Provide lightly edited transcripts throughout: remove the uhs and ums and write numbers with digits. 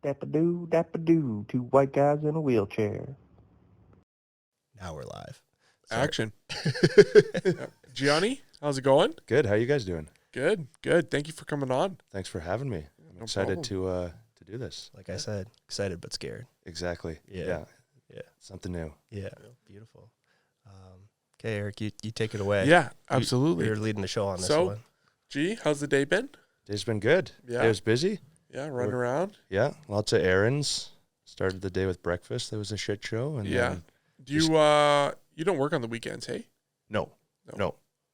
Dappa-doo, dappa-doo, two white guys in a wheelchair. Now we're live. Action. Yeah. Gianni, how's it going? Good. How you guys doing? Good, good. Thank you for coming on. Thanks for having me. I'm No excited problem. to do this. Like I said, excited but scared. Exactly. Yeah. Yeah. Something new. Yeah. Beautiful. Okay, Eric, you take it away. Yeah, absolutely. You're leading the show on this So- one. G, how's the day been? Day's been good. Yeah. It was busy. Yeah, running around. Yeah. Lots of errands. Started the day with breakfast. That was a shit show. And Yeah. then Do you you don't work on the weekends, hey? no.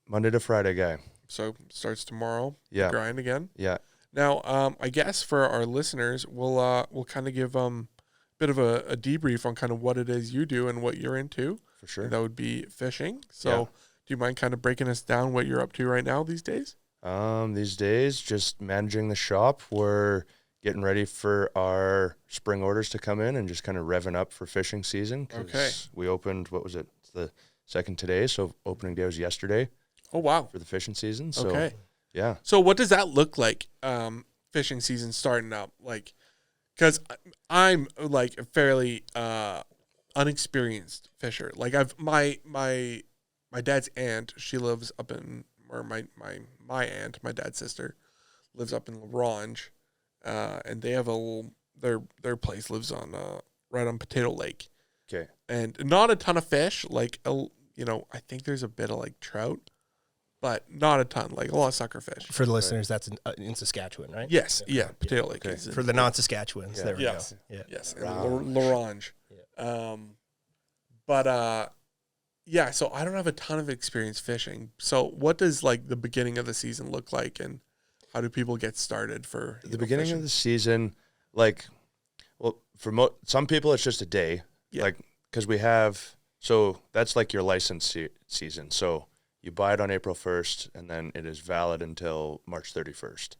Monday to Friday guy. So starts tomorrow. Yeah. Grind again. Yeah. Now, I guess for our listeners, we'll kind of give a bit of a debrief on kind of what it is you do and what you're into. For sure. That would be fishing. So, Yeah. do you mind kind of breaking us down what you're up to right now these days? These days, just managing the shop. We're getting ready for our spring orders to come in and just kind of revving up for fishing season. 'Cause Okay. we opened, what was it? It's the second today. So opening day was yesterday Oh, wow. for the fishing season. So Okay. yeah. So what does that look like? Fishing season starting up, like, because I'm like a fairly unexperienced fisher. Like my dad's aunt, she lives up in, or my aunt, my dad's sister, lives up in La Ronge, and they have a little, their place lives on right on Potato Lake, Okay. and not a ton of fish. Like I think there's a bit of like trout, but not a ton. Like a lot of sucker fish. For the listeners, that's in Saskatchewan, right? Yes, yeah, Potato Lake. Okay. Is in- For the non-Saskatchewans, Yeah. there we Yes. go. Yeah. Yes, and Ronge. L'Orange. Yeah. Yeah, so I don't have a ton of experience fishing. So what does like the beginning of the season look like, and how do people get started for The beginning of the season, for some people it's just a day, Yeah. like because we have, so that's like your license season. So you buy it on April 1st, and then it is valid until March 31st.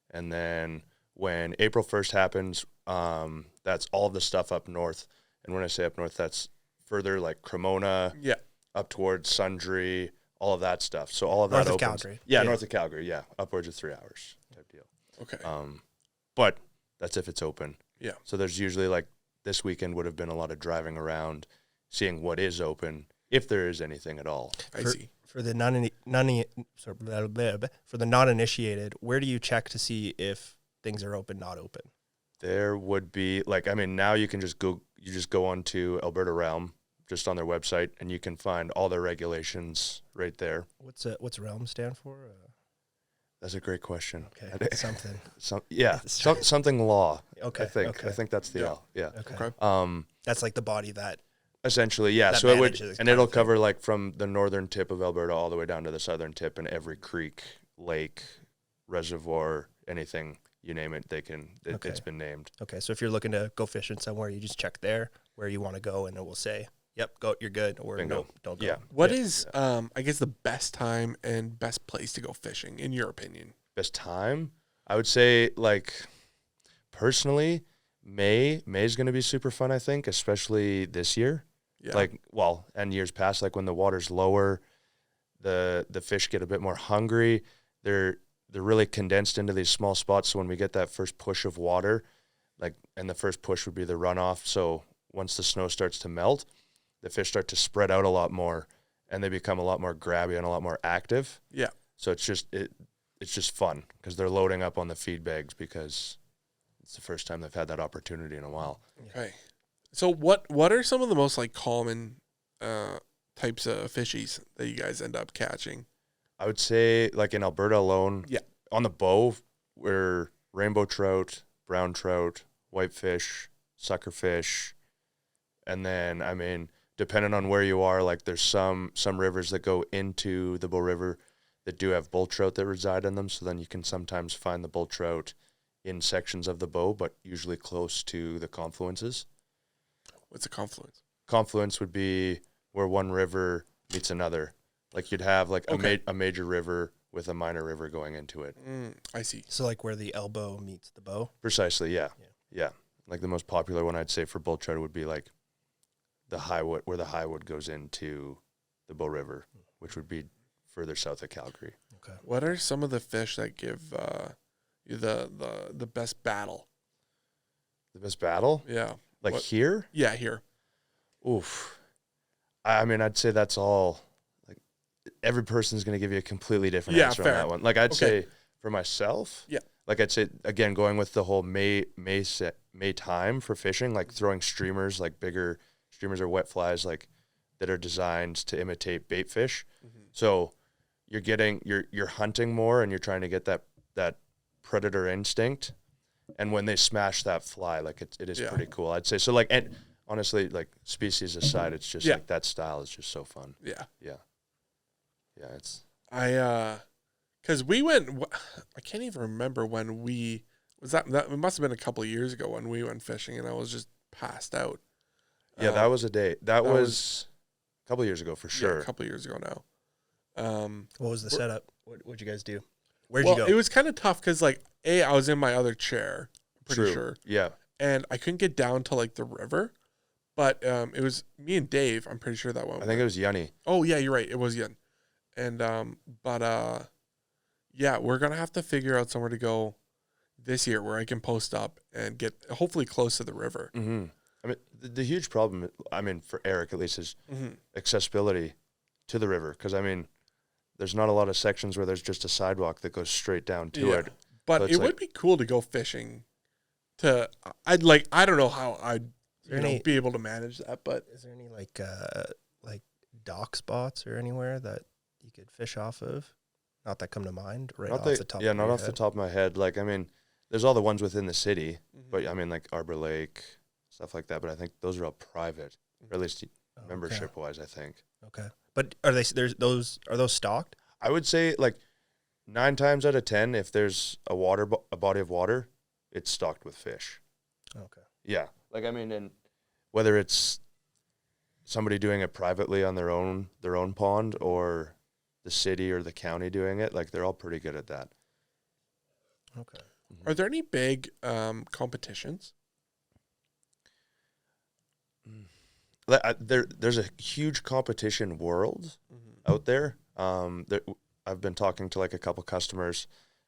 And then when April 1st happens, that's all of the stuff up north. And when I say up north, that's further like Cremona, Yeah. up towards Sundre, all of that stuff. So all of North that of opens. Calgary. Yeah, Yeah. north of Calgary. Yeah, upwards of 3 hours type deal. Okay. But that's if it's open. Yeah. So there's usually like this weekend would have been a lot of driving around, seeing what is open, if there is anything at all. I see. For the non-initiated, where do you check to see if things are open, not open? There would be now you can just go onto Alberta Realm, just on their website, and you can find all their regulations right there. What's REALM stand for? That's a great question. Okay, something. Something law. Okay, I think okay. that's the Yeah. L. Yeah. Okay. That's like the body that. Essentially, yeah. That So it would, manages and kind it'll of thing. cover like from the northern tip of Alberta all the way down to the southern tip, and every creek, lake, reservoir, anything you name it, Okay. it's been named. Okay, so if you're looking to go fishing somewhere, you just check there where you want to go, and it will say, "Yep, go, you're good," or Bingo. "No, don't go." Yeah. What is I guess the best time and best place to go fishing in your opinion? Best time, I would say, like, personally, May's going to be super fun. I think, especially this year. Yeah. And years past, like when the water's lower, the fish get a bit more hungry. They're really condensed into these small spots. So when we get that first push of water, and the first push would be the runoff. So once the snow starts to melt, the fish start to spread out a lot more, and they become a lot more grabby and a lot more active. Yeah. So it's just fun because they're loading up on the feed bags because it's the first time they've had that opportunity in a while. Okay. So what are some of the most like common types of fishies that you guys end up catching? I would say, like in Alberta alone, Yeah. on the bow, we're rainbow trout, brown trout, whitefish, suckerfish, and then, depending on where you are, like there's some rivers that go into the Bow River that do have bull trout that reside in them, so then you can sometimes find the bull trout in sections of the Bow, but usually close to the confluences. What's a confluence? Confluence would be where one river meets another. Like you'd have like Okay. a major river with a minor river going into it. I see. So like where the elbow meets the bow. Precisely, yeah. Yeah. Like the most popular one I'd say for bull trout would be like the Highwood, where the Highwood goes into the Bow River, which would be further south of Calgary. Okay. What are some of the fish that give you the best battle? The The best battle? Yeah. Like What- here? Yeah, here. Oof. I mean, I'd say that's all. Like every person's going to give you a completely different Yeah, answer fair. on that one. Like I'd Okay. say for myself, Yeah. Like I'd say again, going with the whole May time for fishing, like throwing streamers, like bigger streamers or wet flies, like that are designed to imitate bait fish. So you're hunting more and you're trying to get that predator instinct. And when they smash that fly, like it is Yeah. pretty cool. I'd say so. Like, and honestly, like species aside, it's just Yeah. like that style is just so fun. Yeah. Yeah, it's Because we went, I can't even remember when we, that it must have been a couple of years ago when we went fishing and I was just passed out. yeah. That was a day. That that was a couple years ago for Yeah, sure. a couple of years ago now. What was the We're- setup? What'd you guys do? Where'd Well, you go? it was kind of tough because, like, I was in my other chair, I'm pretty True. sure, Yeah, and I couldn't get down to like the river. But it was me and Dave. I'm pretty sure that one. I think it was Gianni. Oh yeah, you're right. It was Yen. And yeah, we're gonna have to figure out somewhere to go this year where I can post up and get hopefully close to the river. Mm-hmm. I mean, the huge problem, I mean, for Erik at least, is accessibility to the river. Because I mean, there's not a lot of sections where there's just a sidewalk that goes straight down to it. But So it it's would like- be cool to go fishing. I don't know how I'd be able to manage that, but Is there any like dock spots or anywhere that you could fish off of? Not that come to mind right Not off the, the top. yeah, of not your off the head. top of my head. Like, I mean, there's all the ones within the city, but I mean, like Arbor Lake, stuff like that. But I think those are all private, or at least Oh, okay. membership wise, I think. Okay, but are those stocked? I would say like 9 times out of 10, if there's a body of water, it's stocked with fish. Okay. Yeah. Like, I mean, and whether it's somebody doing it privately on their own pond or the city or the county doing it, like they're all pretty good at that. Okay. are there any big competitions? There's a huge competition world out there. I've been talking to like a couple customers,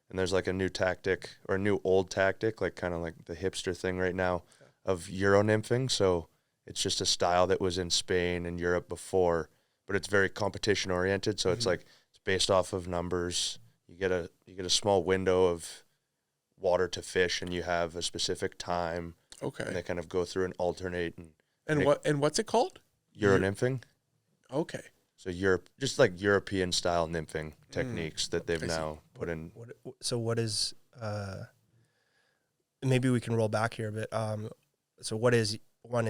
and there's like a new tactic or a new old tactic, like kind of like the hipster thing right now of Euro nymphing. So it's just a style that was in Spain and Europe before, but it's very competition oriented. So it's like it's based off of numbers. You get a small window of water to fish, and you have a specific time, and Okay. they kind of go through and alternate and What's it called? Euro nymphing. Okay. So just like European style nymphing techniques that they've I see. now put in. What is maybe we can roll back here a bit. So what is Euro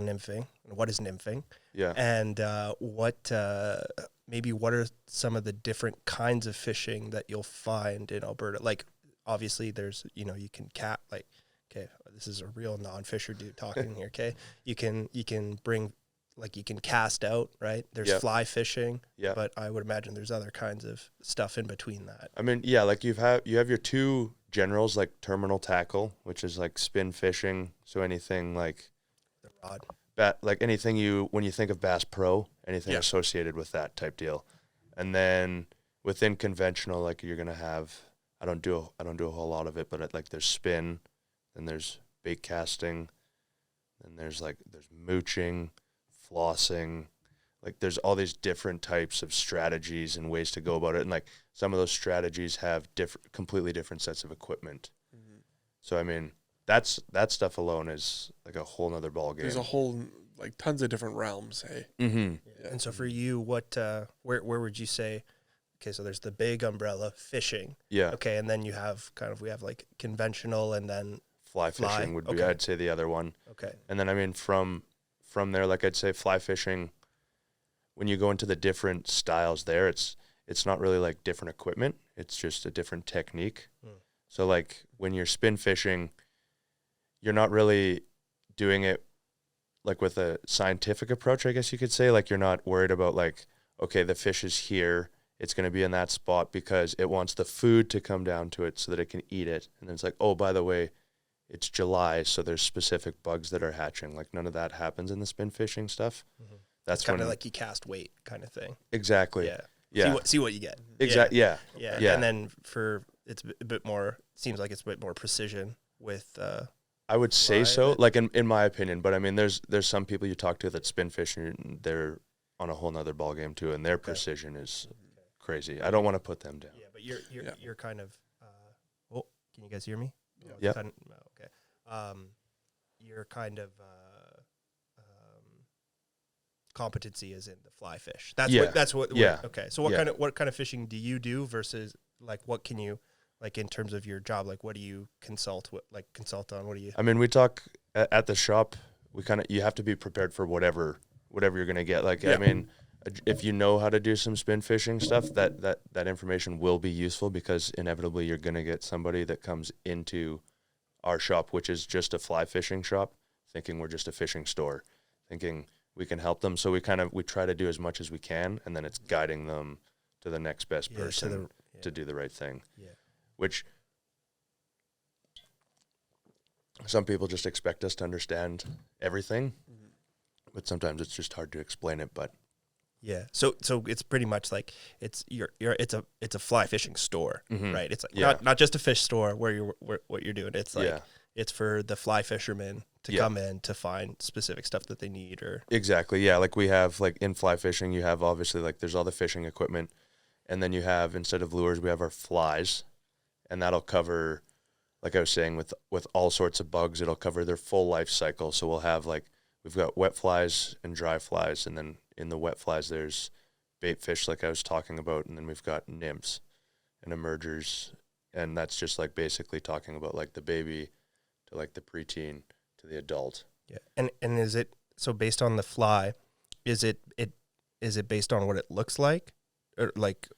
nymphing and what is nymphing? Yeah. And what are some of the different kinds of fishing that you'll find in Alberta? Like obviously there's, you can like, okay, this is a real non-fisher dude talking here. Okay. You can bring, like you can cast out, right? There's Yep. fly fishing, Yeah. but I would imagine there's other kinds of stuff in between that. I mean, yeah, like you have your two generals, like terminal tackle, which is like spin fishing. So anything like The rod. like anything when you think of Bass Pro, anything Yeah. associated with that type deal. And then within conventional, like you're gonna have, I don't do a whole lot of it, but like there's spin, then there's bait casting, then there's mooching, flossing, like there's all these different types of strategies and ways to go about it, and like some of those strategies have completely different sets of equipment. So I mean, that stuff alone is like a whole nother ball game. There's a whole like tons of different realms. Hey. Mm-hmm. Yeah. And so for you, what where would you say? Okay, so there's the big umbrella fishing. Yeah. Okay, and then we have like conventional, and then Fly fishing would be, okay. I'd say, the other one. okay, And then I mean from there, like I'd say fly fishing, when you go into the different styles there, it's not really like different equipment, it's just a different technique. So like when you're spin fishing, you're not really doing it like with a scientific approach, I guess you could say. Like you're not worried about like, okay, the fish is here, it's going to be in that spot because it wants the food to come down to it so that it can eat it. And then it's like, oh, by the way, it's July, so there's specific bugs that are hatching. Like none of that happens in the spin fishing stuff. That's kind when of like you cast weight kind of thing. exactly. Yeah, Yeah. See what you get. Exactly. Yeah. Yeah. Yeah. And then it's a bit more. Seems like it's a bit more precision with I would say fly so, it? like in my opinion. But I mean, there's some people you talk to that spin fish and they're on a whole nother ball game too, and their precision is crazy. I don't want to put them down. Yeah, but you're kind of. Oh, can you guys hear me? Yeah. Okay. Your kind of competency is in the fly fish. That's what. Yeah. Okay. So what kind of fishing do you do versus like what can you like in terms of your job? Like what do you consult on? What do you? I mean, we talk at the shop. You have to be prepared for whatever you're gonna get. Like I mean, if you know how to do some spin fishing stuff, that information will be useful because inevitably you're gonna get somebody that comes into our shop, which is just a fly fishing shop, thinking we're just a fishing store, thinking we can help them. So we try to do as much as we can, and then it's guiding them to the next best person to do the right thing. Yeah. Which some people just expect us to understand everything, but sometimes it's just hard to explain it. But yeah, so it's pretty much like it's a fly fishing store, right? It's like not just a fish store where what you're doing. It's like it's for the fly fishermen to come in to find specific stuff that they need or exactly, yeah. Like we have like in fly fishing, you have obviously like there's all the fishing equipment, and then you have instead of lures, we have our flies, and that'll cover, like I was saying, with all sorts of bugs, it'll cover their full life cycle. So we'll have we've got wet flies and dry flies, and then in the wet flies there's bait fish like I was talking about, and then we've got nymphs and emergers, and that's just like basically talking about like the baby to like the preteen to the adult. Yeah. And is it so based on the fly, is it based on what it looks like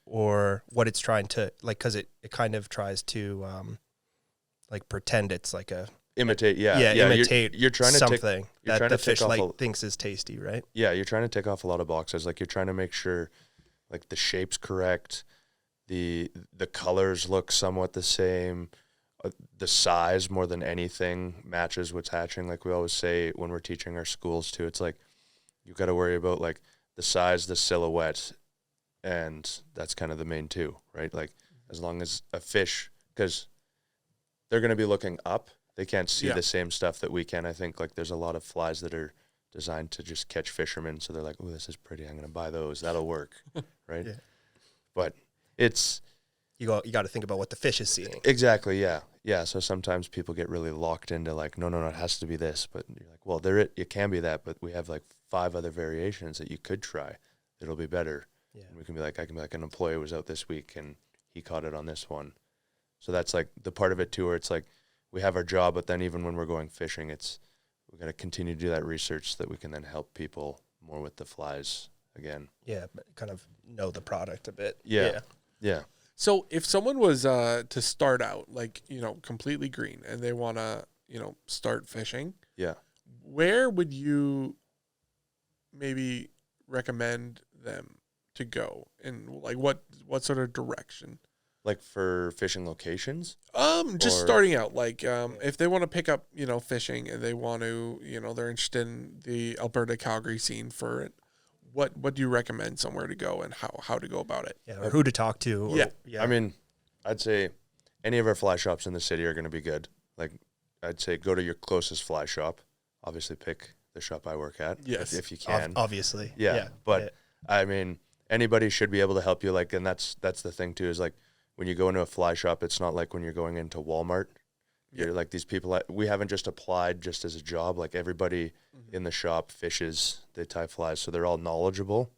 or what it's trying to like, cuz it kind of tries to like pretend it's like a imitate, imitate you're trying to something that the fish like thinks is tasty, right? Yeah, you're trying to tick off a lot of boxes. Like you're trying to make sure like the shape's correct, the colors look somewhat the same, the size more than anything matches what's hatching. Like we always say when we're teaching our schools too, it's like you got to worry about like the size, the silhouette, and that's kind of the main two, right? Like as long as a fish, because they're going to be looking up, they can't see the same stuff that we can. I think like there's a lot of flies that are designed to just catch fishermen, so they're like, oh, this is pretty, I'm going to buy those, that'll work, right? Yeah. But it's you got to think about what the fish is seeing. Exactly, yeah. So sometimes people get really locked into like, no, it has to be this. But you're like, well, it can be that, but we have like 5 other variations that you could try that'll be better. Yeah. And I can be like, an employee was out this week and he caught it on this one. So that's like the part of it too, where it's like we have our job, but then even when we're going fishing, we got to continue to do that research so that we can then help people more with the flies again. Yeah, but kind of know the product a bit. Yeah. So if someone was to start out like, completely green and they want to, start fishing, where would you maybe recommend them to go? And like what sort of direction? Like for fishing locations? Starting out, like if they want to pick up, fishing and they want to, they're interested in the Alberta Calgary scene for it. What do you recommend somewhere to go and how to go about it? Yeah, or who to talk to. I mean, I'd say any of our fly shops in the city are going to be good. Like, I'd say go to your closest fly shop. Obviously, pick the shop I work at. Yes, if you can. Obviously. Yeah. But I mean, anybody should be able to help you. Like, and that's the thing too. Is like when you go into a fly shop, it's not like when you're going into Walmart. You're like these people. We haven't just applied just as a job. Like everybody in the shop fishes, they tie flies, so they're all knowledgeable.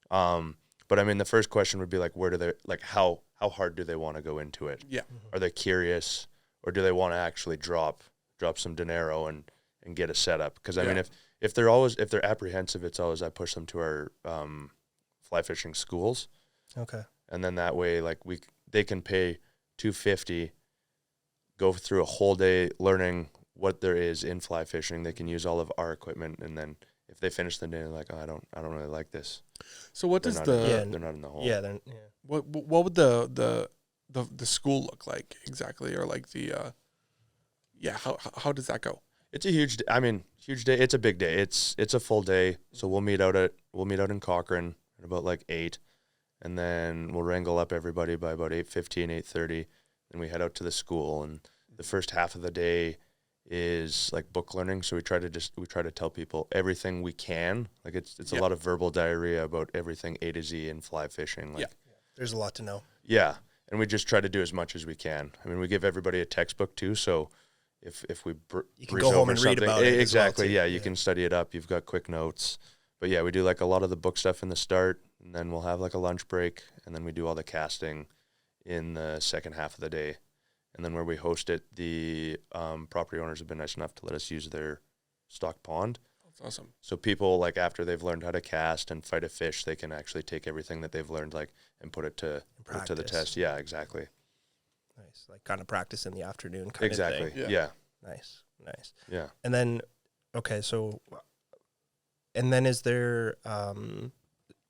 But I mean, the first question would be like, where do they like how hard do they want to go into it? Yeah, are they curious, or do they want to actually drop some dinero and get a setup? Because I mean, if they're apprehensive, it's always I push them to our fly fishing schools. Okay, and then that way, like they can pay $250. Go through a whole day learning what there is in fly fishing. They can use all of our equipment, and then if they finish the day, they're like, oh, I don't really like this. So what does they're not in the hole. Yeah, What would the school look like exactly, or like the how does that go? It's a huge day. It's a big day. It's a full day. So we'll meet out in Cochrane at about like 8, and then we'll wrangle up everybody by about 8:15, 8:30. And we head out to the school, and the first half of the day is like book learning. So we try to tell people everything we can. Like it's a Yeah. lot of verbal diarrhea about everything A to Z in fly fishing. Like, Yeah. There's a lot to know. yeah. And we just try to do as much as we can. I mean, we give everybody a textbook too. So if we You can breeze go home over and read something, about it as well, exactly. too. Yeah. You can study it up. You've got quick notes. But yeah, we do like a lot of the book stuff in the start, and then we'll have like a lunch break, and then we do all the casting in the second half of the day. And then where we host it, the property owners have been nice enough to let us use their stock pond. That's awesome. So people, like, after they've learned how to cast and fight a fish, they can actually take everything that they've learned, like, and put it to the Practice. test. Yeah, exactly. Nice. Like kind of practice in the afternoon kind Exactly. of thing. Yeah. Yeah. Nice. Yeah. And then, okay, so, and then is there,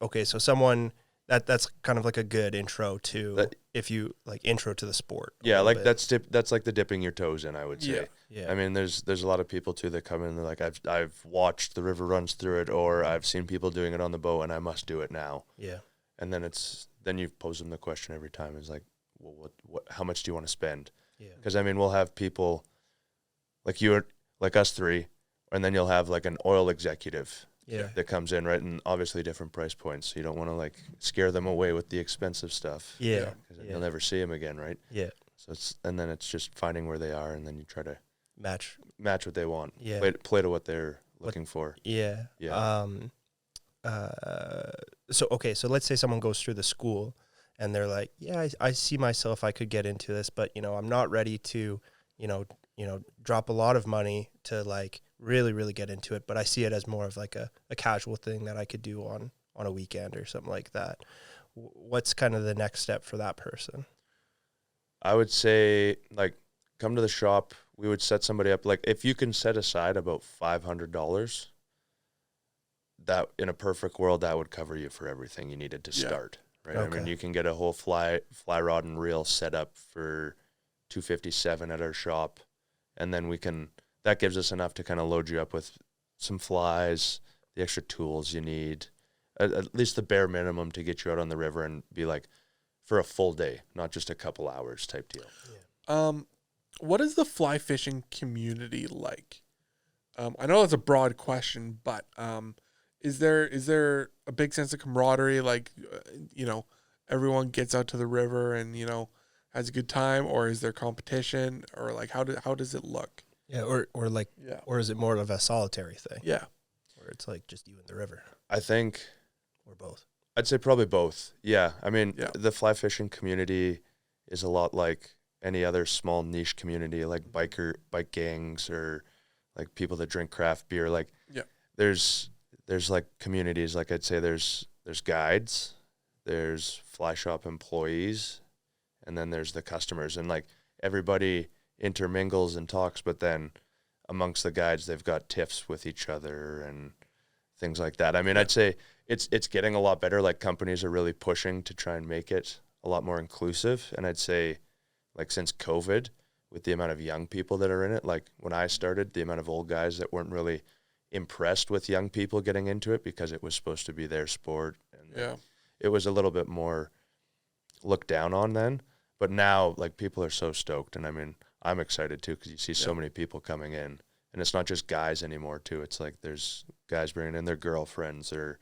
okay, so someone, that's kind of like a good intro to, That- if you, like, intro to the sport. a Yeah, little like bit. that's like the dipping your toes in, I would say. Yeah. Yeah. I mean, there's a lot of people too that come in and they're like, I've watched the river runs through it, or I've seen people doing it on the boat, and I must do it now. Yeah. And then you pose them the question every time is like, well, what how much do you want to spend? Yeah. Because I mean, we'll have people like like us three, and then you'll have like an oil executive Yeah. that comes in, right? And obviously different price points. So you don't want to like scare them away with the expensive stuff. Yeah. Because then you'll never see them again, right? Yeah. So then it's just finding where they are, and then you try to Match. match what they want. Yeah. Play to what they're looking for. Yeah. Yeah. So, okay, so let's say someone goes through the school and they're like, yeah, I see myself, I could get into this, but, I'm not ready to, drop a lot of money to like really, really get into it. But I see it as more of like a casual thing that I could do on a weekend or something like that. What's kind of the next step for that person? I would say, like, come to the shop. We would set somebody up. Like, if you can set aside about $500, that in a perfect world, that would cover you for everything you needed to Yeah. start. Right. I mean, Okay. you can get a whole fly rod and reel set up for $257 at our shop, and then that gives us enough to kind of load you up with some flies, the extra tools you need, at least the bare minimum to get you out on the river and be like for a full day, not just a couple hours type deal. What is the fly fishing community like? I know that's a broad question, but is there a big sense of camaraderie? Like, everyone gets out to the river and has a good time, or is there competition, or like how does it look? Yeah. Or like, Yeah. or is it more of a solitary thing Yeah. where it's like just you and the river I think or both? I'd say probably both. Yeah. I mean, Yeah. the fly fishing community is a lot like any other small niche community, like bike gangs or like people that drink craft beer. Like, Yeah. there's like communities, like I'd say there's guides, there's fly shop employees, and then there's the customers, and like everybody intermingles and talks, but then amongst the guides, they've got tiffs with each other and things like that. I mean, I'd say it's getting a lot better. Like, companies are really pushing to try and make it a lot more inclusive. And I'd say, like, since COVID, with the amount of young people that are in it, like when I started, the amount of old guys that weren't really impressed with young people getting into it because it was supposed to be their sport. And Yeah. it was a little bit more looked down on then. But now, like, people are so stoked. And I mean, I'm excited too, because you see so Yeah. many people coming in. And it's not just guys anymore too. It's like there's guys bringing in their girlfriends or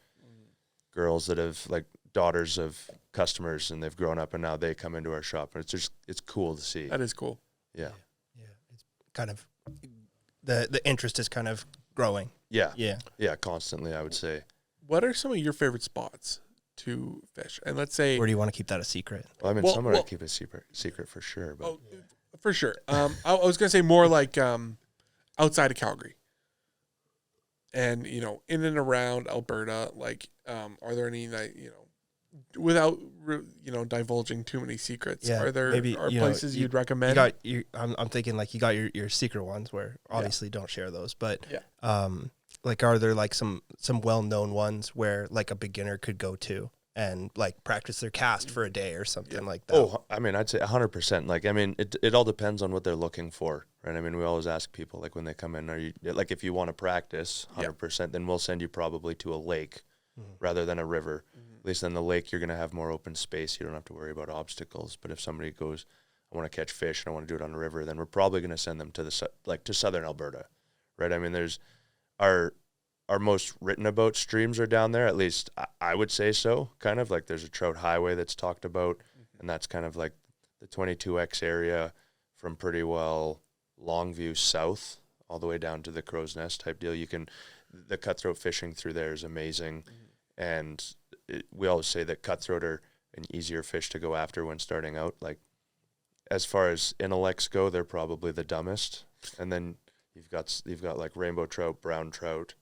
girls that have like daughters of customers and they've grown up and now they come into our shop. And it's cool to see. That is cool. Yeah. Yeah. It's kind of, the interest is kind of growing. Yeah. Yeah. Yeah. Constantly, I would say. What are some of your favorite spots to fish? And let's say, Or do you want to keep that a secret? Well, I mean, Well- someone well- would keep a secret for sure. But oh, for sure. I was gonna say more like outside of Calgary, and in and around Alberta. Like, are there any that without divulging too many secrets? Yeah, Are there maybe, places you'd recommend? I'm thinking like you got your secret ones where obviously don't share those, but Yeah. like are there like some well-known ones where like a beginner could go to and like practice their cast for a day or something like that? Oh, I mean, I'd say 100%. Like, I mean, it all depends on what they're looking for, right? I mean, we always ask people, like, when they come in, are you, like, if you want to practice 100%, then we'll send you probably to a lake rather than a river. At least in the lake, you're going to have more open space. You don't have to worry about obstacles. But if somebody goes, I want to catch fish and I want to do it on a river, then we're probably going to send them to to Southern Alberta, right? I mean, there's our most written about streams are down there. At least I would say so. Kind of like there's a trout highway that's talked about, and that's kind of like the 22X area from pretty well Longview south all the way down to the Crow's Nest type deal. The cutthroat fishing through there is amazing, and we always say that cutthroat are an easier fish to go after when starting out. Like as far as intellects go, they're probably the dumbest, and then you've got like rainbow trout, brown trout.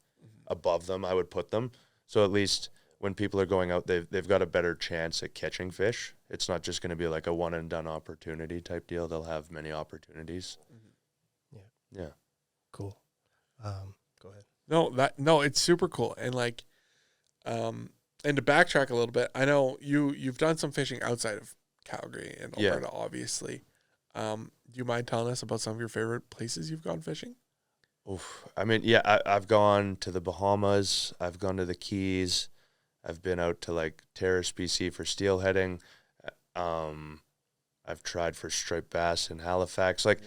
Above them, I would put them. So at least when people are going out, they've got a better chance at catching fish. It's not just going to be like a one and done opportunity type deal. They'll have many opportunities. Yeah. Cool. Go ahead. No, it's super cool. And like, and to backtrack a little bit, I know you've done some fishing outside of Calgary and Alberta, obviously. Do you mind telling us about some of your favorite places you've gone fishing? Oof. I mean, yeah, I've gone to the Bahamas. I've gone to the Keys. I've been out to like Terrace, BC for steelheading. I've tried for striped bass in Halifax. Like,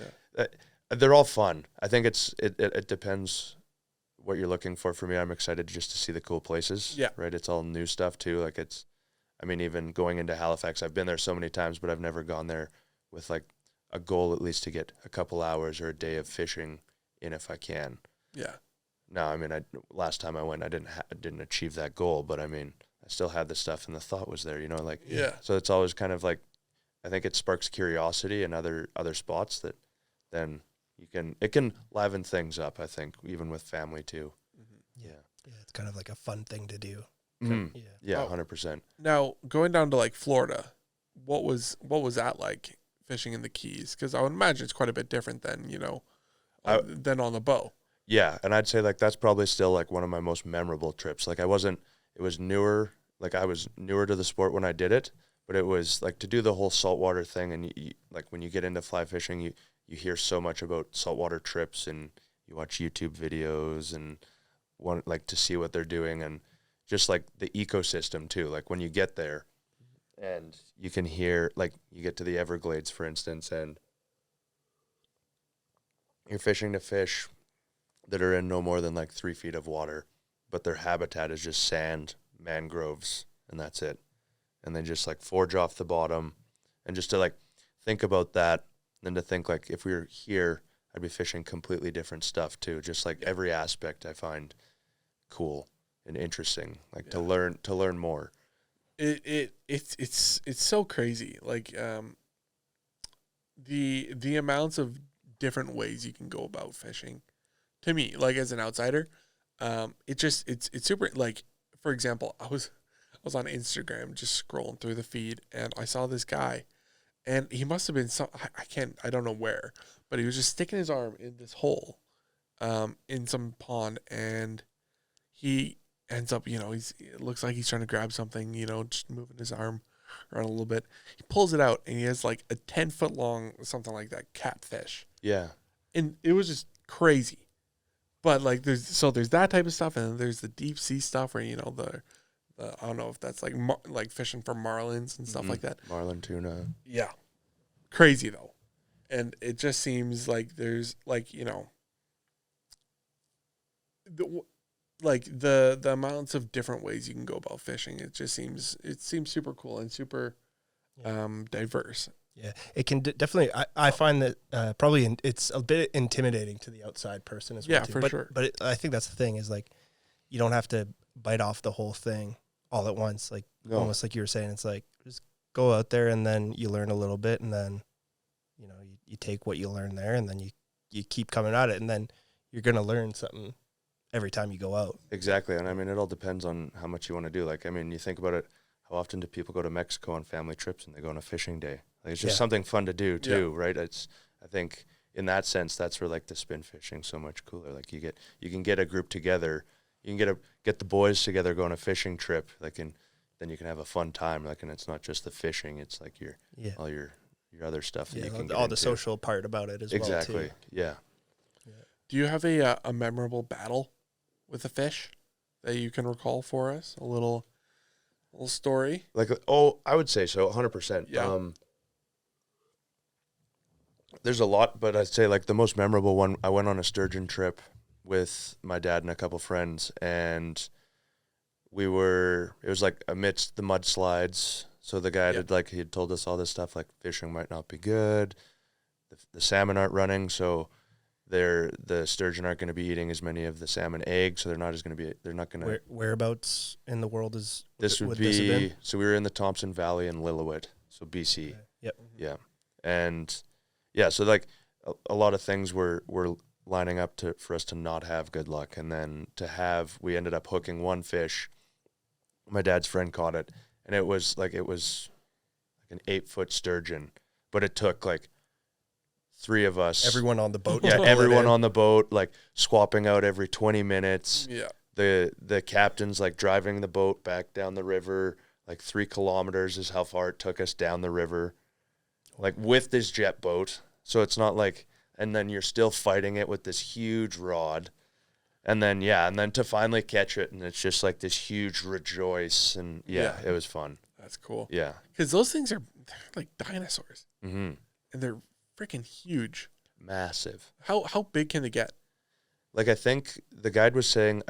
they're all fun. I think it depends what you're looking for. For me, I'm excited just to see the cool places. Yeah. Right. It's all new stuff too. Like I mean, even going into Halifax, I've been there so many times, but I've never gone there with like a goal at least to get a couple hours or a day of fishing in if I can. Yeah. No, I mean, last time I went, I didn't achieve that goal, but I mean, I still had the stuff and the thought was there, like, so it's always kind of like, I think it sparks curiosity in other spots that then it can liven things up, I think, even with family too. Yeah. It's kind of like a fun thing to do. Mm-hmm. Yeah. 100%. Now going down to like Florida, what was that like fishing in the Keys? Cause I would imagine it's quite a bit different than, than on the bow. Yeah, and I'd say like that's probably still like one of my most memorable trips. Like it was newer, like I was newer to the sport when I did it, but it was like to do the whole saltwater thing. And like when you get into fly fishing, you hear so much about saltwater trips and you watch YouTube videos and want like to see what they're doing and just like the ecosystem too. Like when you get there and you can hear, like you get to the Everglades, for instance, and you're fishing to fish that are in no more than like 3 feet of water, but their habitat is just sand, mangroves, and that's it. And they just like forge off the bottom, and just to like think about that, then to think like if we were here, I'd be fishing completely different stuff too. Just like every aspect I find cool and interesting, like to learn more. It's so crazy. Like the amounts of different ways you can go about fishing. To me, like as an outsider, it's super. Like for example, I was on Instagram just scrolling through the feed, and I saw this guy, and he must have been I don't know where, but he was just sticking his arm in this hole, in some pond, and he ends up, it looks like he's trying to grab something, just moving his arm around a little bit. He pulls it out, and he has like a 10-foot long, something like that, catfish. Yeah, and it was just crazy. But like there's that type of stuff, and then there's the deep sea stuff where the I don't know if that's like fishing for marlins and stuff like that. Marlin, tuna. Yeah, crazy though, and it just seems like there's like the amounts of different ways you can go about fishing. It seems super cool and super diverse. Yeah, it can definitely. I find that probably it's a bit intimidating to the outside person as well. Yeah, too. for sure. But I think that's the thing is like you don't have to bite off the whole thing all at once. Like almost like you were saying, it's like just go out there and then you learn a little bit, and then you take what you learn there, and then you keep coming at it, and then you're gonna learn something every time you go out. Exactly, and I mean it all depends on how much you want to do. Like I mean, you think about it. How often do people go to Mexico on family trips and they go on a fishing day? Like it's just something fun to do too, right? I think in that sense, that's where like the spin fishing so much cooler. Like you can get a group together, you can get the boys together, go on a fishing trip, like and then you can have a fun time. Like and it's not just the fishing; it's like all your other stuff that you can get all into. the social part about it as well. Exactly. Yeah. Do you have a memorable battle with a fish that you can recall for us? A little story? Like I would say so, 100%. Yeah. There's a lot, but I'd say like the most memorable one, I went on a sturgeon trip with my dad and a couple friends, and it was like amidst the mudslides. So the guy he had told us all this stuff, like fishing might not be good. The salmon aren't running, so the sturgeon aren't going to be eating as many of the salmon eggs, so they're not going to. Whereabouts in the world is This would be, this have been? so we were in the Thompson Valley in Lillooet, so BC. Okay. Yep. Yeah. And yeah, so like a lot of things were lining up for us to not have good luck. And then we ended up hooking one fish. My dad's friend caught it, and it was like an 8-foot sturgeon, but it took like 3 of us. Everyone on the boat. Yeah, everyone on the boat, like swapping out every 20 minutes. Yeah. The captain's like driving the boat back down the river, like 3 kilometers is how far it took us down the river, like with this jet boat. So it's not like, and then you're still fighting it with this huge rod. And then to finally catch it, and it's just like this huge rejoice, and it was fun. That's cool. Yeah. Because those things they're like dinosaurs. Mm-hmm. And they're freaking huge. Massive. How big can they get? Like, I think the guide was saying,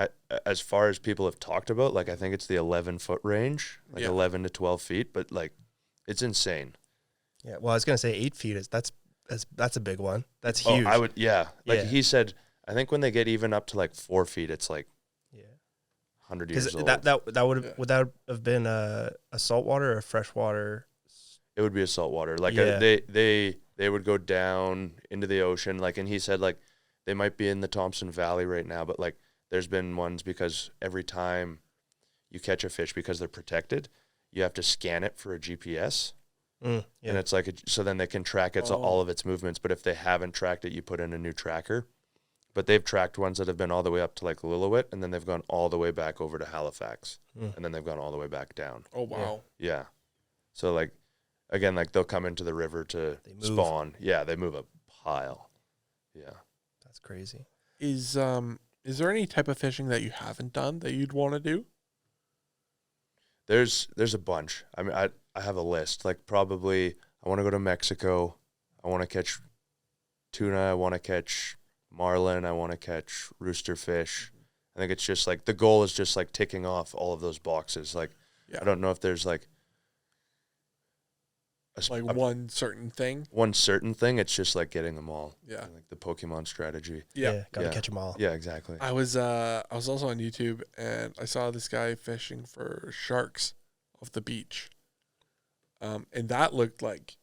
as far as people have talked about, like, I think it's the 11-foot range, like 11 to 12 feet, but like, it's insane. Yeah. Well, I was gonna say 8 feet that's a big one. That's huge. Oh, he said, I think when they get even up to like 4 feet, it's like 100 years old. Would that have been a saltwater or a freshwater? It would be a saltwater. Like they would go down into the ocean. Like, and he said like they might be in the Thompson Valley right now, but like there's been ones because every time you catch a fish, because they're protected, you have to scan it for a GPS. And it's like so then they can track all of its movements. But if they haven't tracked it, you put in a new tracker. But they've tracked ones that have been all the way up to like Lillooet, and then they've gone all the way back over to Halifax, and then they've gone all the way back down. Oh, wow. Yeah. So like, again, like they'll come into the river to spawn. Yeah, they move a pile. Yeah. That's crazy. Is there any type of fishing that you haven't done that you'd want to do? There's a bunch. I mean, I have a list. Like probably I want to go to Mexico. I want to catch tuna. I want to catch marlin. I want to catch rooster fish. I think it's just like the goal is just like ticking off all of those boxes. Like I don't know if there's like one certain thing. One certain thing. It's just like getting them all. Yeah, like the Pokemon strategy. Gotta catch them all. Yeah, exactly. I was also on YouTube and I saw this guy fishing for sharks off the beach, and that looked like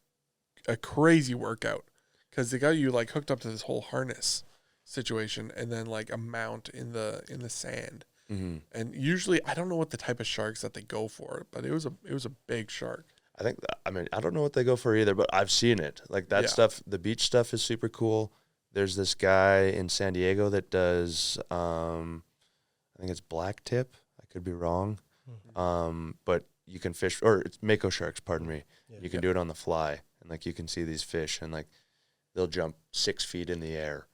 a crazy workout because they got you like hooked up to this whole harness situation and then like a mount in the sand. Mm-hmm. And usually I don't know what the type of sharks that they go for, but it was a big shark. I don't know what they go for either, but I've seen it. Like that stuff, the beach stuff is super cool. There's this guy in San Diego that does, I think it's black tip. I could be wrong. Mm-hmm. But you can fish, or it's mako sharks, pardon me. Yeah. You can do it on the fly, and like you can see these fish, and like they'll jump 6 feet in the air,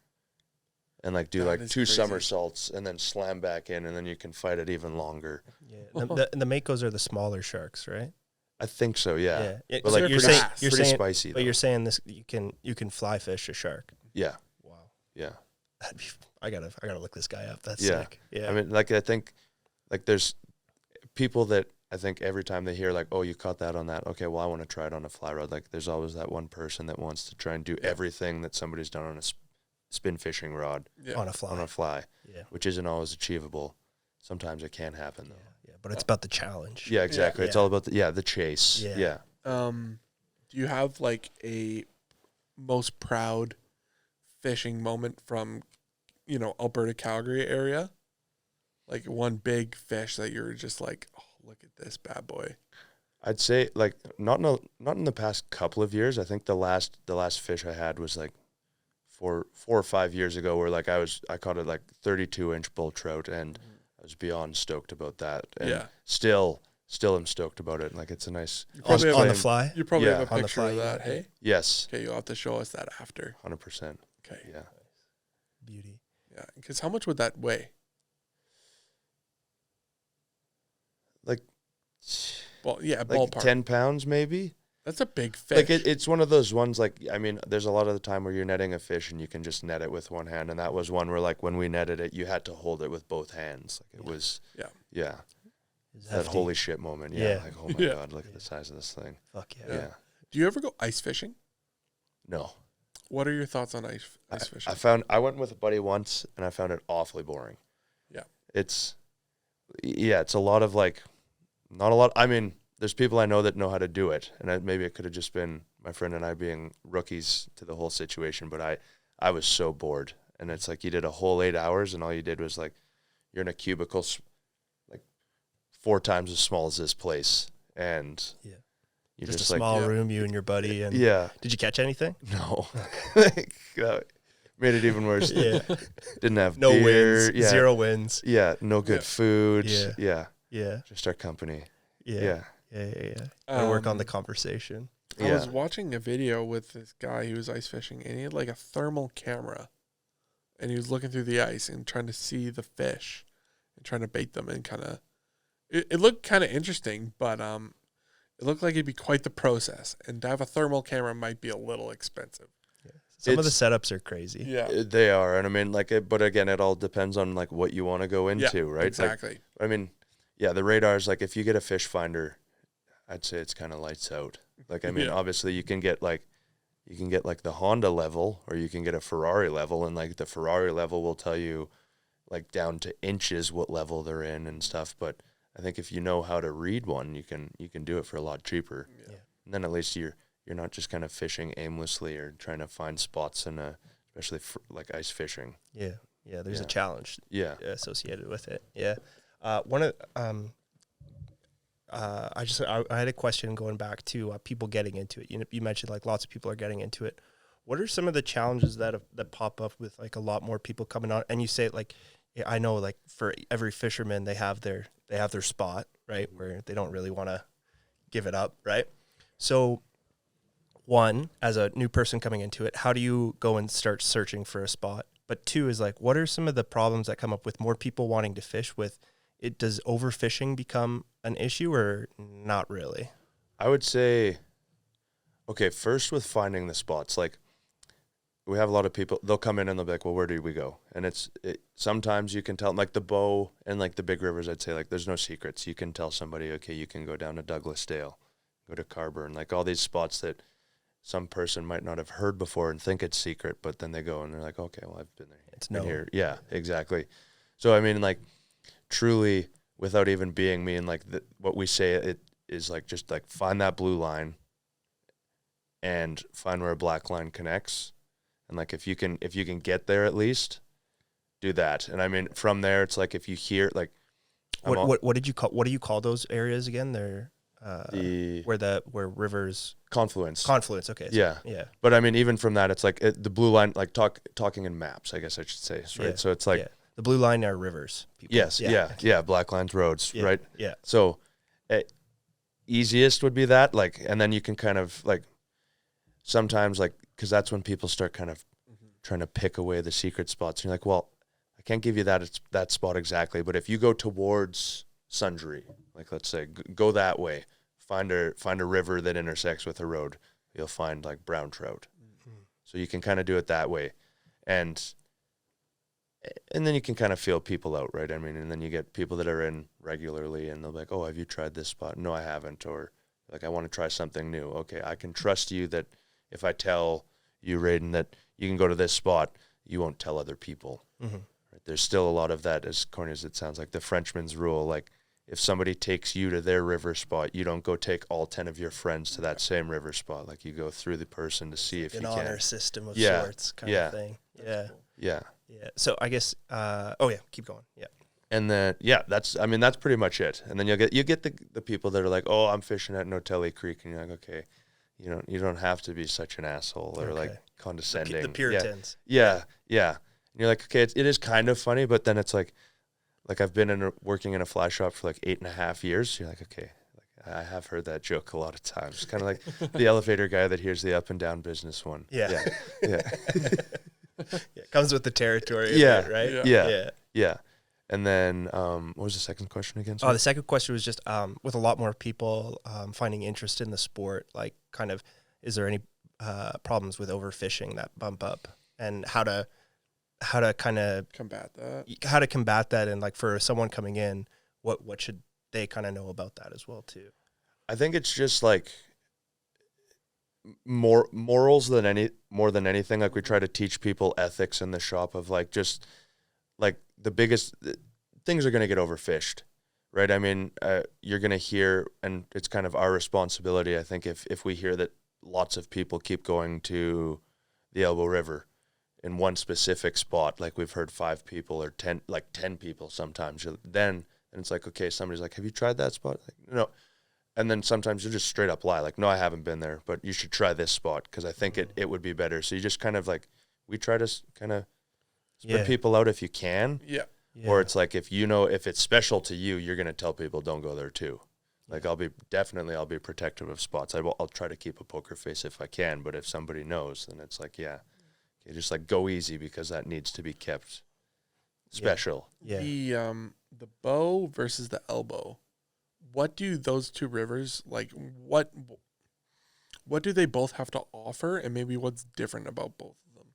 and like do like 2 somersaults, and then slam back in, and then you can fight it even longer. Yeah, the makos are the smaller sharks, right? I think so. Yeah. But like you're pretty saying spicy. But you're saying this you can fly fish a shark. Yeah. Wow. Yeah. I gotta look this guy up. That's sick. Yeah. I mean, like I think, like there's people that I think every time they hear like, oh, you caught that on that. Okay, well, I want to try it on a fly rod. Like there's always that one person that wants to try and do everything that somebody's done on a spin fishing rod. On a fly. Yeah. Which isn't always achievable. Sometimes it can happen though. Yeah, but it's about the challenge. Yeah, exactly. It's all about the chase. Yeah. Do you have like a most proud fishing moment from, Alberta, Calgary area? Like one big fish that you're just like, oh, look at this bad boy. I'd say like not in the past couple of years. I think the last fish I had was like 4 or 5 years ago, where like I caught a like 32-inch bull trout, and I was beyond stoked about that. And still am stoked about it. Like it's a nice on the fly. You probably have a on the picture fly, of that, hey? Yes. Okay, you'll have to show us that after. 100%. Okay. Yeah. Beauty. Yeah, because how much would that weigh? Like, well, yeah, like ballpark. 10 pounds maybe. That's a big fish. Like it's one of those ones. Like I mean, there's a lot of the time where you're netting a fish and you can just net it with one hand, and that was one where like when we netted it, you had to hold it with both hands. Like it was, yeah. That holy shit moment. Yeah. Like oh my god, look at the size of this thing. Fuck Yeah. Do you ever go ice fishing? No. What are your thoughts on ice fishing? I went with a buddy once and I found it awfully boring. Yeah. It's a lot of like, not a lot. I mean, there's people I know that know how to do it, and maybe it could have just been my friend and I being rookies to the whole situation, but I was so bored. And it's like you did a whole 8 hours and all you did was like, you're in a cubicle like 4 times as small as this place. And you're just a small room, you and your buddy. And did you catch anything? No. Made it even worse. Didn't have no beer. wins, 0 wins. No good food. Just our company. Yeah. Work on the conversation. I was watching a video with this guy who was ice fishing, and he had like a thermal camera, and he was looking through the ice and trying to see the fish and trying to bait them, and kind of it looked kind of interesting, but it looked like it'd be quite the process, and to have a thermal camera might be a little expensive. Some of the setups are crazy. Yeah, they are, and I mean, like, but again, it all depends on like what you want to go into, right? Exactly. Like, I mean, the radars. Like, if you get a fish finder, I'd say it's kind of lights out. Like, I mean, obviously you can get like the Honda level, or you can get a Ferrari level, and like the Ferrari level will tell you like down to inches what level they're in and stuff. But I think if you know how to read one, you can do it for a lot cheaper. Yeah. And then at least you're not just kind of fishing aimlessly or trying to find spots especially for like ice fishing. Yeah. There's a challenge. Associated with it. Yeah. I had a question going back to people getting into it. You mentioned like lots of people are getting into it. What are some of the challenges that pop up with like a lot more people coming on? And you say like, I know like for every fisherman they have their spot, right, where they don't really want to give it up, right? So one, as a new person coming into it, how do you go and start searching for a spot? But two is like, what are some of the problems that come up with more people wanting to fish with it? Does overfishing become an issue or not really? I would say, okay, first with finding the spots, like we have a lot of people, they'll come in and they'll be like, well, where do we go? And sometimes you can tell, like the Bow and like the big rivers, I'd say like there's no secrets. You can tell somebody, okay, you can go down to Douglasdale, go to Carburn, like all these spots that some person might not have heard before and think it's secret, but then they go and they're like, okay, well, I've been there. It's no here. Yeah, exactly. So, I mean, like truly without even being mean, like what we say, it is like, just like find that blue line and find where a black line connects. And like, if you can get there, at least do that. And I mean, from there, it's like, if you hear like, what do you call those areas again? They're, where rivers confluence. Okay. Yeah. But I mean, even from that, it's like the blue line, like talking in maps, I guess I should say, right? Yeah. So it's like the blue line are rivers. People. Yes. Yeah. Black lines, roads, right? Yeah. So easiest would be that, like, and then you can kind of like sometimes like, cause that's when people start kind of trying to pick away the secret spots. And you're like, well, I can't give you that spot exactly, but if you go towards Sundry, like let's say, go that way, find a river that intersects with a road, you'll find like brown trout. Mm-hmm. So you can kind of do it that way. And then you can kind of feel people out, right? I mean, and then you get people that are in regularly and they'll be like, oh, have you tried this spot? No, I haven't. Or like, I want to try something new. Okay, I can trust you that if I tell you, Raiden, that you can go to this spot, you won't tell other people. Mm-hmm. Right? There's still a lot of that, as corny as it sounds, like the Frenchman's rule. Like, if somebody takes you to their river spot, you don't go take all 10 of your friends to that same river spot. Like, you go through the person to see if you can. An honor system of sorts kind of thing. Yeah. Cool. Yeah. So I guess, keep going. Yeah. And then, that's pretty much it. And then you get the people that are like, oh, I'm fishing at Notelli Creek. And you're like, okay, you don't have to be such an asshole or like condescending. The Puritans. Yeah. And you're like, okay, it is kind of funny, but then it's like I've been working in a fly shop for like 8.5 years. You're like, okay, I have heard that joke a lot of times. Kind of like the elevator guy that hears the up and down business one. Yeah. It comes with the territory. Yeah. Right. Yeah. And then what was the second question again? Oh, the second question was just with a lot more people finding interest in the sport, like kind of, is there any problems with overfishing that bump up, and how to kind of Combat that. how to combat that, and like for someone coming in, what should they kind of know about that as well too? I think it's just like morals more than anything. Like we try to teach people ethics in the shop of like just like the biggest things are going to get overfished, right? I mean, you're going to hear, and it's kind of our responsibility, I think, if we hear that lots of people keep going to the Elbow River in one specific spot, like we've heard 5 people or 10 people sometimes, then and it's like, okay, somebody's like, have you tried that spot? Like, no. And then sometimes you just straight up lie, like, no, I haven't been there, but you should try this spot because I think it would be better. So you just kind of like, we try to kind of spread people out if you can. Yeah. Or it's like, if it's special to you, you're going to tell people don't go there too. Like I'll be protective of spots. I'll try to keep a poker face if I can, but if somebody knows, then it's like, yeah, okay, just like go easy because that needs to be kept special. Yeah. The bow versus the elbow. What do those two rivers like? What do they both have to offer, and maybe what's different about both of them?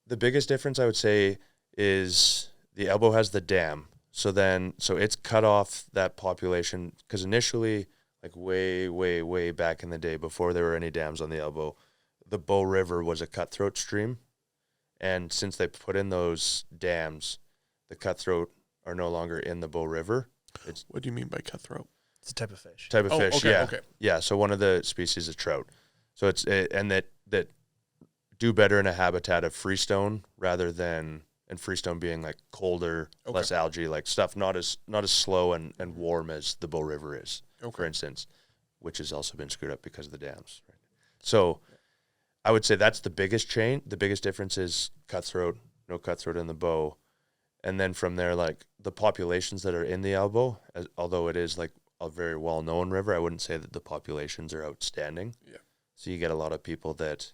The biggest difference I would say is the elbow has the dam. So it's cut off that population because initially, like way, way, way back in the day, before there were any dams on the elbow, the Bow River was a cutthroat stream. And since they put in those dams, the cutthroat are no longer in the Bow River. What do you mean by cutthroat? It's a type of fish. Okay, yeah. Okay. Yeah, so one of the species is trout. So and that do better in a habitat of freestone rather than, and freestone being like colder, less algae, like stuff not as slow and warm as the Bow River is, for instance, which has also been screwed up because of the dams. Right? So I would say that's the biggest change. The biggest difference is cutthroat, no cutthroat in the Bow. And then from there, like the populations that are in the Elbow, although it is like a very well-known river, I wouldn't say that the populations are outstanding. Yeah. So you get a lot of people that,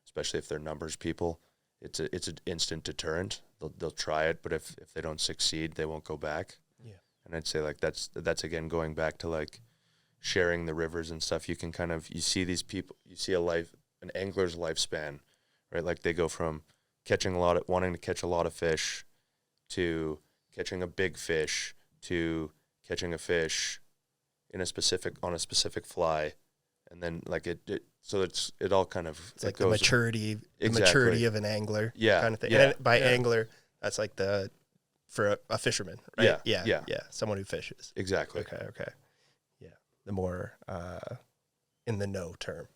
especially if they're numbers people, it's an instant deterrent. They'll try it, but if they don't succeed, they won't go back. Yeah. And I'd say like that's again going back to like sharing the rivers and stuff. You can kind of, you see these people, you see an angler's lifespan, right? Like they go from wanting to catch a lot of fish to catching a big fish to catching a fish on a specific fly, and then like it all kind of, it's like goes, the maturity of an angler, kind of thing. Yeah. And by angler, that's like for a fisherman, right? Yeah. Someone who fishes. Exactly. Okay. Yeah. The more in the know term.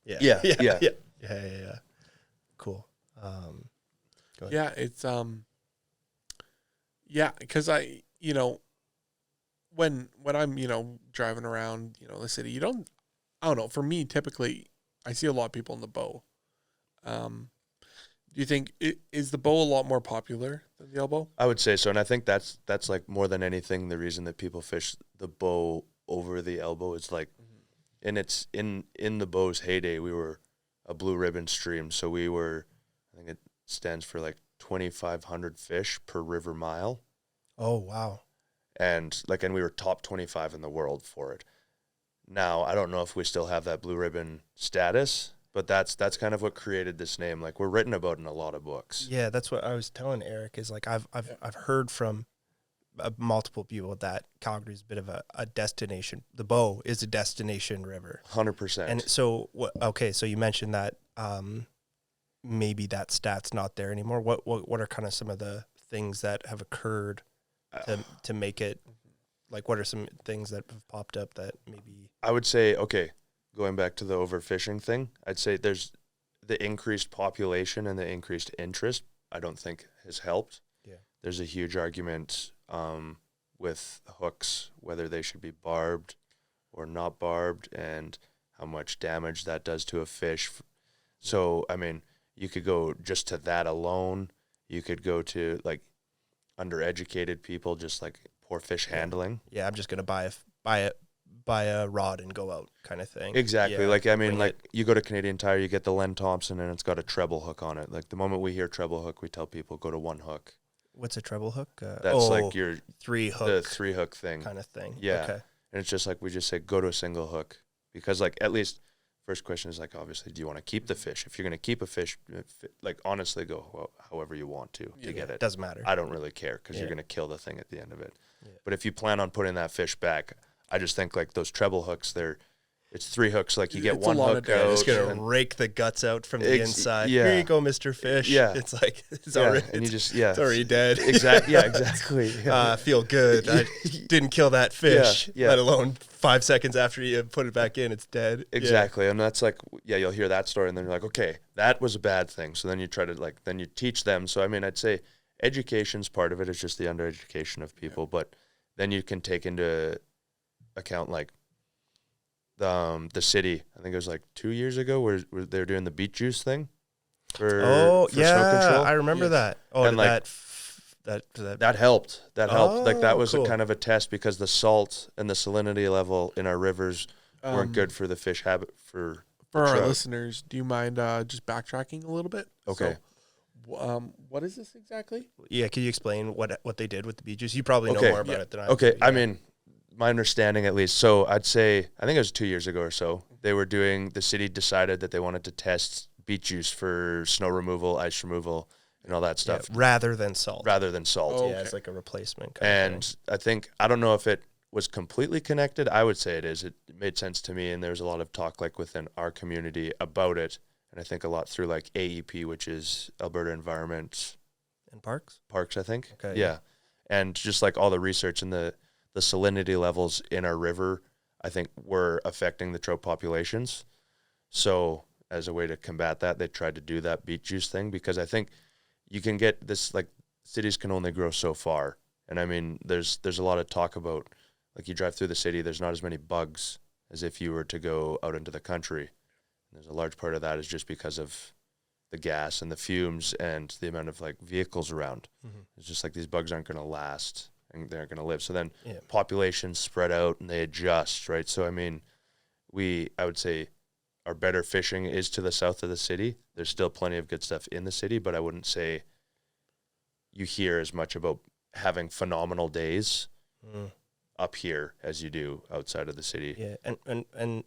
Yeah. Yeah. Cool. Go ahead. Yeah, it's because I, when I'm, driving around, the city, I don't know, for me, typically, I see a lot of people in the Bow. Do you think, is the Bow a lot more popular than the Elbow? I would say so, and I think that's like more than anything the reason that people fish the Bow over the Elbow is like, and it's in the Bow's heyday, we were a blue ribbon stream, so we were, I think it stands for like 2,500 fish per river mile. Oh, wow. And we were top 25 in the world for it. Now, I don't know if we still have that blue ribbon status, but that's kind of what created this name. Like we're written about in a lot of books. Yeah, that's what I was telling Erik is like I've heard from multiple people that Calgary is a bit of a destination. The Bow is a destination river. 100%. And so so you mentioned that maybe that stat's not there anymore. What are kind of some of the things that have occurred to make it, like what are some things that have popped up that maybe? I would say, okay, going back to the overfishing thing, I'd say there's the increased population and the increased interest, I don't think has helped. Yeah. There's a huge argument with hooks, whether they should be barbed or not barbed and how much damage that does to a fish. So, I mean, you could go just to that alone. You could go to like undereducated people, just like poor fish handling. Yeah, I'm just gonna buy a rod and go out kind of thing. Exactly. Yeah, like I mean, like you go to Canadian Tire, you get the Len Thompson, and it's got a treble hook on it. Like the moment we hear treble hook, we tell people go to one hook. What's a treble hook? That's like your three the hook 3-hook thing. kind of thing. Yeah. Okay. And it's just like we just say go to a single hook, because like at least first question is like, obviously, do you want to keep the fish? If you're going to keep a fish, like honestly go however you want to get it. Doesn't matter. I don't really care, because you're going to kill the thing at the end of it. Yeah. But if you plan on putting that fish back, I just think like those treble hooks, it's 3 hooks. Like you get It's one a lot of hook damage. out. It's gonna and- rake the guts out from the inside. yeah. Here you go, Mr. Fish. Yeah. It's like it's yeah, already and you it's, just it's already dead. exactly. Yeah, exactly. Yeah. Feel good. I didn't kill that fish, Yeah. let alone 5 seconds after you put it back in, it's dead. Exactly. And that's like, you'll hear that story and then you're like, okay, that was a bad thing. So then you try to then you teach them. So, I mean, I'd say education's part of it. It's just the undereducation of people. But then you can take into account like the city. I think it was like 2 years ago where they were doing the beet juice thing for snow control. I remember that. Oh, And, like, that helped. That helped. Like that was cool. a kind of a test, because the salt and the salinity level in our rivers weren't good for the fish habit for our trout. listeners, do you mind just backtracking a little bit? Okay. So, what is this exactly? Yeah, can you explain what they did with the beet juice? You probably know Okay. more about it than I Okay, do. I Yeah. mean, my understanding at least. So I'd say, I think it was 2 years ago or so, the city decided that they wanted to test beet juice for snow removal, ice removal, and all that stuff, rather than salt. rather than salt. Oh, Yeah, okay. it's like a replacement kind of And I think, I don't know if it was completely connected. I would say it is. It made sense to me, and there was a lot of talk like within our community about it. And I think a lot through like AEP, which is Alberta Environment in parks. Parks, I think. Okay, Yeah. And just like all the research and the salinity levels in our river, I think were affecting the trout populations. So as a way to combat that, they tried to do that beet juice thing, because I think you can get this, like cities can only grow so far. And I mean, there's a lot of talk about, like you drive through the city, there's not as many bugs as if you were to go out into the country. And there's a large part of that is just because of the gas and the fumes and the amount of like vehicles around. Mm-hmm. It's just like these bugs aren't going to last and they're going to live. So then Yeah. populations spread out and they adjust, right? So, I mean, I would say our better fishing is to the south of the city. There's still plenty of good stuff in the city, but I wouldn't say you hear as much about having phenomenal days up here as you do outside of the city. Yeah, and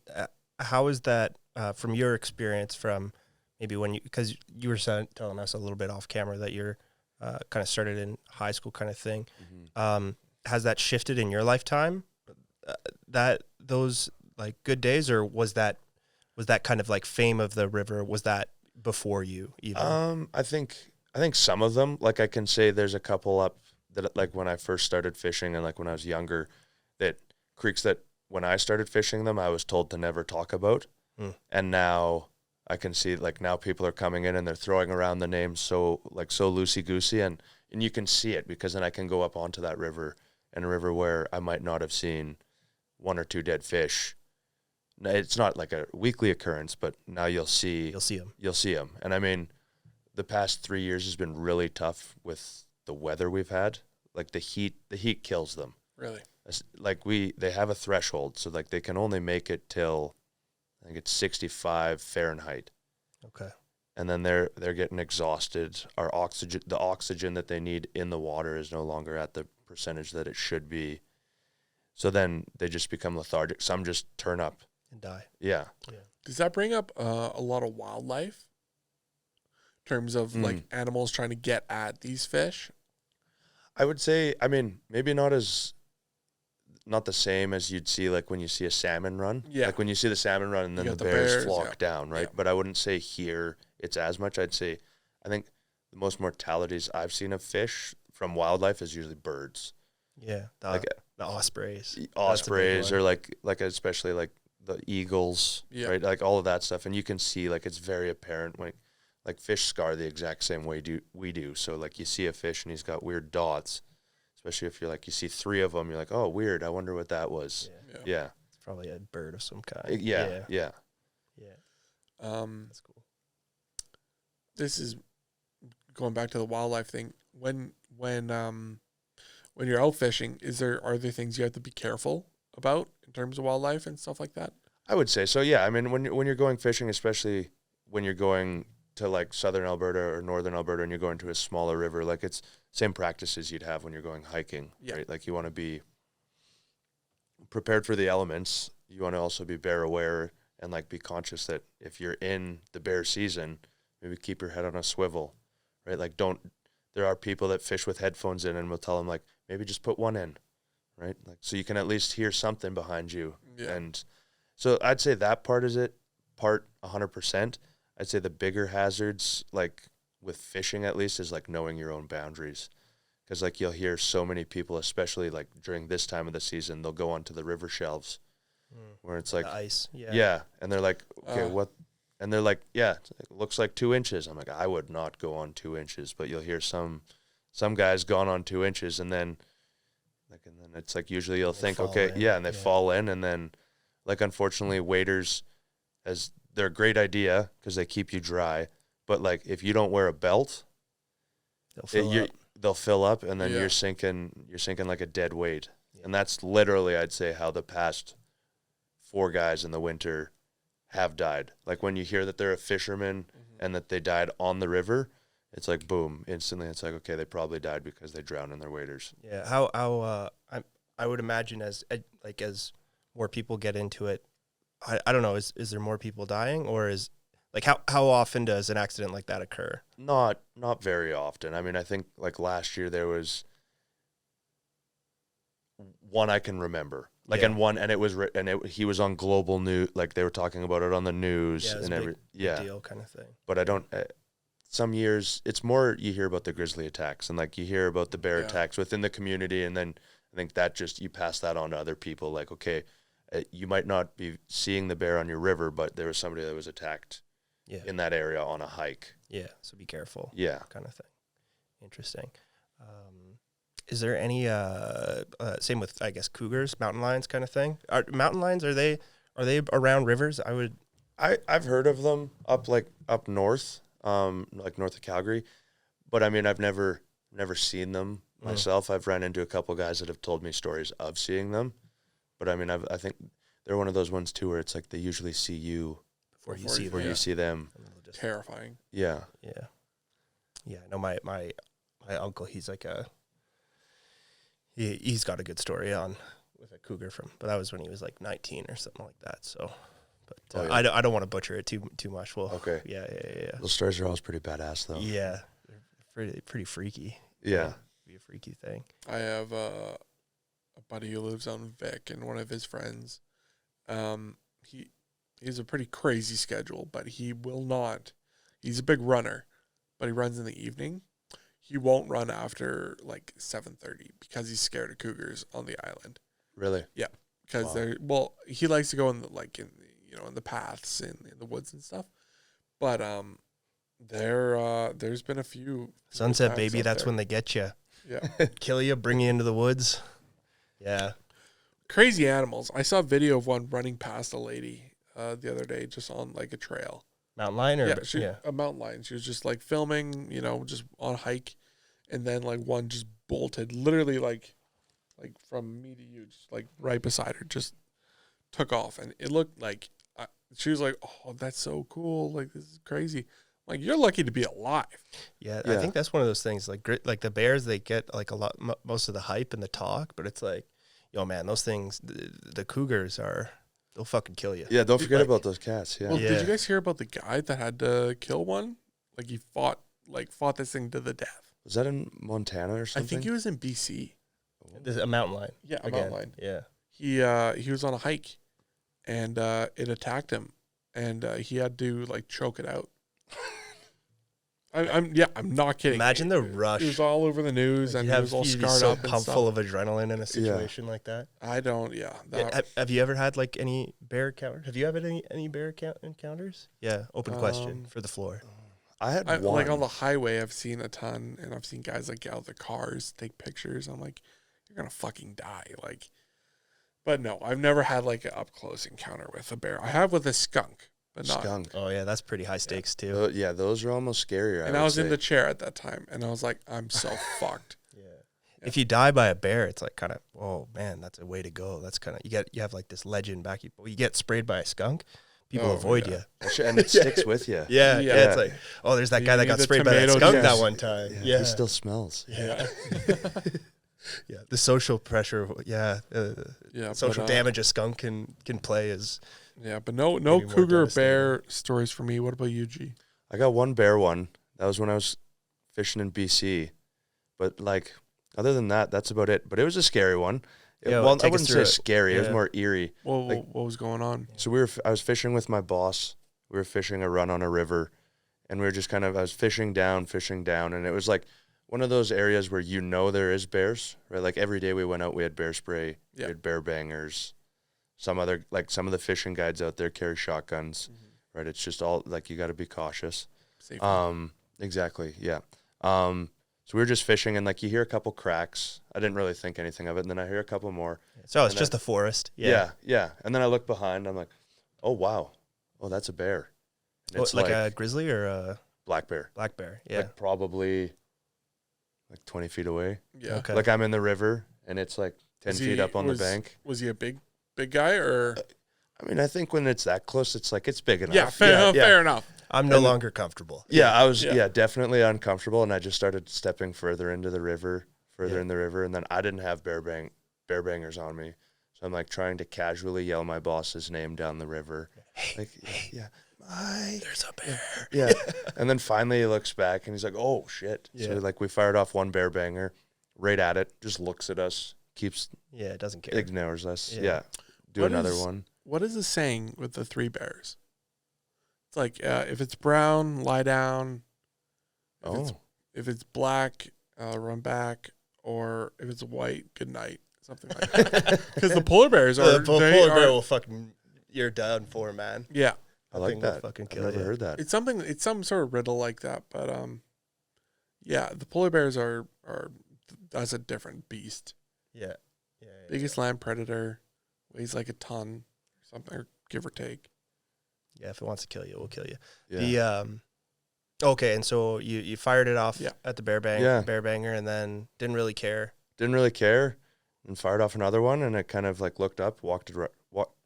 how is that from your experience from maybe when because you were telling us a little bit off camera that you're kind of started in high school kind of thing. Mm-hmm. Has that shifted in your lifetime? That those like good days, or was that kind of like fame of the river? Was that before you even? I think some of them, like I can say there's a couple up that like when I first started fishing and like when I was younger, that creeks that when I started fishing them, I was told to never talk about. And now I can see like now people are coming in and they're throwing around the names so loosey-goosey, and you can see it because then I can go up onto that river, and a river where I might not have seen 1 or 2 dead fish. It's not like a weekly occurrence, but now you'll see them. And I mean, the past 3 years has been really tough with the weather we've had. Like the heat kills them. Really? Like they have a threshold, so like they can only make it till I think it's 65 Fahrenheit. Okay. And then they're getting exhausted. The oxygen that they need in the water is no longer at the percentage that it should be. So then they just become lethargic. Some just turn up And die. Yeah. Does that bring up a lot of wildlife in terms of like animals trying to get at these fish? I would say, I mean, maybe not the same as you'd see like when you see a salmon run. Yeah. Like when you see the salmon run and then You the got the bears bears, flock yeah. down, right? Yeah. But I wouldn't say here it's as much. I'd say I think the most mortalities I've seen of fish from wildlife is usually birds. Yeah. The ospreys. Ospreys or like especially like the eagles, Yeah. right? Like all of that stuff. And you can see like it's very apparent when like fish scar the exact same way we do. So like you see a fish and he's got weird dots, especially if you're like, you see 3 of them, you're like, oh, weird. I wonder what that was. Yeah. It's probably a bird of some kind. Yeah. That's cool. This is going back to the wildlife thing. When you're out fishing, are there things you have to be careful about in terms of wildlife and stuff like that? I would say so. Yeah. I mean, when you're going fishing, especially when you're going to like Southern Alberta or Northern Alberta and you're going to a smaller river, like it's same practices you'd have when you're going hiking, right? Like you want to be prepared for the elements. You want to also be bear aware and like be conscious that if you're in the bear season, maybe keep your head on a swivel, right? Like there are people that fish with headphones in and we'll tell them like, maybe just put one in, right? Like, so you can at least hear something behind you. Yeah. And so I'd say that part 100%. I'd say the bigger hazards, like with fishing at least, is like knowing your own boundaries. Because like you'll hear so many people, especially like during this time of the season, they'll go onto the river shelves where it's like the ice. Yeah. Yeah. And they're like, okay, what? And they're like, yeah, it looks like 2 inches. I'm like, I would not go on 2 inches, but you'll hear some guys gone on 2 inches and then it's like usually you'll think, okay, and they fall in and then like unfortunately waders they're a great idea because they keep you dry, but like if you don't wear a belt, they'll fill up and then you're sinking like a dead weight. Yeah. And that's literally, I'd say, how the past 4 guys in the winter have died. Like when you hear that they're a fisherman and that they died on the river, it's like boom, instantly it's like, okay, they probably died because they drowned in their waders. Yeah. I would imagine as more people get into it, I don't know, is there more people dying, or is like how often does an accident like that occur? Not very often. I mean, I think like last year there was one I can remember. Like he was on global news, like they were talking about it on the news and big deal kind of thing. But I don't some years it's more you hear about the grizzly attacks and like you hear about the bear attacks within the community, and then I think that just you pass that on to other people. Like, okay, you might not be seeing the bear on your river, but there was somebody that was attacked in that area on a hike. Yeah, so be careful. Yeah, kind of thing. Interesting. Is there any same with, I guess, cougars, mountain lions kind of thing? Are mountain lions, are they around rivers? I've heard of them up north, like north of Calgary, but I mean I've never seen them myself. I've ran into a couple guys that have told me stories of seeing them, but I mean I think they're one of those ones too where it's like they usually see you before you see them. Terrifying. Yeah. Yeah. Yeah. No, my uncle, he's like he's got a good story with a cougar but that was when he was like 19 or something like that. So, but I don't want to butcher it too much. Well, okay. Yeah. Those stories are always pretty badass though. Yeah. They're pretty freaky. Yeah. Be a freaky thing. I have a buddy who lives on Vic, and one of his friends, he has a pretty crazy schedule, but he's a big runner, but he runs in the evening. He won't run after like 7:30 because he's scared of cougars on the island. Really? Yeah, because he likes to go in the paths in the woods and stuff. But there's been a few sunset baby. That's when they get you. Yeah, kill you, bring you into the woods. Yeah, crazy animals. I saw a video of one running past a lady the other day, just on like a trail. Mountain lion, or a mountain lion. She was just like filming, just on a hike, and then like one just bolted, literally like from me to you, just like right beside her, just took off, and it looked like she was like, "Oh, that's so cool! Like this is crazy." Like you're lucky to be alive. Yeah, I think that's one of those things. Like the bears, they get like a lot, most of the hype and the talk, but it's like, yo, man, those things, the cougars they'll fucking kill you. Yeah, don't forget about those cats. Yeah. Well, did you guys hear about the guy that had to kill one? Like he fought this thing to the death. Was that in Montana or something? I think he was in BC. A mountain lion. Yeah, a mountain lion. Yeah. He was on a hike, and it attacked him, and he had to like choke it out. I'm not kidding. Imagine the rush. It was all over the news, and he was all scarred up and pumped full of adrenaline in a situation like that. I don't. Yeah. Have you ever had like any bear encounter? Have you had any bear encounters? Yeah. Open question for the floor. I had one. Like on the highway, I've seen a ton, and I've seen guys like get out of the cars, take pictures. I'm like, you're gonna fucking die. Like, but no, I've never had like an up close encounter with a bear. I have with a skunk. Skunk. Oh yeah, that's pretty high stakes too. Those are almost scarier. And I was in the chair at that time, and I was like, I'm so fucked. Yeah. If you die by a bear, it's like kind of, oh man, that's a way to go. That's kind of you have like this legend back. You get sprayed by a skunk, people avoid you. And it sticks with you. Yeah, Yeah. it's like, oh, there's that You guy that need got the sprayed by that tomato skunk juice. that one time. Yeah, He still smells. yeah. Yeah, the social pressure. Yeah, Yeah, social but, damage a skunk can play is. Yeah, but no Maybe more cougar or devastating. bear stories for me. What about you, G? I got one bear one. That was when I was fishing in BC. But, like, other than that, that's about it. But it was a scary one. Yeah, Well, I take us wouldn't through say it. scary. It was Yeah. more eerie. Well, Like- what was going on? So I was fishing with my boss. We were fishing a run on a river, and we were just I was fishing down, and it was like one of those areas where there is bears, right? Like every day we went out, we had bear spray, we Yeah. had bear bangers. Some of the fishing guides out there carry shotguns, right? It's just all like you got to be cautious. Safety. Exactly, yeah. So we were just fishing, and like you hear a couple cracks. I didn't really think anything of it, and then I hear a couple more. So it's And just then- the forest. Yeah. And then I look behind. I'm like, oh wow, oh that's a bear. And it's like a grizzly or a black bear. black bear. Yeah. Like probably like 20 feet away. Yeah. Okay. Like I'm in the river, and it's like 10 Was feet he- up on the was- bank. Was he a big guy or? I mean, I think when it's that close, it's like it's big enough. Yeah, fair enough. I'm no and- longer comfortable. Yeah, I was Yeah. definitely uncomfortable, and I just started stepping further into the river, Yeah. in the river, and then I didn't have bear bangers on me, so I'm like trying to casually yell my boss's name down the river, like yeah, Mike, There's a bear. yeah, and then finally he looks back and he's like, oh shit, Yeah. so like we fired off one bear banger, right at it, just looks at us, keeps Yeah, it doesn't care. ignores us, Yeah. yeah, do What another is- one. What is the saying with the three bears? It's like if it's brown, lie down. If it's black, run back, or if it's white, good night. Something like that. Because the polar bears are The polar bear will fucking. You're done for, man. Yeah, I like thing will that. fucking I've kill never you. heard that. it's some sort of riddle like that. But yeah, the polar bears are that's a different beast. Yeah. Yeah. Biggest land predator, weighs like a ton, or something, or give or take. Yeah. If it wants to kill you, it will kill you. Yeah. Okay, and so you fired it off Yeah. at the bear banger, and then didn't really care. Didn't really care, and fired off another one, and it kind of like looked up,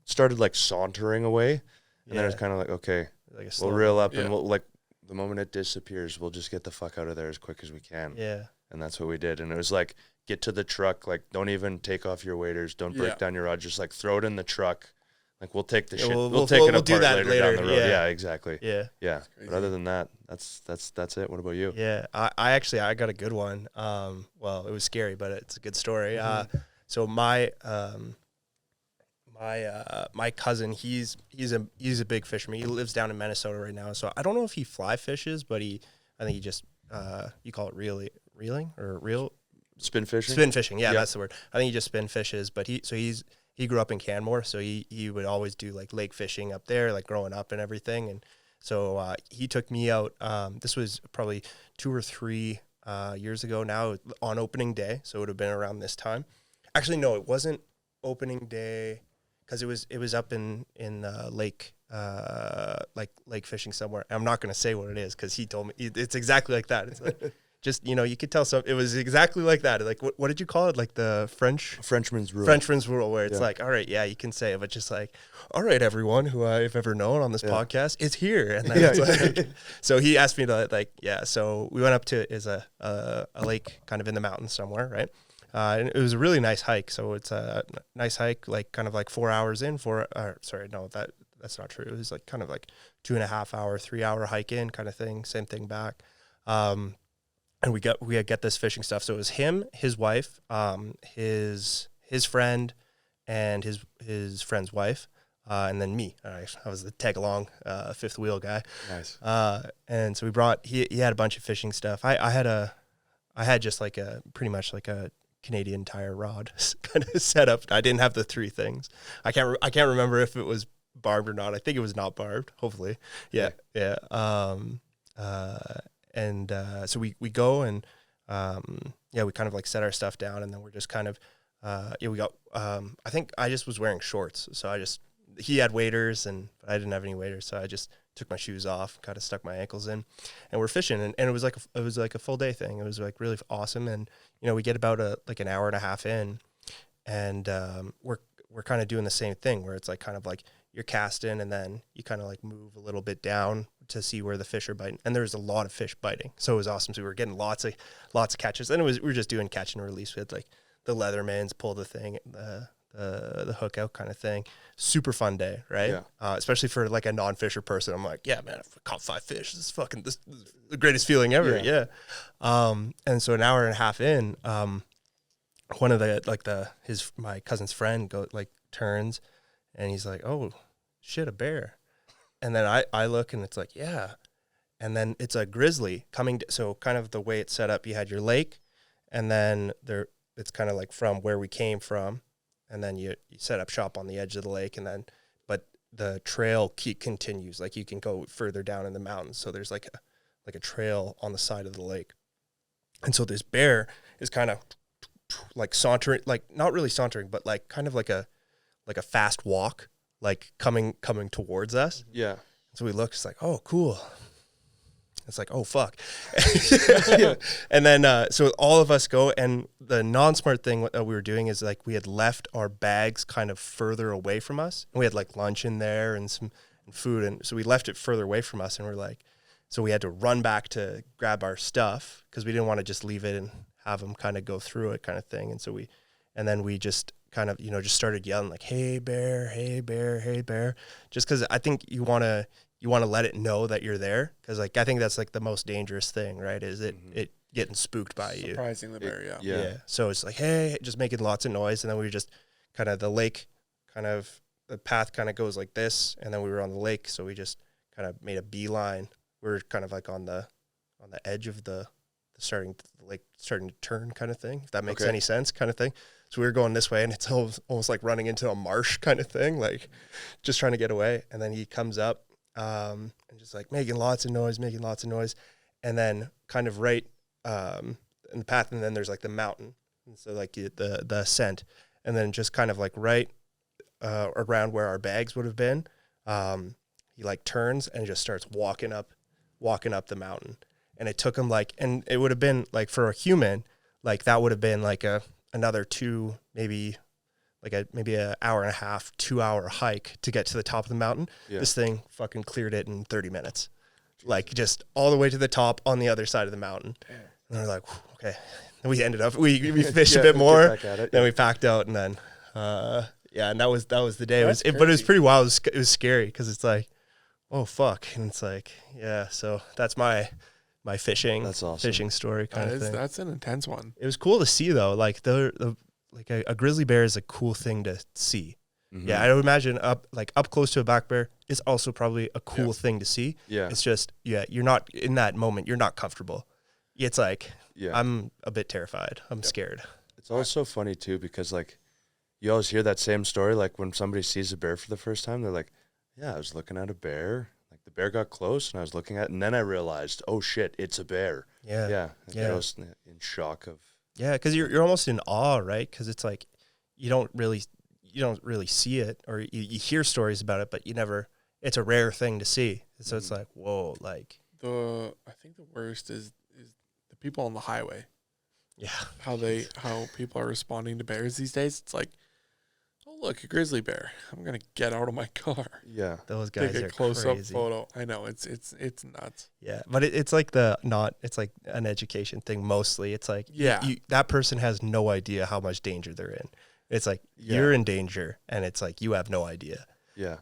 started like sauntering away, and then it was kind of like, okay, like a we'll slow. reel up, Yeah. and we'll like the moment it disappears, we'll just get the fuck out of there as quick as we can, Yeah. and that's what we did. And it was like, get to the truck, like don't even take off your waders, don't break Yeah. down your rod, just like throw it in the truck, like we'll take the Yeah, shit, we'll we'll take it do apart that later down later, the road. yeah. Yeah, exactly. Yeah. Yeah, crazy. but other than that, that's it. What about you? Yeah. I actually got a good one. Well, it was scary, but it's a good story. So my cousin, he's a big fisherman. He lives down in Minnesota right now. So I don't know if he fly fishes, but I think he just you call it reeling or reel Spin fishing. spin fishing. Yeah, Yeah. that's the word. I think he just spin fishes, but he grew up in Canmore, so he would always do like lake fishing up there, like growing up and everything. And so he took me out. This was probably 2 or 3 years ago now on opening day, so it would have been around this time. Actually, no, it wasn't opening day because it was up in lake like lake fishing somewhere. I'm not going to say what it is because he told me it's exactly like that. It's like just you could tell it was exactly like that. Like what did you call it? Like the Frenchman's rule. Frenchman's rule, where it's Yeah. like, all right, yeah, you can say it, but just like, all right, everyone who I've ever known on this podcast is here. And then Yeah. it's like, so he asked me to so we went up to a lake kind of in the mountains somewhere, right? And it was a really nice hike. So it's a nice hike, like kind of like 4 hours in, that's not true. It was like kind of like 2.5 hour, 3 hour hike in kind of thing. Same thing back. And we get this fishing stuff. So it was him, his wife, his friend, and his friend's wife, and then me. I was the tag along fifth wheel guy. Nice. And so we brought. He had a bunch of fishing stuff. I had just like pretty much like a Canadian Tire rod kind of set up. I didn't have the 3 things. I can't remember if it was barbed or not. I think it was not barbed. Hopefully, yeah. So we go and we kind of like set our stuff down, and then we're just kind of we got I think I just was wearing shorts, so he had waders and I didn't have any waders, so I just took my shoes off, kind of stuck my ankles in, and we're fishing, and it was like a full day thing. It was like really awesome, and we get about an hour and a half in, and we're kind of doing the same thing where it's like kind of like you're casting, and then you kind of like move a little bit down to see where the fish are biting. And there's a lot of fish biting, so it was awesome. So we were getting lots of catches, and we were just doing catch and release. We had like the Leathermans pull the thing, the hook out kind of thing. Super fun day, right? Yeah. Especially for like a non-fisher person. I'm like, yeah, man, I caught 5 fish. This is the greatest feeling ever. Yeah. And so an hour and a half in, one of my cousin's friend turns, and he's like, oh shit, a bear. And then I look, and it's like, yeah. And then it's a grizzly coming. So kind of the way it's set up, you had your lake, and then it's kind of like from where we came from. And then you set up shop on the edge of the lake, but the trail continues. Like you can go further down in the mountains. So there's like a trail on the side of the lake. And so this bear is kind of like sauntering, like not really sauntering, but like kind of like a fast walk, like coming towards us. Yeah. So we look, it's like, oh, cool. It's like, oh, fuck. Yeah. And then, so all of us go, and the non-smart thing we were doing is like we had left our bags kind of further away from us. And we had like lunch in there and some food. And so we left it further away from us, and we're like, so we had to run back to grab our stuff because we didn't want to just leave it and have them kind of go through it kind of thing. And then we just kind of, just started yelling like, hey, bear, hey, bear, hey, bear. Just because I think you want to let it know that you're there, because like I think that's like the most dangerous thing, right? Is it getting spooked by you? Surprising the bear, Yeah. So it's like, hey, just making lots of noise, and then we just kind of the path kind of goes like this, and then we were on the lake, so we just kind of made a beeline. We were kind of like on the edge of the lake starting to turn kind of thing, if that makes any sense, kind of thing. So we were going this way, and it's almost like running into a marsh kind of thing, like just trying to get away. And then he comes up. And just like making lots of noise, and then kind of right in the path, and then there's like the mountain, and so like the ascent, and then just kind of like right around where our bags would have been, he like turns and just starts walking up the mountain. And it took him and it would have been like, for a human, like that would have been like another 2, maybe an hour and a half, 2-hour hike to get to the top of the mountain. Yeah. This thing fucking cleared it in 30 minutes. Like just all the way to the top on the other side of the mountain. Damn. And we're like, okay. And we ended up, we fished a bit more, then we packed out, and then, and that was the day. But it was pretty wild. It was scary, because it's like, oh fuck. And it's like, yeah, so that's my fishing, that's awesome. Fishing story kind of thing. That's an intense one. It was cool to see though. Like a grizzly bear is a cool thing to see. Mm-hmm. Yeah, I would imagine up close to a black bear is also probably a cool thing to see. Yeah. It's just, you're not in that moment. You're not comfortable. It's like, I'm a bit terrified. I'm scared. It's also funny too, because like you always hear that same story. Like when somebody sees a bear for the first time, they're like, yeah, I was looking at a bear. Like the bear got close, and I was looking at it, and then I realized, oh shit, it's a bear. Yeah. I was in shock of. Yeah, because you're almost in awe, right? Because it's like you don't really see it, or you hear stories about it, but you never. It's a rare thing to see, so it's like, whoa, like I think the worst is the people on the highway. Yeah, how people are responding to bears these days. It's like, oh look, a grizzly bear. I'm gonna get out of my car. Yeah, those guys take a are close crazy. Up photo. I know it's nuts. Yeah, but it's like it's like an education thing mostly. It's like that person has no idea how much danger they're in. It's like you're in danger, and it's like you have no idea. Yeah,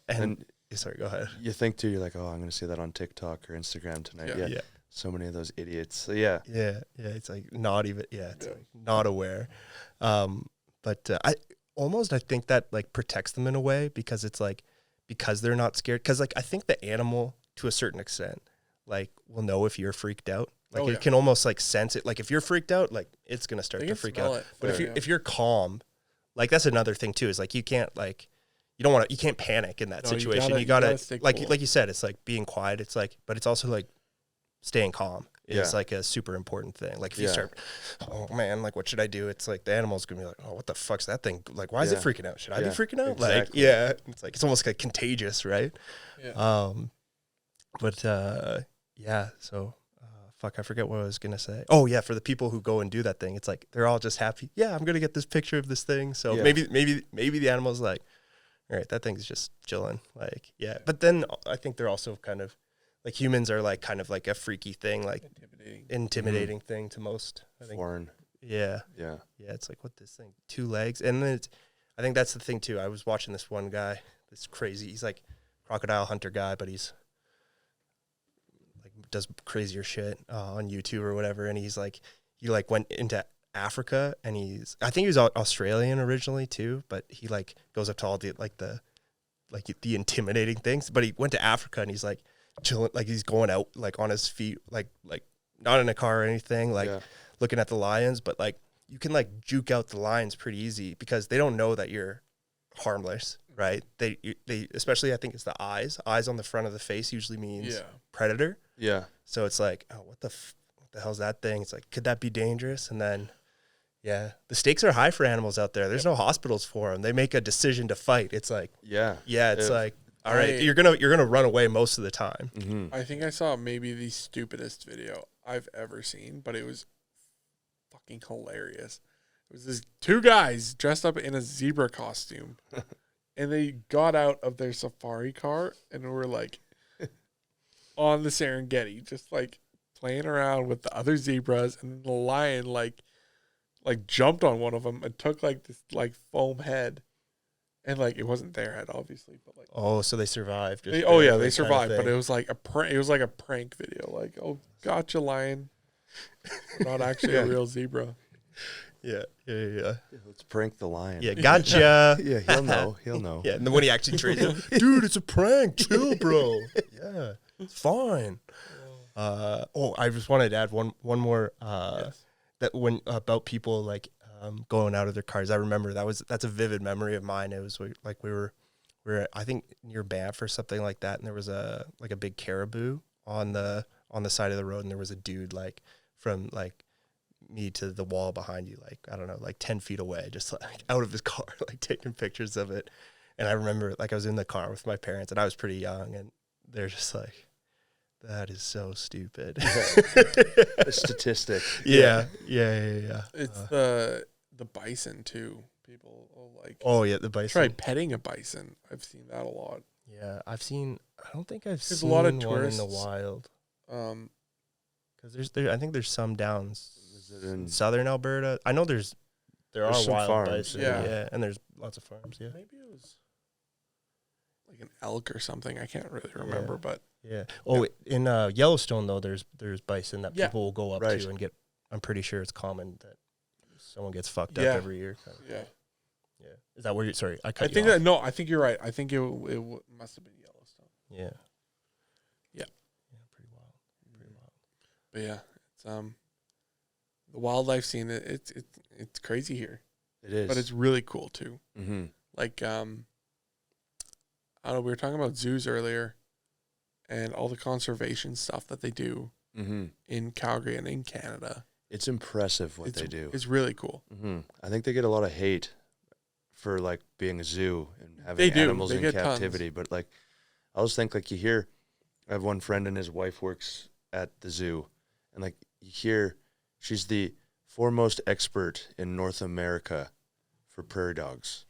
and sorry, go ahead. You think too, you're like, oh, I'm gonna see that on TikTok or Instagram tonight. Yeah. So many of those idiots. So yeah. It's like not even. It's like not aware. But I think that like protects them in a way, because it's like, because they're not scared. Because like I think the animal, to a certain extent, like will know if you're freaked out. Like it can almost like sense it. Like if you're freaked out, like it's gonna start to freak out. But if you're calm, like that's another thing too. Is like you can't like you can't panic in that situation. You gotta like cool. Like you said, it's like being quiet. It's like, but it's also like staying calm is like a super important thing. Like if you start, oh man, like what should I do? It's like the animal's gonna be like, oh, what the fuck's that thing? Like why is it freaking out? Should I be freaking out? Exactly. Like it's like it's almost like contagious, right? Yeah. So fuck, I forget what I was gonna say. Oh yeah, for the people who go and do that thing, it's like they're all just happy. Yeah, I'm gonna get this picture of this thing. So maybe the animal's like, all right, that thing's just chilling. Like, yeah. But then I think they're also kind of like humans are like kind of like a freaky thing, like intimidating thing to most. I think. Foreign. Yeah. Yeah. Yeah. It's like, what this thing? 2 legs. And then I think that's the thing too. I was watching this one guy, this crazy, he's like crocodile hunter guy, but he's like does crazier shit on YouTube or whatever. And he's like, he like went into Africa, and I think he was Australian originally too, but he like goes up to all the the intimidating things. But he went to Africa, and he's like chilling, like he's going out like on his feet, like not in a car or anything, like looking at the lions. But like you can like juke out the lions pretty easy because they don't know that you're harmless, right? They especially, I think it's the eyes on the front of the face usually means predator. Yeah. So it's like, oh, what the hell's that thing? It's like, could that be dangerous? And then, yeah, the stakes are high for animals out there. There's no hospitals for them. They make a decision to fight. It's like, it's like, all right, you're gonna run away most of the time. Mm-hmm. I think I saw maybe the stupidest video I've ever seen, but it was fucking hilarious. It was this 2 guys dressed up in a zebra costume, and they got out of their safari car and were like on the Serengeti, just like playing around with the other zebras, and the lion like jumped on one of them and took like this like foam head, and like it wasn't their head obviously, but like So they survived. They survived, but it was like a prank video, like, oh, gotcha, lion. Not actually a real zebra. Yeah. Let's prank the lion. Yeah, gotcha. Yeah, he'll know. Yeah, and then when he actually trades it, dude, it's a prank. Chill, bro. Yeah, it's fine. I just wanted to add one more that when about people like going out of their cars. I remember that's a vivid memory of mine. It was like we were I think near Banff or something like that, and there was a big caribou on the side of the road, and there was a dude like from like me to the wall behind you, like, I don't know, like 10 feet away, just like out of his car, like taking pictures of it. And I remember like I was in the car with my parents, and I was pretty young, and they're just like, that is so stupid. A statistic. Yeah. It's the bison too. People will like, oh yeah, the bison. Try petting a bison. I've seen that a lot. Yeah, I don't think I've There's seen a lot of one tourists in the wild. Because I think there's some down in Southern Alberta. I know there are some wild farms, bison. yeah. And there's lots of farms. Yeah, Maybe it was like an elk or something. I can't really remember, but yeah. Oh, in Yellowstone though, there's bison that Yeah. people will go up Right. to and get. I'm pretty sure it's common that someone gets fucked Yeah. up every year. yeah. Yeah. Is that where you? Sorry, I I cut you think off. that no, I think you're right. I think it must have been Yellowstone. Yeah. Yeah. Yeah. Pretty wild. But yeah, it's the wildlife scene. It's crazy here, It is. but it's really cool too. Mm-hmm. Like I don't know. We were talking about zoos earlier, and all the conservation stuff that they do Mm-hmm. in Calgary and in Canada. It's impressive what they do. It's really cool. Mm-hmm. I think they get a lot of hate for like being a zoo and having They do. animals They in get captivity. tons. But like, I always think like I have one friend and his wife works at the zoo, and like you hear, she's the foremost expert in North America for prairie dogs.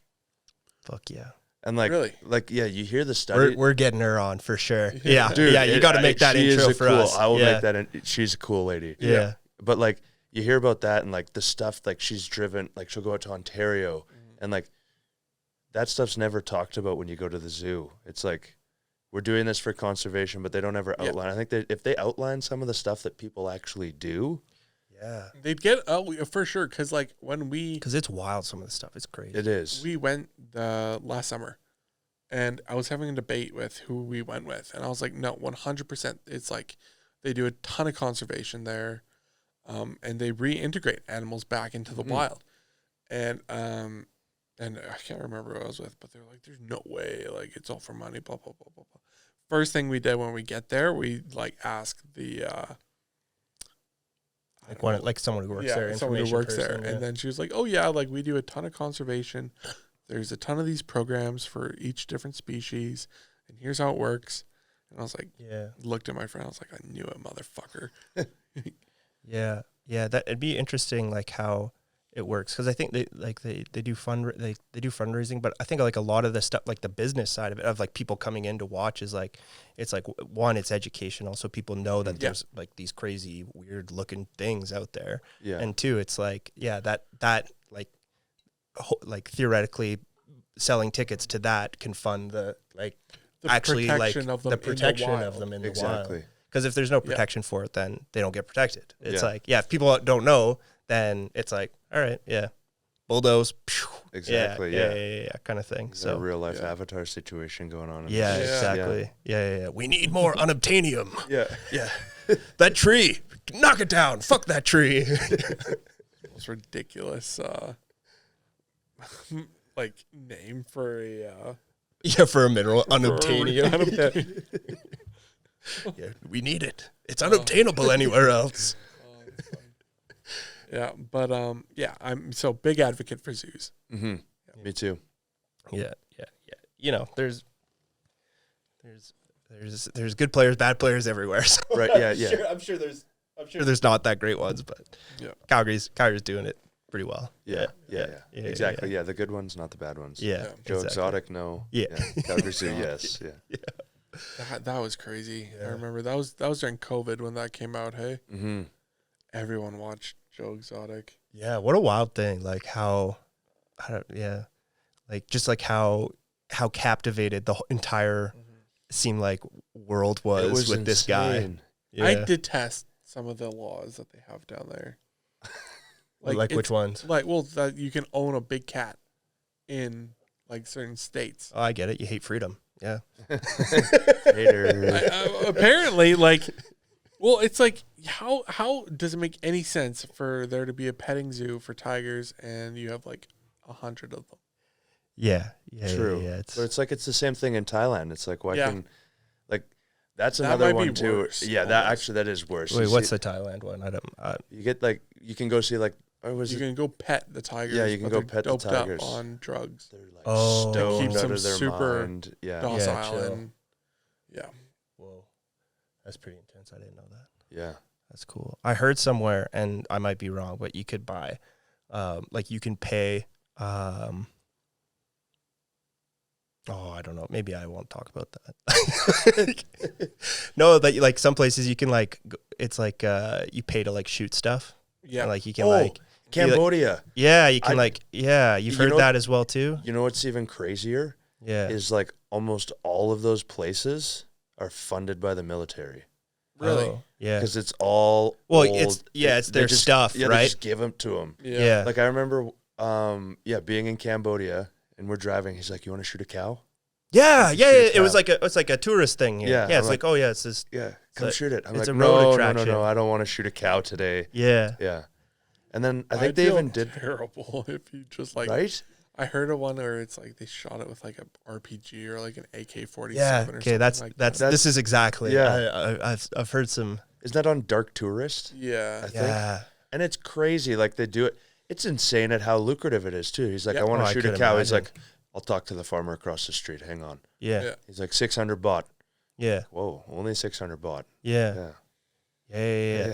Fuck yeah. And like, Really? you hear the study. We're getting her on for sure. Yeah. Yeah, Dude, yeah. You got to make that she is intro a for cool, us. I will yeah. make that. She's a cool lady. Yeah. But like you hear about that and like the stuff like she's driven, like she'll go out to Ontario and like that stuff's never talked about when you go to the zoo. It's like we're doing this for conservation, but they don't ever outline. I think that if they outline some of the stuff that people actually do, Yeah. They'd get for sure, because like when Because it's wild, some of the stuff. It's crazy. it is. we went last summer, and I was having a debate with who we went with, and I was like, no, 100%. It's like they do a ton of conservation there, and they reintegrate animals back into the wild, and I can't remember who I was with, but they're like, there's no way, like it's all for money, blah blah blah blah blah. First thing we did when we get there, we like ask the like someone who works there, someone who information works there, person, yeah. and then she was like, "Oh yeah, like we do a ton of conservation. There's a ton of these programs for each different species, and here's how it works." And I was like, Yeah. looked at my friend, I was like, "I knew it, motherfucker." Yeah. Yeah. That it'd be interesting, like how it works, because I think they do fundraising, but I think like a lot of the stuff, like the business side of it, of like people coming in to watch, is like, it's like, one, it's educational, so people know that there's like these crazy weird looking things out there, and two, it's like that like theoretically selling tickets to that can fund the protection of them in the wild. Because if there's no protection for it, then they don't get protected. It's like, if people don't know, then it's like, all right, bulldoze, exactly, kind of thing. There's so a real life Avatar situation going on. Exactly. Yeah. We need more unobtainium. Yeah. That tree, knock it down. Fuck that tree. It's ridiculous. Like name for a for a mineral, unobtainium. We need it. It's unobtainable anywhere else. But I'm so big advocate for zoos. Mm-hmm. Me too. Yeah. There's good players, bad players everywhere. So right. I'm sure there's not that great ones, but Calgary's doing it pretty well. Yeah. Exactly. Yeah. The good ones, not the bad ones. Yeah. Joe Exotic, no. Yeah. Calgary Zoo, yes. Yeah. That was crazy. I remember that was during COVID when that came out. Hey, everyone watched Joe Exotic. Yeah, what a wild thing! Like how captivated the entire seemed like world was with insane. This guy. Yeah. I detest some of the laws that they have down there. Like which ones? Like, that you can own a big cat in like certain states. Oh, I get it. You hate freedom. Yeah. Apparently, like, it's like, how does it make any sense for there to be a petting zoo for tigers and you have like 100 of them? Yeah. True. Yeah, it's like it's the same thing in Thailand. It's like can like that's another one too. Worse, yeah, that is worse. Wait, what's the Thailand one? I don't. You get like you can go see like. You can go pet the tigers. Yeah, you can go pet the tigers. Up on drugs. They're like stoned out of their super mind. Docile and Whoa, that's pretty intense. I didn't know that. Yeah, that's cool. I heard somewhere, and I might be wrong, but you could buy, like you can pay. I don't know. Maybe I won't talk about that. No, that like some places you can like. It's like you pay to like shoot stuff. Yeah, like you can Cambodia. You can you've heard that as well too. You know what's even crazier? Yeah. Is like almost all of those places are funded by the military. Really? Oh, yeah. Because it's all old. It's their stuff, right? They just give them to them. Yeah. Like I remember being in Cambodia and we're driving. He's like, "You want to shoot a cow?" Yeah. It was like a tourist thing here. Yeah. It's like, it's this. Yeah. Come shoot it. I'm it's like, a road attraction. No, I don't want to shoot a cow today. Yeah. Yeah. And then I think they even did terrible if you just like right. I heard of one where it's like they shot it with like an RPG or like an AK-47. Yeah. Okay. That's this is exactly. Yeah. I've heard some. Isn't that on Dark Tourist? Yeah. I think. Yeah. And it's crazy. Like they do it. It's insane at how lucrative it is too. He's like, I want to shoot a cow. Imagine. He's like, I'll talk to the farmer across the street. Hang on. Yeah. He's like 600 baht. Yeah. Whoa, only 600 baht. Yeah.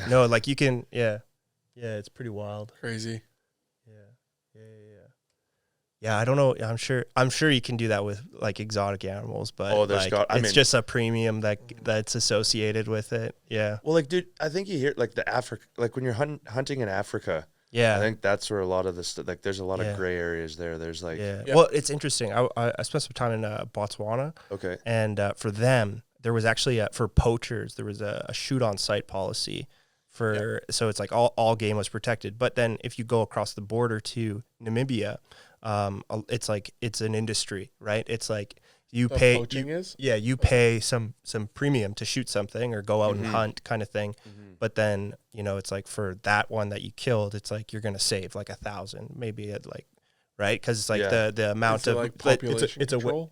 No, like you can. Yeah, it's pretty wild. Crazy. Yeah, I don't know. I'm sure you can do that with like exotic animals, but it's just a premium that's associated with it. Yeah. Well, like, dude, I think you hear like like when you're hunting in Africa. Yeah. I think that's where a lot of this, like, there's a lot of gray areas there. There's like, Well, it's interesting. I spent some time in Botswana. Okay. And for them, there was actually for poachers, there was a shoot on sight policy so it's like all game was protected. But then if you go across the border to Namibia, it's like it's an industry, right? It's like you pay you pay some premium to shoot something or go out and hunt kind of thing. But then, it's like for that one that you killed, it's like you're going to save like 1,000, maybe right? Because it's like the amount of like population control.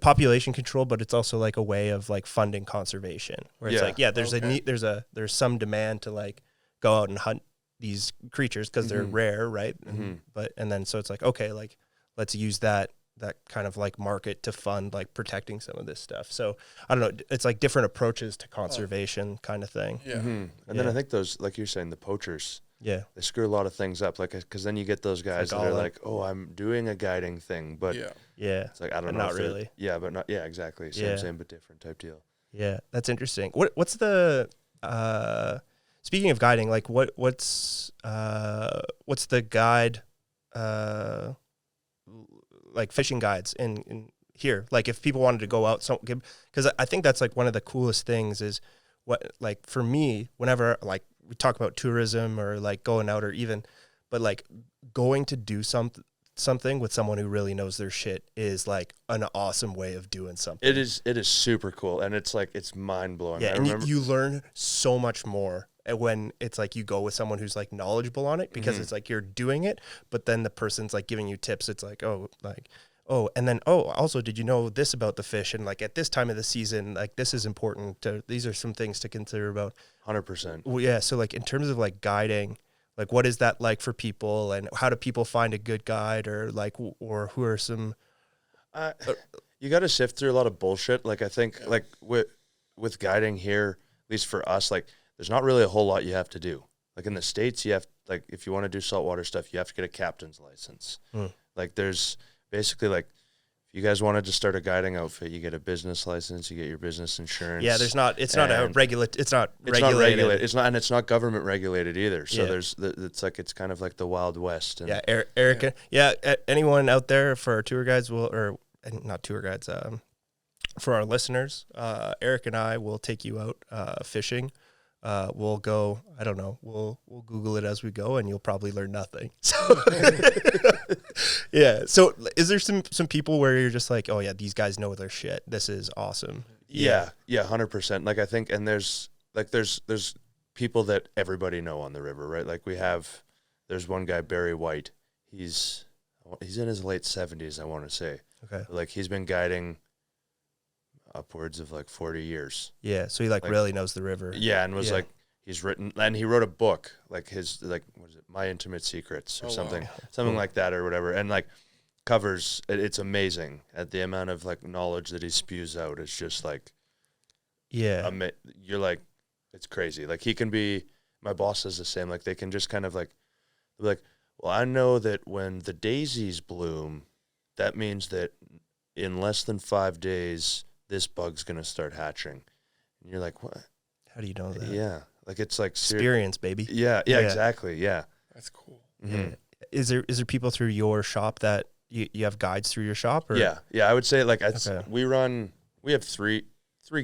Population control, but it's also like a way of like funding conservation where it's like, there's some demand to like go out and hunt these creatures because they're rare. Right. And then, so it's like, okay, like let's use that kind of like market to fund like protecting some of this stuff. So I don't know. It's like different approaches to conservation kind of thing. Yeah. And then I think those, like you're saying, the poachers, Yeah. They screw a lot of things up, like, because then you get those guys like that are all in. like, oh, I'm doing a guiding thing, but Yeah. Yeah. it's like, I don't But know. not if they're- really. Yeah, but not, yeah, exactly. Yeah. Same, but different type deal. Yeah. That's interesting. What's the, speaking of guiding, like what's the guide, like fishing guides in here? Like if people wanted to go out, because I think that's like one of the coolest things is what, like for me, whenever like we talk about tourism or like going out or even, but like going to do something with someone who really knows their shit is like an awesome way of doing something. It is super cool, and it's like, it's mind blowing. Yeah, I and remember, you learn so much more when it's like you go with someone who's like knowledgeable on it, because it's like you're doing it, but then the person's like giving you tips. It's like, and then, also, did you know this about the fish? And like at this time of the season, like this is important. These are some things to consider about. 100%. Well, yeah. So like in terms of like guiding, like what is that like for people, and how do people find a good guide, or like, or who are some? You got to sift through a lot of bullshit. Like I think, like with guiding here, at least for us, like there's not really a whole lot you have to do. Like in the States, you have, like, if you want to do saltwater stuff, you have to get a captain's license. Like there's basically, like, if you guys wanted to start a guiding outfit, you get a business license, you get your business insurance. Yeah, it's not regulated. It's not regulated. It's not government regulated either. So it's kind of like the Wild West. And Erik. Anyone out there for our tour guides not tour guides, for our listeners, Erik and I will take you out fishing. We'll go, I don't know, we'll Google it as we go, and you'll probably learn nothing. So yeah. So is there some people where you're just like, oh yeah, these guys know their shit, this is awesome? Yeah, 100%. Like I think, and there's people that everybody know on the river, right? Like there's one guy, Barry White. He's in his late 70s, I want to say. Okay. Like he's been guiding upwards of like 40 years. Yeah, so he like really knows the river. Yeah, and like, he wrote a book, like his, like, what is it, My Intimate Secrets or something like that or whatever, and like covers, it's amazing at the amount of like knowledge that he spews out. It's just like, you're like, it's crazy. Like he can be, my boss is the same, like they can just kind of like, be like, well, I know that when the daisies bloom, that means that in less than 5 days, this bug's going to start hatching. And you're like, what? How do you know that? Yeah. Like it's like experience, baby. Yeah, exactly. Yeah. That's cool. Mm-hmm. Is there people through your shop that you have guides through your shop? Or? Yeah. I would say like we have three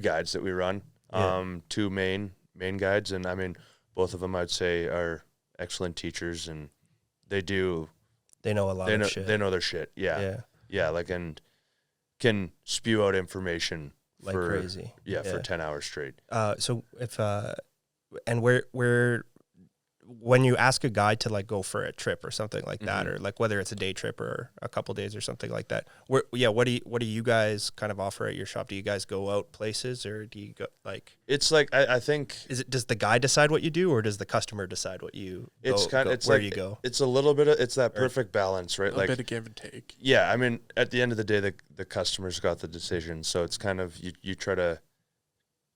guides that we run. Two main guides, and I mean both of them I'd say are excellent teachers, and they know a lot of shit. They know their shit. Yeah. Yeah, like, and can spew out information like crazy. Yeah, for 10 hours straight. So if and where when you ask a guide to like go for a trip or something like that, or like whether it's a day trip or a couple days or something like that, what do you guys kind of offer at your shop? Do you guys go out places, or do you go like? It's like I think does the guide decide what you do, or does the customer decide what you? You go. It's a little bit of, it's that perfect balance, right? A bit of give and take. Yeah, I mean, at the end of the day, the customer's got the decision, so it's kind of you try to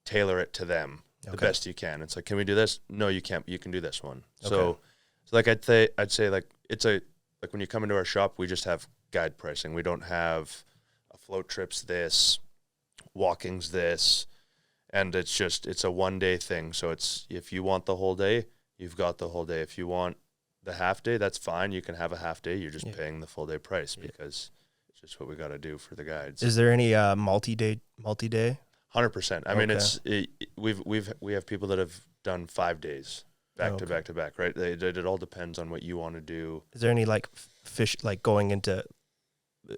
tailor it to them. The best you can. It's like, can we do this? No, you can't. You can do this one. So like I'd say like it's like when you come into our shop, we just have guide pricing. We don't have a float trips this, walking's this, and it's a 1 day thing. So it's, if you want the whole day, you've got the whole day. If you want the half day, that's fine. You can have a half day. You're just paying the full day price because it's just what we got to do for the guides. Is there any multi-day? 100%. I mean, we have people that have done 5 days back to back to back, right? It all depends on what you want to do. Is there any like fish, like going into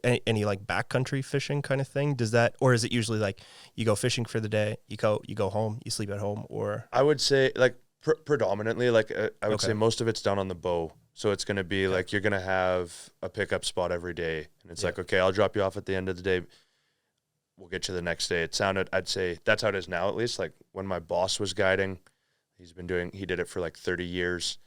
any like backcountry fishing kind of thing? Does that, or is it usually like you go fishing for the day, you go home, you sleep at home? Or I would say like predominantly, like I would say most of it's done on the bow. So it's going to be like, you're going to have a pickup spot every day, and it's like, okay, I'll drop you off at the end of the day. We'll get you the next day. I'd say that's how it is now, at least. Like when my boss was guiding, he did it for like 30 years.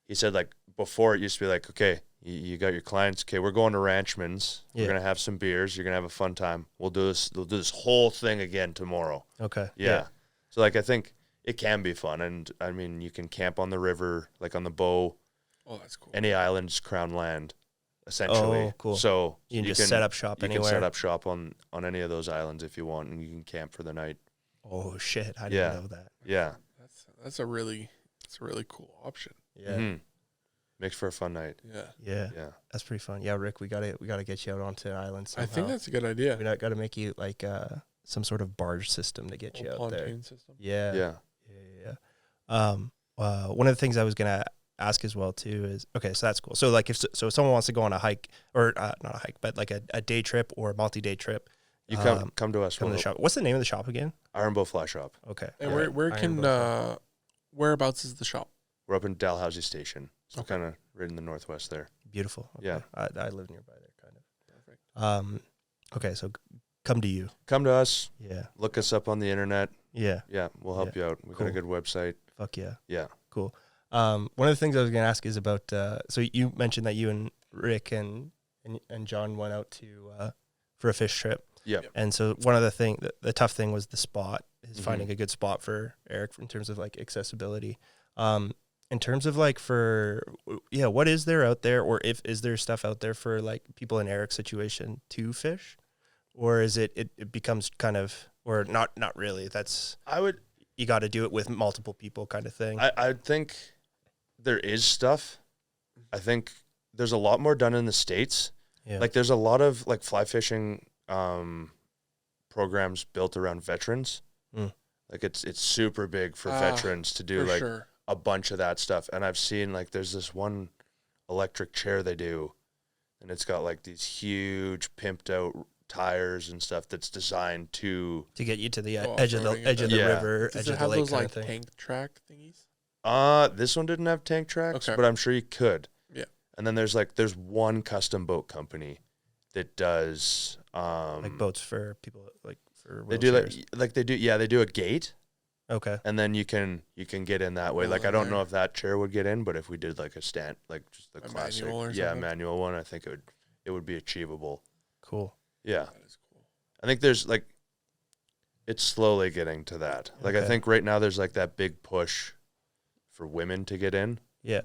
He said like before it used to be like, okay, you got your clients. Okay, we're going to Ranchman's. We're going to have some beers. You're going to have a fun time. We'll do this whole thing again tomorrow. Okay. Yeah. So like, I think it can be fun. And I mean, you can camp on the river, like on the Bow, Oh, that's cool. any island's crown land, essentially. Oh, cool. So You can just set up shop you anywhere. can set up shop on any of those islands if you want, and you can camp for the night. Oh shit! I Yeah. didn't know that. Yeah. That's a really cool option. Yeah, Mhm. Makes for a fun night. Yeah. yeah, Yeah. that's pretty fun. Yeah, Rick, we gotta get you out onto an island somehow. I think that's a good idea. we gotta make you like some sort of barge system to get you out there. Pontoon system. Yeah, Yeah. yeah. One of the things I was gonna ask as well too is okay, so that's cool. So like if someone wants to go on a hike or not a hike, but like a day trip or a multi-day trip, You come to us. come to the shop. What's the name of the shop again? Iron Bow Fly Shop. Okay. And Yeah, where Iron can Bow. whereabouts is the shop? We're up in Dalhousie Station. So Okay. kind of right in the northwest there. Beautiful. Okay. Yeah. I live nearby there, kind of. Perfect. Okay, so come to you. Come to us. Yeah. Look us up on the internet. Yeah. Yeah, we'll help you out. We've got a Cool. good website. Fuck yeah. Yeah. Cool. One of the things I was going to ask is about, so you mentioned that you and Rick and John went out to, for a fish trip. Yep. And so one of the tough thing was the spot, is Mhm. finding a good spot for Erik in terms of like accessibility. In terms of like what is there out there, or is there stuff out there for like people in Erik's situation to fish, or is it becomes kind of, or not really, you got to do it with multiple people kind of thing. I think there is stuff. I think there's a lot more done in the States. Yeah. Like there's a lot of like fly fishing programs built around veterans. Mm. Like it's super big for Ah, veterans to do For like sure. a bunch of that stuff. And I've seen like there's this one electric chair they do, and it's got like these huge pimped out tires and stuff that's designed to to get you to the Oh, edge of the throwing it edge of the Yeah. river, Does edge it of the have lake those kind like of thing. tank track thingies? This one didn't have tank tracks, Okay. but I'm sure you could. Yeah. And then there's one custom boat company that does Like boats for people like for they do wheelchairs. they do a gate, Okay. and then you can get in that way. Oh, Like I don't know there. if that chair would get in, but if we did like a stand, like just the A classic manual or yeah, something? manual one, I think it would be achievable. Cool. Yeah. That is cool. I think there's like it's slowly getting to that. Like I Okay. think right now there's like that big push for women to get in. Yeah.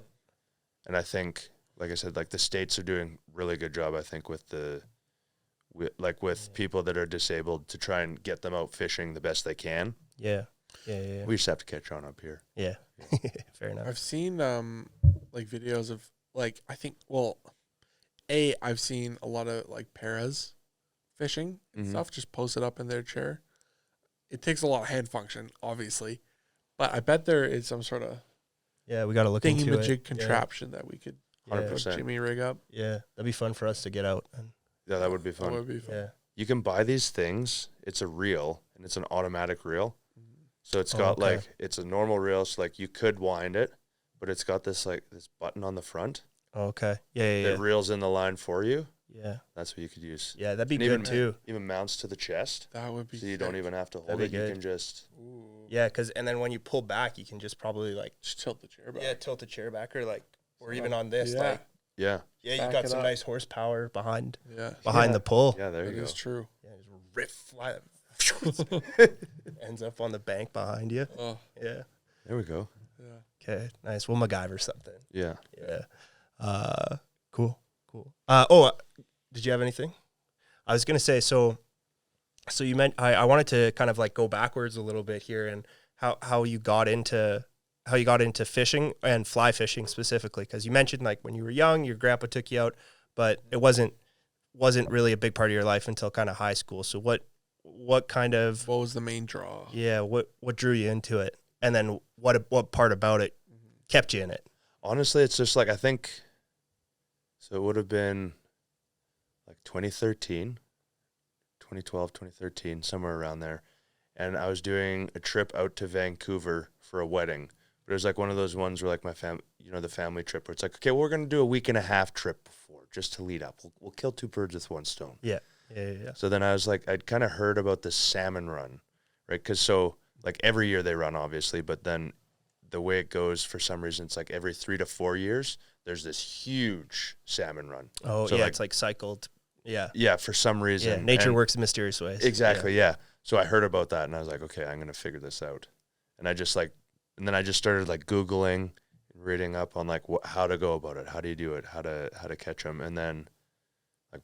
And I think, like I said, like the states are doing a really good job, I think, with people that are disabled to try and get them out fishing the best they can. Yeah. Yeah. We just have to catch on up here. Yeah. Fair enough. I've seen like videos of like I've seen a lot of like paras fishing and Mhm. stuff just posted up in their chair. It takes a lot of hand function, obviously, but I bet there is some sort of Yeah, we got to look into it. thingy-majig contraption that we could Yeah. 100%. Jimmy rig up. Yeah, that'd be fun for us to get out. And Yeah, that would be That fun. would be fun. yeah. You can buy these things. It's a reel, and it's an automatic reel. So it's Oh, got okay. like it's a normal reel, so like you could wind it, but it's got this button on the front Okay. Yeah. that reels in the line for you. Yeah. That's what you could use. Yeah, that'd be And good even too. even mounts to the chest, That would be so you don't sick. even have to hold That'd it. be You good. can just Ooh. Yeah, and then when you pull back, you can just probably like Just tilt the chair back. tilt the chair back or even on this Yeah. like yeah you Back got it some up. nice horsepower behind Yeah. the pull. yeah. There That you go. is true. Yeah, just rip fly ends up on the bank behind you. Oh, Yeah. There we go. yeah. Okay. Nice. We'll MacGyver something. Yeah. Yeah. Cool. Did you have anything? I was gonna say so you meant I wanted to kind of like go backwards a little bit here and how you got into fishing and fly fishing specifically, because you mentioned like when you were young your grandpa took you out, but it wasn't really a big part of your life until kind of high school. So what kind of What was the main draw? what drew you into it, and then what part about it kept you in it? Honestly, it's just like I think. So it would have been like 2013, 2012, 2013, somewhere around there. And I was doing a trip out to Vancouver for a wedding. But it was like one of those ones where like the family trip where it's like, okay, well, we're going to do a week and a half trip before just to lead up. We'll kill two birds with one stone. Yeah. So then I was like, I'd kind of heard about the salmon run, right? Because so like every year they run, obviously, but then the way it goes, for some reason, it's like every 3 to 4 years, there's this huge salmon run. Oh, So, yeah, like- it's like cycled. Yeah. Yeah, for some reason. Yeah, nature And- works in mysterious ways. Exactly, yeah. So I heard about that, and I was like, okay, I'm going to figure this out. And then I just started like Googling and reading up on like how to go about it. How do you do it? How to catch them. And then like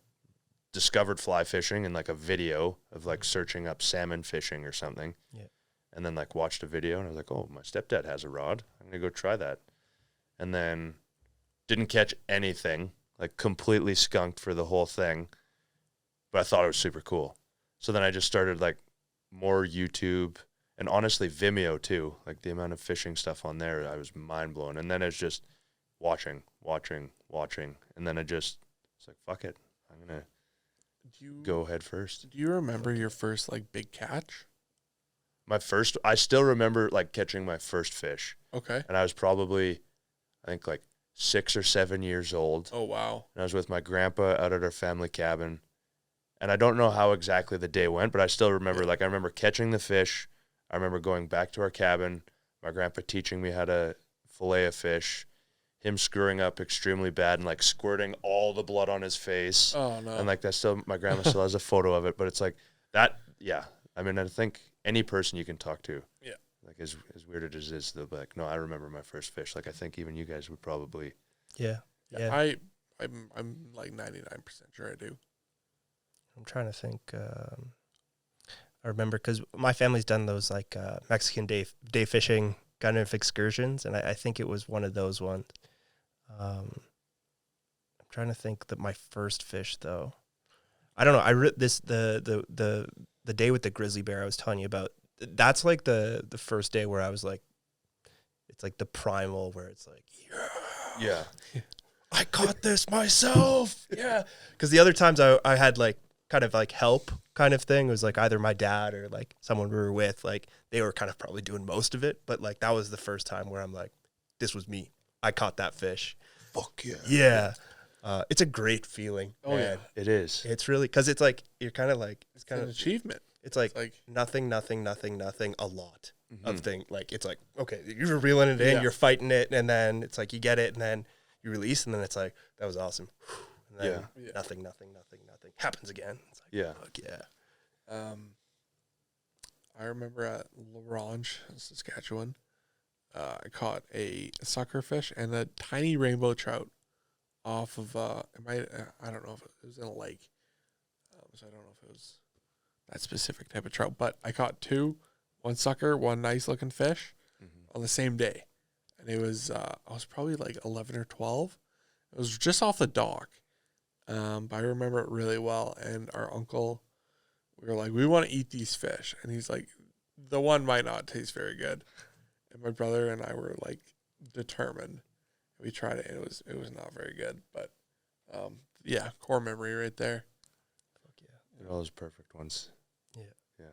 discovered fly fishing and like a video of like searching up salmon fishing or something. Yeah. And then like watched a video and I was like, oh, my stepdad has a rod. I'm going to go try that. And then didn't catch anything, like completely skunked for the whole thing. But I thought it was super cool. So then I just started like more YouTube and honestly Vimeo too. Like the amount of fishing stuff on there, I was mind blown. And then it's just watching. And then it's like, fuck it. I'm going to go head first. Do you remember your first like big catch? I still remember like catching my first fish. Okay. And I was probably, I think like 6 or 7 years old. Oh, wow. And I was with my grandpa out at our family cabin. And I don't know how exactly the day went, but I still remember, like, I remember catching the fish. I remember going back to our cabin, my grandpa teaching me how to fillet a fish, him screwing up extremely bad and, like, squirting all the blood on his face. Oh, no. And, like, that's still, my grandma still has a photo of it, but it's like that, yeah. I mean, I think any person you can talk to, yeah, like, as weird as it is, they'll be like, no, I remember my first fish. Like, I think even you guys would probably. Yeah. I'm like 99% sure I do. I'm trying to think. I remember because my family's done those like Mexican day fishing kind of excursions, and I think it was one of those ones. I'm trying to think that my first fish though. I don't know. The day with the grizzly bear I was telling you about. That's like the first day where I was like, it's like the primal where it's like, Yeah. I caught this myself. Yeah. Because the other times I had like kind of like help kind of thing. It was like either my dad or like someone we were with, like they were kind of probably doing most of it. But like that was the first time where I'm like, this was me. I caught that fish. Fuck yeah. Yeah. It's a great feeling. Oh, man. yeah. It is. It's really, because it's like, you're kind of like, It's kind of an achievement. It's like nothing, a lot of thing. Like, it's like, okay, you're reeling it in, you're fighting it, and then it's like you get it, and then you release, and then it's like, that was awesome. And then nothing happens again. It's like, fuck yeah. I remember at L'Orange, Saskatchewan, I caught a sucker fish and a tiny rainbow trout off of, I don't know if it was in a lake. So I don't know if it was that specific type of trout, but I caught two, one sucker, one nice looking fish on the same day. And it was, I was probably like 11 or 12. It was just off the dock. But I remember it really well. And our uncle, we were like, we want to eat these fish. And he's like, the one might not taste very good. And my brother and I were like determined. We tried it and it was not very good. But yeah, core memory right there. Fuck yeah. They're all those perfect ones. Yeah. Yeah.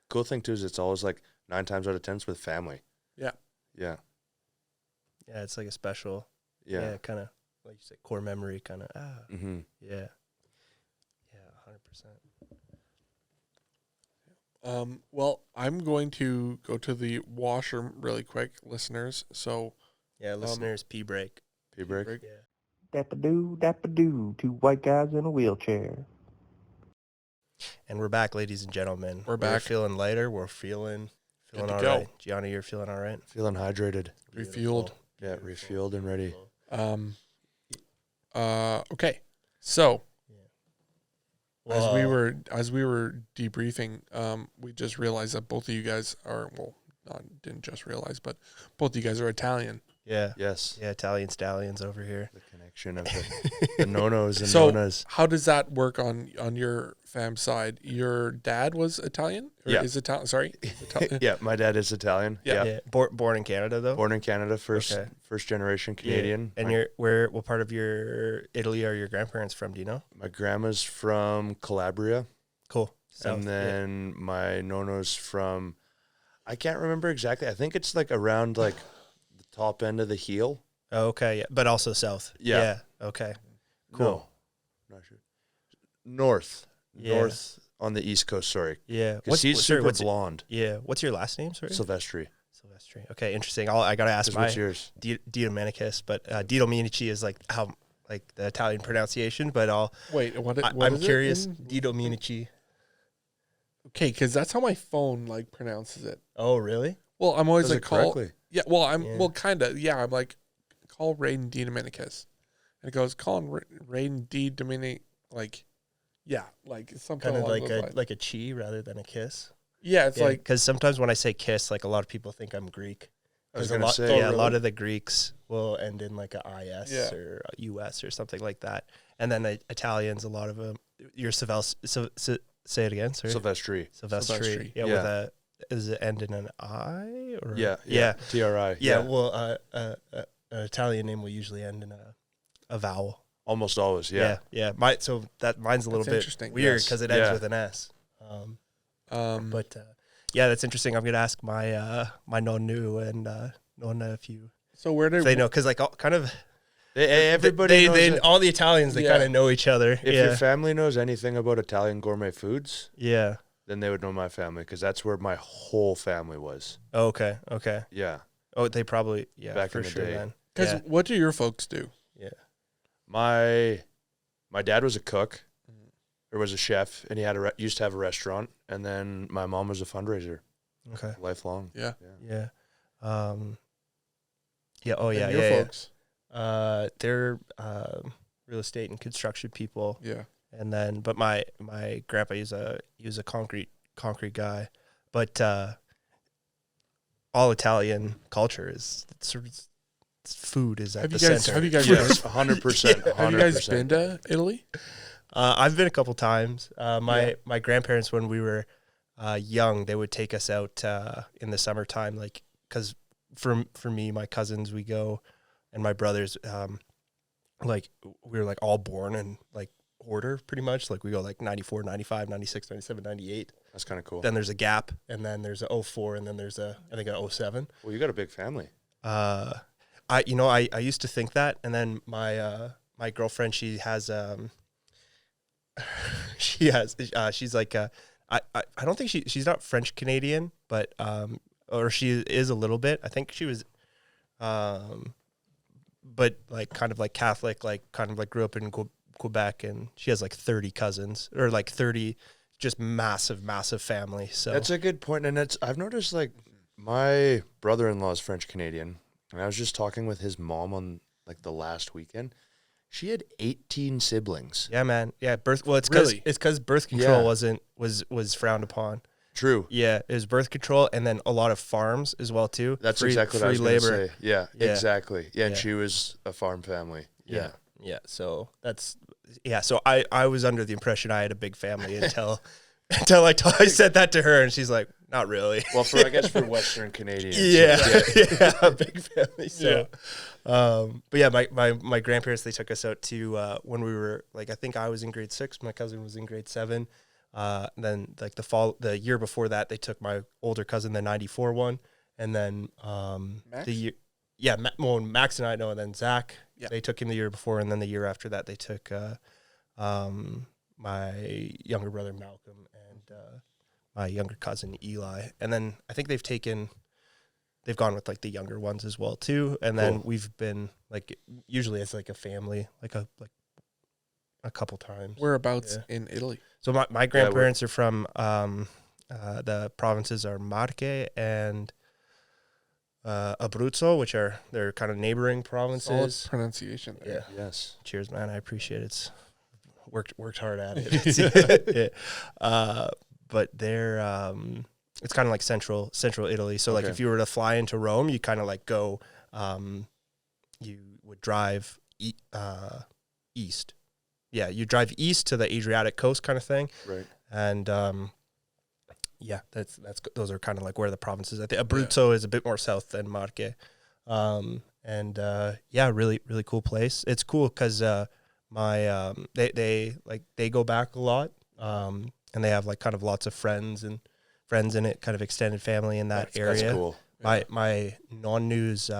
Cool thing too is it's always like 9 times out of 10 it's with family. Yeah. Yeah. Yeah, it's like a special, Yeah. kind of, like you said, core memory kind of, Mm-hmm. yeah. Yeah, 100%. Well, I'm going to go to the washroom really quick, listeners. So Yeah, listeners, pee break. Pee break? Yeah. Dappa-doo, 2 white guys in a wheelchair. And we're back, ladies and gentlemen. We're back. Feeling lighter. We're feeling Good all to right. go. Gianni, you're feeling all right? Feeling hydrated. Refueled. Yeah, refueled and ready. Okay. So Well, as we were debriefing, we just realized that both of you guys didn't just realize, but both of you guys are Italian. yeah. Yes. Yeah, Italian stallions over here. The connection of the nonos and So nonas. how does that work on your fam side? Your dad was Italian? Or Yeah. is Italian? Sorry. Yeah, my dad is Italian. Yeah. Yeah. Born in Canada, though? Born in Canada, first Okay. generation Canadian. And what part of your Italy are your grandparents from? Do you know? My grandma's from Calabria. Cool. South, And then my nono's from, I can't remember exactly. I think it's like around like the top end of the heel. Oh, okay, yeah, but also south. Yeah. Okay. Cool. No, not sure. North. Yeah. North on the East Coast, sorry. Yeah. Because he's super blonde. Yeah. What's your last name? Sorry. Silvestri. Silvestri. Okay, interesting. I gotta ask my What's yours? Dito Manicus, but Dito Minici is like how the Italian pronunciation. But Wait, what I'm is it curious. in- Dito Minici. Okay, because that's how my phone like pronounces it. Oh, really? Well, I'm always Does like it call. correctly? Yeah. Well, I'm Yeah. well kind of. Yeah. I'm like call Raiden D Dominicus, and it goes call him Raiden D Dominic. Like, yeah, like something Kind of along like those a lines. like a chi rather than a kiss. Yeah, it's like because sometimes when I say kiss, like a lot of people think I'm Greek. I was 'Cause a gonna lot, say, yeah, a lot really? of the Greeks will end in like a is Yeah. or a us or something like that, and then Italians, a lot of them. Your say it again, sorry. Silvestri. Silvestri. Yeah, Yeah. with a is it end in an I or Yeah. yeah. TRI. Yeah, well, an Italian name will usually end in a vowel. Almost always. Yeah. yeah. Mine's a little That's bit interesting. weird Yes. because it ends Yeah. with an S. but But yeah, that's interesting. I'm gonna ask my my nonu and nonna so where if did they know, because like all, kind of Everybody knows they it. all the Italians they Yeah. kind of know each other. If yeah, your family knows anything about Italian gourmet foods, yeah. then they would know my family because that's where my whole family was. Oh, okay. Yeah. Oh, they probably Back for in the sure day. then. because Yeah, what do your folks do? yeah. My dad was a cook, or was a chef, and he had used to have a restaurant, and then my mom was a fundraiser, Okay. lifelong. Yeah, Yeah. Yeah. Oh, yeah. And your Yeah. folks. They're real estate and construction people. Yeah, And then, but my grandpa, he was a concrete guy, but all Italian culture is food is at Have the you guys- center. have you guys- Yes, 100%. have you guys been to Italy? I've been a couple times. My grandparents, when we were young, they would take us out in the summertime, like because for me, my cousins, we go, and my brothers, like we were like all born in like order pretty much. Like we go like 94, 95, 96, 97, 98. That's kind of cool. Then there's a gap, and then there's a 04, and then there's I think a 07. Well, you got a big family. I used to think that, and then my girlfriend, she has she's like I don't think she's not French Canadian, but or she is a little bit. I think she was but like kind of like Catholic, like kind of like grew up in Quebec, and she has like 30 cousins, or like 30 just massive family. So That's a good point, and I've noticed like my brother-in-law is French Canadian, and I was just talking with his mom on like the last weekend. She had 18 siblings. yeah, man. Yeah, birth. Well, it's because birth control Yeah. was frowned upon. True. Yeah, it was birth control, and then a lot of farms as well too. That's Free- exactly what I was free going to labor. say. Yeah, Yeah. exactly. Yeah, and Yeah. she was a farm family. Yeah. Yeah. So so I was under the impression I had a big family until I said that to her, and she's like, not really. Well, I guess for Western Canadians. Yeah, big family. So, but yeah, my grandparents, they took us out to when we were like, I think I was in grade 6, my cousin was in grade 7. Then like the year before that, they took my older cousin, the 94 one, and then Max? Max and I know, and then Zach, Yeah. they took him the year before, and then the year after that, they took my younger brother Malcolm and my younger cousin Eli, and then I think they've gone with like the younger ones as well too, and then Cool. we've been like usually as like a family, like a couple times. Whereabouts Yeah. in Italy? So my grandparents are from the provinces are Marche and Abruzzo, which are they're kind of neighboring Solid provinces. pronunciation there. Yeah. Yes. Cheers, man. I appreciate it. It's worked hard at it. But they're it's kind of like central Italy. So like Okay. if you were to fly into Rome, you kind of like go you would drive east. Yeah, you drive east to the Adriatic coast kind of thing. Right. And yeah, that's those are kind of like where the provinces. I think Abruzzo is a bit more south than Marche. Yeah, really cool place. It's cool because my they go back a lot, and they have like kind of lots of friends in it, kind of extended family in that area. That's cool. My non-news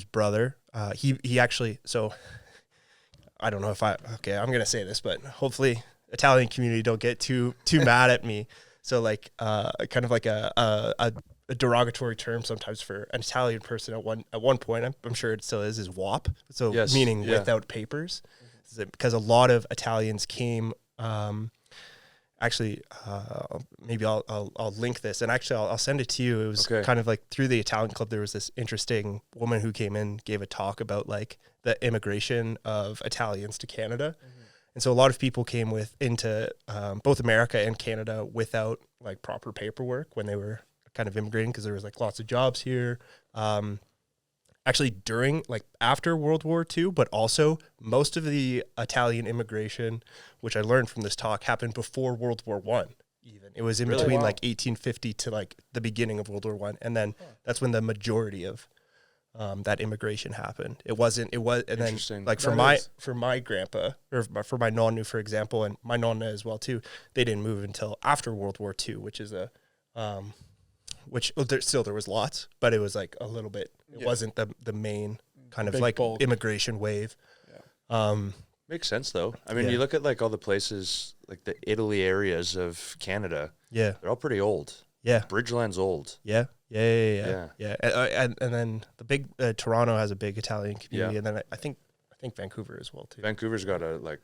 brother, he actually, so I don't know if I'm gonna say this, but hopefully Italian community don't get too mad at me. So like kind of like a derogatory term sometimes for an Italian person at one point, I'm sure it still is WAP. So Yes, meaning yeah. without papers, because a lot of Italians came actually, maybe I'll link this, and actually I'll send it to you. It was Okay. kind of like through the Italian club. There was this interesting woman who came in, gave a talk about like the immigration of Italians to Canada. And so a lot of people came into both America and Canada without like proper paperwork when they were kind of immigrating, because there was like lots of jobs here. Actually during, like after World War II, but also most of the Italian immigration, which I learned from this talk, happened before World War I even. It was in Really? between Wow. like 1850 to like the beginning of World War I. And then that's when the majority of that immigration happened. And then Interesting. like for That my grandpa, or for my nonnu, for example, and my nonna as well too, they didn't move until after World War II, which is there was lots, but it was like a little bit, it wasn't the main kind of Big like bulk. immigration wave. Makes sense though. I mean, Yeah. you look at like all the places, like the Italy areas of Canada, Yeah. they're all pretty old. Yeah. Bridgeland's old. Yeah. Yeah. And then the big, Toronto has a big Italian community. Yeah. And then I think Vancouver as well too. Vancouver's got a like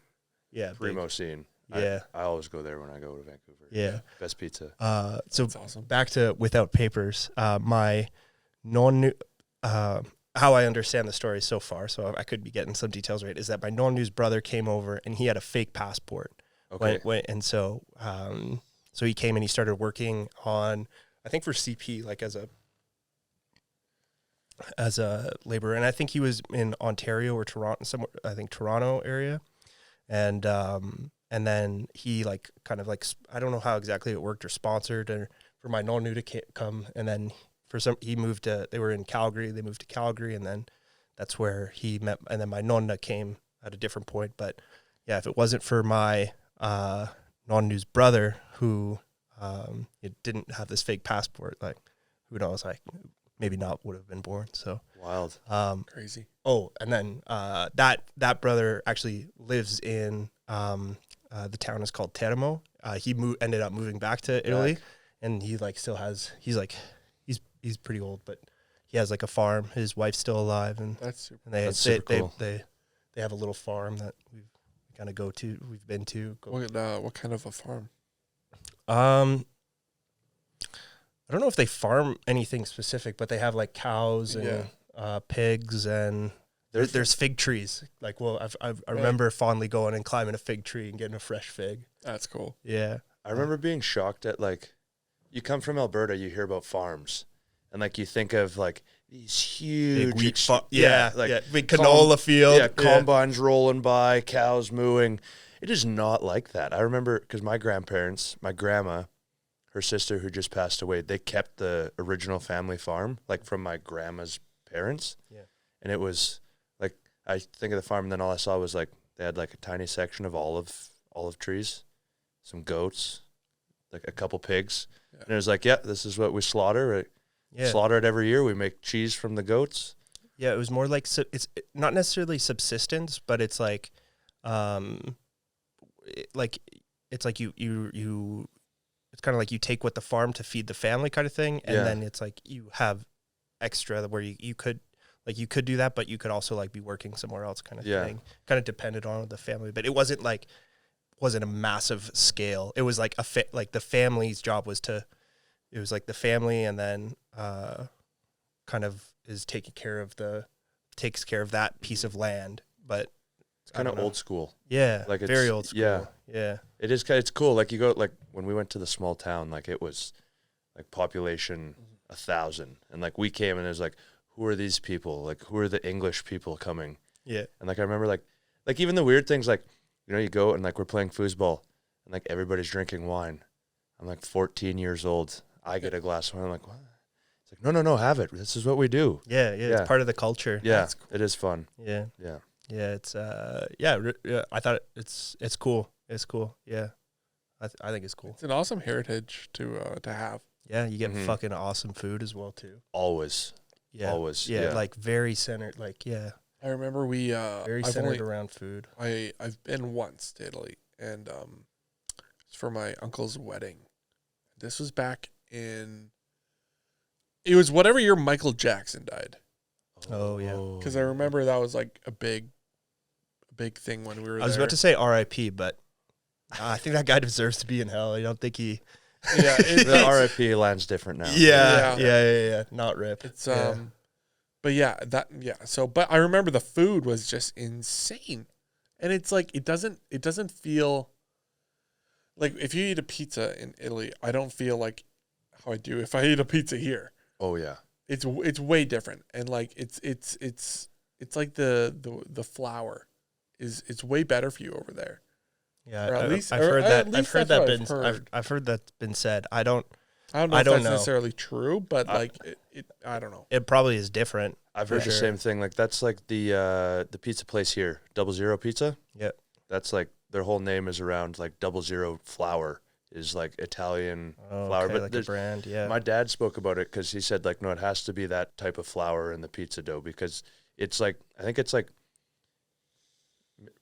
Yeah. big. primo scene. Yeah. I always go there when I go to Vancouver. Yeah. Best pizza. So That's awesome. back to without papers, my how I understand the story so far, so I could be getting some details right, is that my non-news brother came over and he had a fake passport. Okay. So he came and he started working on, I think for CP, like as a laborer, and I think he was in Ontario or Toronto, somewhere, I think Toronto area, and then he like kind of like, I don't know how exactly it worked, or sponsored or for my non-new to come, and then they were in Calgary, they moved to Calgary, and then that's where he met, and then my nonna came at a different point. But yeah, if it wasn't for my non-news brother who it didn't have this fake passport, like who knows, like maybe not would have been born. So Wild. Crazy. oh, and then that brother actually lives in the town is called Teramo. He ended up moving back to Italy, and he like still has, he's pretty old, but he has like a farm. His wife's still alive, and That's super. That's super cool. they have a little farm that we kind of go to. We've been to. What kind of a farm? I don't know if they farm anything specific, but they have like cows and pigs, and there's fig trees. Like, well, I remember fondly going and climbing a fig tree and getting a fresh fig. That's cool. Yeah. I remember being shocked at like, you come from Alberta, you hear about farms, and like you think of like these huge, Big wheat big com- canola field. yeah, combines rolling by, cows mooing. It is not like that. I remember because my grandparents, my grandma, her sister who just passed away, they kept the original family farm, like from my grandma's parents. Yeah. And it was like, I think of the farm, and then all I saw was like they had like a tiny section of olive trees, some goats, like a couple pigs. Yeah. And it was like, yeah, this is what we slaughter. Slaughter it every year. We make cheese from the goats. Yeah, it was more like it's not necessarily subsistence, but it's like, it's like you it's kind of like you take what the farm to feed the family kind of thing, and then it's like you have extra where you could do that, but you could also like be working somewhere else kind of thing. Kind of depended on the family, but it wasn't a massive scale. It was like like the family's job was it was like the family, and then kind of takes care of that piece of land, but It's kind of old school. yeah, Like it's very old school. Yeah. It is. It's cool. Like you go, like when we went to the small town, like it was like population 1,000, and like we came and it was like, who are these people? Like who are the English people coming? Yeah. And like I remember like even the weird things, like you go and like we're playing foosball and like everybody's drinking wine. I'm like 14 years old. I get a glass of wine. I'm like, what? It's like, no, have it. This is what we do. Yeah. It's part of the culture. Yeah, That's cool. it is fun. Yeah. Yeah. Yeah, it's I thought it's cool. It's cool. Yeah. I think it's cool. It's an awesome heritage to have. Yeah, you get Mhm. fucking awesome food as well too. Always. Yeah. Always. Yeah, Yeah. like very centered, like I remember we very centered around food. I've been once to Italy, and it's for my uncle's wedding. This was back in. It was whatever year Michael Jackson died, Oh, yeah. because I remember that was like a big thing when we were. I was there. about to say R.I.P., but I think that guy deserves to be in hell. I don't think he. Yeah, The RIP line's different now. Yeah. Not rip. It's but but I remember the food was just insane, and it's like it doesn't feel like if you eat a pizza in Italy, I don't feel like how I do if I eat a pizza here. Oh yeah. It's way different, and like it's like the flour it's way better for you over there. Yeah, Or at least I've heard that. I've heard. I've heard that's been said. I don't know if that's know. necessarily true, but like I don't know. It probably is different. I've heard the same thing. Like that's like the pizza place here, 00 Pizza. Yep. That's like their whole name is around like 00 flour is like Italian flour, but like a brand. Yeah. My dad spoke about it because he said like no, it has to be that type of flour in the pizza dough because it's like I think it's like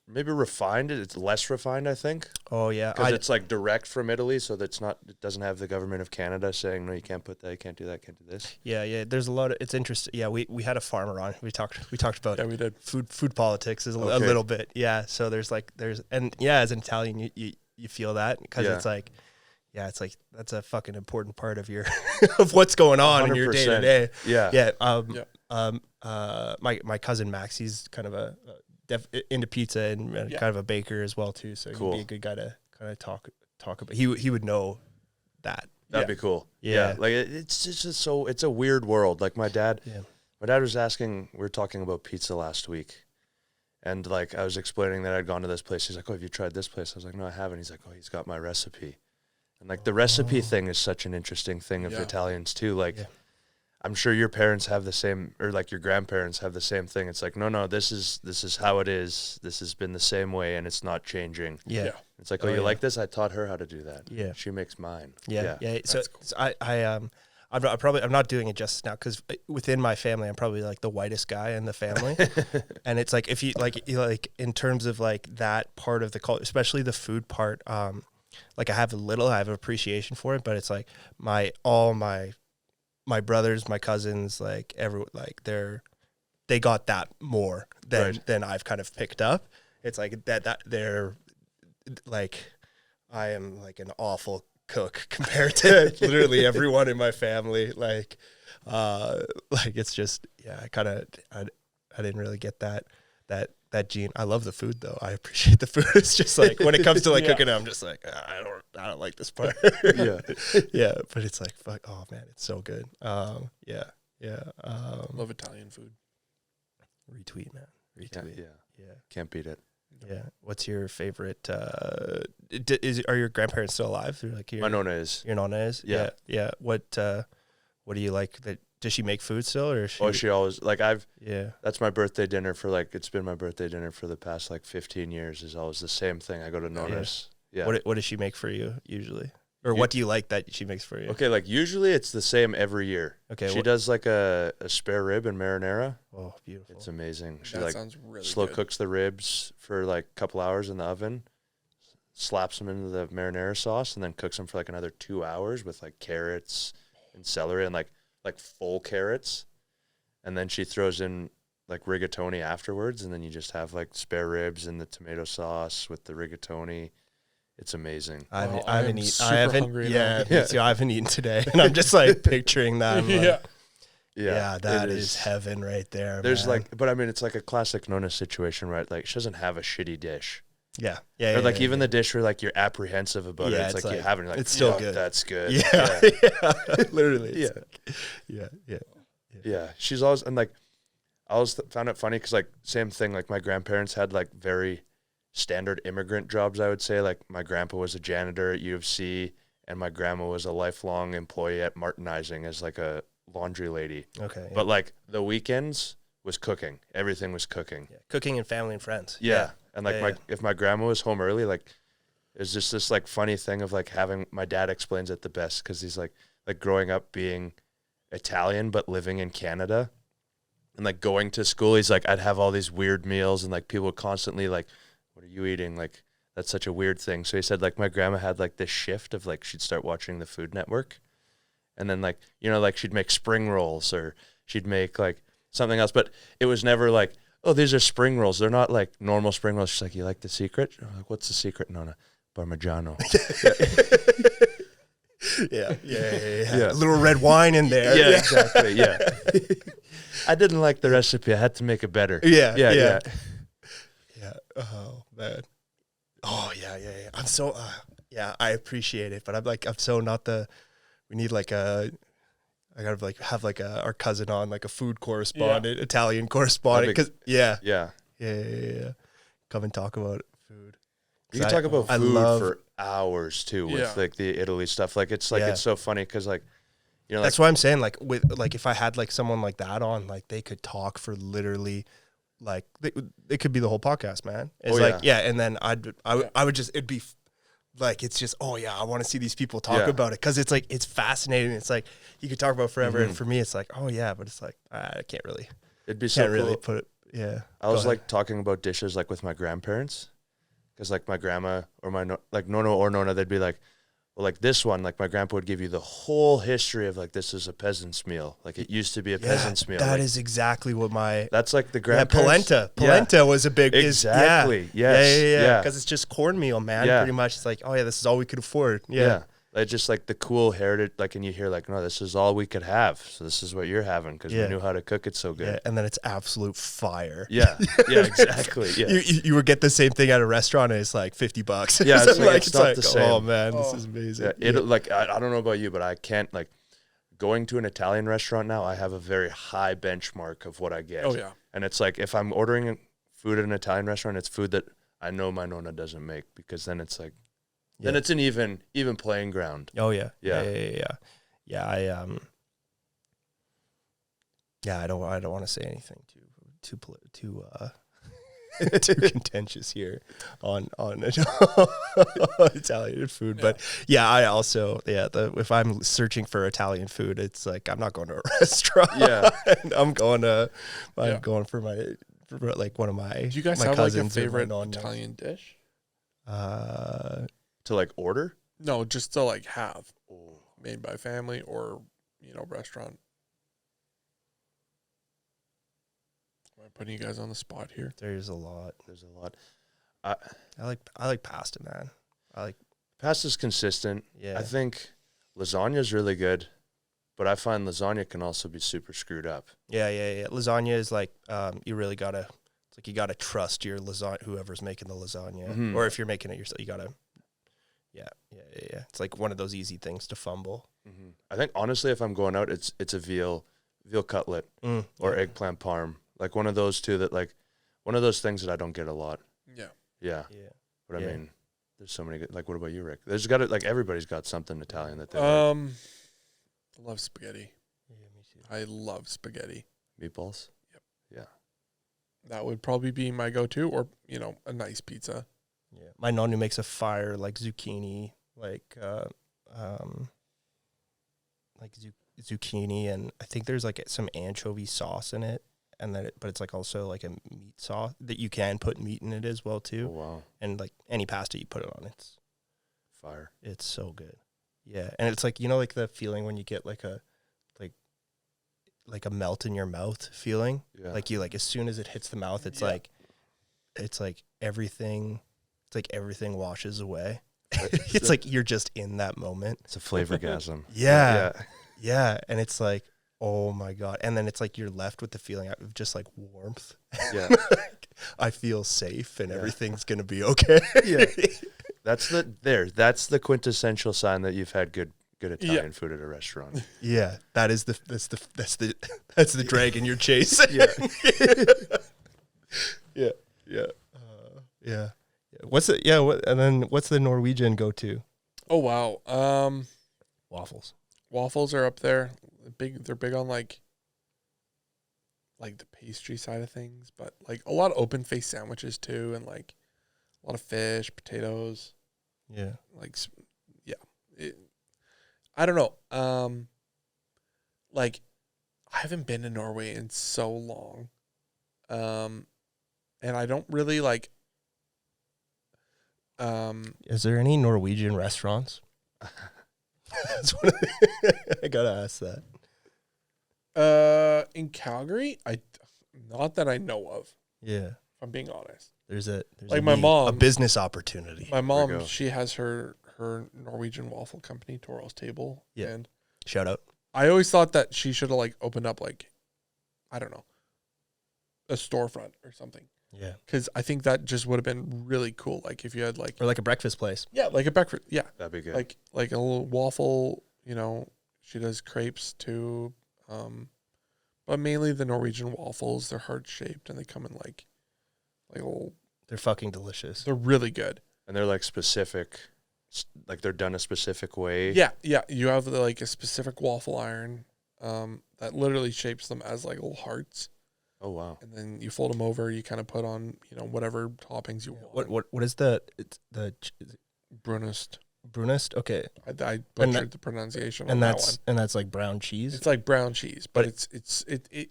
maybe refined. It's less refined, I think. Oh yeah, because it's like direct from Italy, so that's not. It doesn't have the government of Canada saying no, you can't put that, you can't do that, can't do this. Yeah. There's a lot of. It's interesting. Yeah, we had a farmer on. We talked about. Yeah, we did food politics is a little bit. Yeah. So there's as an Italian, you feel that because it's like. Yeah, it's like that's a fucking important part of your of what's going on in your day to day. Yeah. My cousin Max, he's kind of into pizza and kind of a baker as well too. So he'd be a good guy to kind of talk about. He would know that. That'd be cool. Yeah. Like it's just so it's a weird world. Like my dad was asking. We were talking about pizza last week, and like I was explaining that I'd gone to this place. He's like, "Oh, have you tried this place?" I was like, "No, I haven't." He's like, "Oh, he's got my recipe." And like the recipe thing is such an interesting thing of Italians too. Like I'm sure your parents have the same, or like your grandparents have the same thing. It's like, no, this is how it is. This has been the same way and it's not changing. Yeah. It's like, you like this? I taught her how to do that. Yeah. She makes mine. Yeah. So, cool. so I'm not doing it justice now because within my family, I'm probably like the whitest guy in the family. And it's like, if you like in terms of like that part of the culture, especially the food part, like I have appreciation for it, but it's like my brothers, my cousins, like they got that more than I've kind of picked up. It's like that they're like, I am like an awful cook compared to literally everyone in my family. Like it's just, I didn't really get that gene. I love the food though. I appreciate the food. It's just like when it comes to like cooking, I'm just like I don't like this part. Yeah. But it's like fuck. Oh man, it's so good. Love Italian food. Retweet, man. Yeah. Can't beat it. Yeah. What's your favorite? Are your grandparents still alive? Like my nonna is. Your nonna is. Yeah. What do you like? Does she make food still, or she always like that's my birthday dinner for like it's been my birthday dinner for the past like 15 years is always the same thing. I go to Nonna's. Yeah. What does she make for you usually, or what do you like that she makes for you? Okay, like usually it's the same every year. Okay, she does like a spare rib and marinara. Oh, beautiful! It's amazing. She that sounds really slow good. Cooks the ribs for like a couple hours in the oven, slaps them into the marinara sauce, and then cooks them for like another 2 hours with like carrots and celery and like full carrots. And then she throws in like rigatoni afterwards, and then you just have like spare ribs and the tomato sauce with the rigatoni. It's amazing. I haven't eaten today, and I'm just like picturing that. That is heaven right there. There's man. but I mean, it's like a classic Nonna situation, right? Like she doesn't have a shitty dish. Yeah. Or like even the dish where like you're apprehensive about it. It's like you haven't. Like, it's still good. That's good. Yeah. Literally. Yeah. She's always and like I always found it funny because like same thing. Like my grandparents had like very standard immigrant jobs. I would say like my grandpa was a janitor at U of C, and my grandma was a lifelong employee at Martinizing as like a laundry lady. Okay. But like the weekends was cooking. Everything was cooking. Yeah. Cooking and family and friends. Yeah. And like if my grandma was home early, like it's just this like funny thing of like having my dad explains it the best because he's like growing up being Italian but living in Canada and like going to school. He's like I'd have all these weird meals and like people would constantly like, what are you eating? Like that's such a weird thing. So he said like my grandma had like this shift of like she'd start watching the Food Network, and then like like she'd make spring rolls or she'd make like something else, but it was never like, oh, these are spring rolls. They're not like normal spring rolls. She's like, you like The Secret? I'm like, what's The Secret, Nonna? Parmigiano. Yeah. A little red wine in there. Yeah, exactly. Yeah. I didn't like the recipe. I had to make it better. Yeah. Oh man. Oh yeah. I'm so I appreciate it, but I'm so not the. We need like a. I gotta like have like our cousin on, like a food correspondent, Italian correspondent, because Yeah. Come and talk about food. You can talk about food for hours too with like the Italy stuff. Like it's so funny because like, you know, that's why I'm saying like with like if I had like someone like that on, like they could talk for literally like it could be the whole podcast, man. It's and then I would just it'd be like it's just I want to see these people talk about it because it's like it's fascinating. It's like you could talk about forever, and for me it's like but it's like I can't really. It'd be so cool. Really put it. Yeah, I was like talking about dishes like with my grandparents. Because, like, my grandma or my, Nono or Nona, they'd be like, well, like, this one, like, my grandpa would give you the whole history of, like, this is a peasant's meal. Like, it used to be a peasant's meal. That is exactly what that's, like, the grandparents. Polenta was a big... Exactly. Yes. Because it's just cornmeal, man, pretty much. It's like, this is all we could afford. Yeah. Like, just, like, the cool heritage, like, and you hear, like, no, this is all we could have. So this is what you're having because we knew how to cook it so good. Yeah, and then it's absolute fire. Yeah, exactly. Yeah. You would get the same thing at a restaurant and it's like $50. Yeah, it's not the same. Oh, man, this is amazing. Yeah, like, I don't know about you, but I can't, like, going to an Italian restaurant now, I have a very high benchmark of what I get. Oh, yeah. And it's like, if I'm ordering food at an Italian restaurant, it's food that I know my Nonna doesn't make because then it's like, then it's an even playing ground. Oh yeah. Yeah. I don't want to say anything too too contentious here on Italian food, but I also if I'm searching for Italian food, it's like I'm not going to a restaurant. Yeah, and I'm going for like one of my. Do you guys have like a favorite Italian dish? To like order? No, just to like have made by family or restaurant. Am I putting you guys on the spot here? There's a lot. I like pasta, man. Pasta's consistent. Yeah. I think lasagna's really good, but I find lasagna can also be super screwed up. Yeah. Lasagna is like you really gotta. It's like you gotta trust your lasagna, whoever's making the lasagna, or if you're making it yourself, you gotta. Yeah. It's like one of those easy things to fumble. Mm-hmm. I think honestly, if I'm going out, it's a veal cutlet or eggplant parm, like one of those two that like one of those things that I don't get a lot. Yeah. But I mean, there's so many good. Like, what about you, Rick? There's got it. Like everybody's got something Italian that they like. I love spaghetti. Yeah, me too. I love spaghetti. Meatballs. Yep. Yeah. That would probably be my go-to, or a nice pizza. Yeah, my nonna makes a fire like zucchini, zucchini, and I think there's like some anchovy sauce in it, and but it's like also like a meat sauce that you can put meat in it as well too. Oh, wow! And like any pasta you put it on, it's fire. It's so good. Yeah, and it's like like the feeling when you get like a melt in your mouth feeling. Yeah. Like you as soon as it hits the mouth, it's like everything. It's like everything washes away. It's like you're just in that moment. It's a flavorgasm. Yeah. And it's like, oh my God. And then it's like you're left with the feeling of just like warmth. Yeah. I feel safe and everything's going to be okay. Yeah. That's the quintessential sign that you've had good Italian food at a restaurant. Yeah. That's the dragon you're chasing. Yeah. Yeah. What's it? Yeah. And then what's the Norwegian go-to? Oh wow. Waffles. Waffles are up there. They're big on like the pastry side of things, but like a lot of open face sandwiches too, and like a lot of fish, potatoes. Yeah. I don't know. Like I haven't been to Norway in so long. And I don't really like. Is there any Norwegian restaurants? That's I gotta ask that. In Calgary, not that I know of. Yeah. I'm being honest. There's Like a my need, mom- a business opportunity. My we mom, go. she has her Norwegian waffle company, Toro's Table. Yeah. And Shout out. I always thought that she should have like opened up like, I don't know, a storefront or something. Yeah. Because I think that just would have been really cool. Like if you had like, Or like a breakfast place. yeah, like a breakfast. Yeah. That'd be good. Like a little waffle, she does crepes too. But mainly the Norwegian waffles, they're heart shaped and they come in like little, They're fucking delicious. they're really good. And they're like specific, like they're done a specific way. Yeah. Yeah. You have like a specific waffle iron, that literally shapes them as like little hearts. Oh wow. And then you fold them over. You kind of put on, whatever toppings you want. What is the Brunest. Brunest? Okay. I butchered the pronunciation on And that one. that's like brown cheese. It's like brown cheese, but But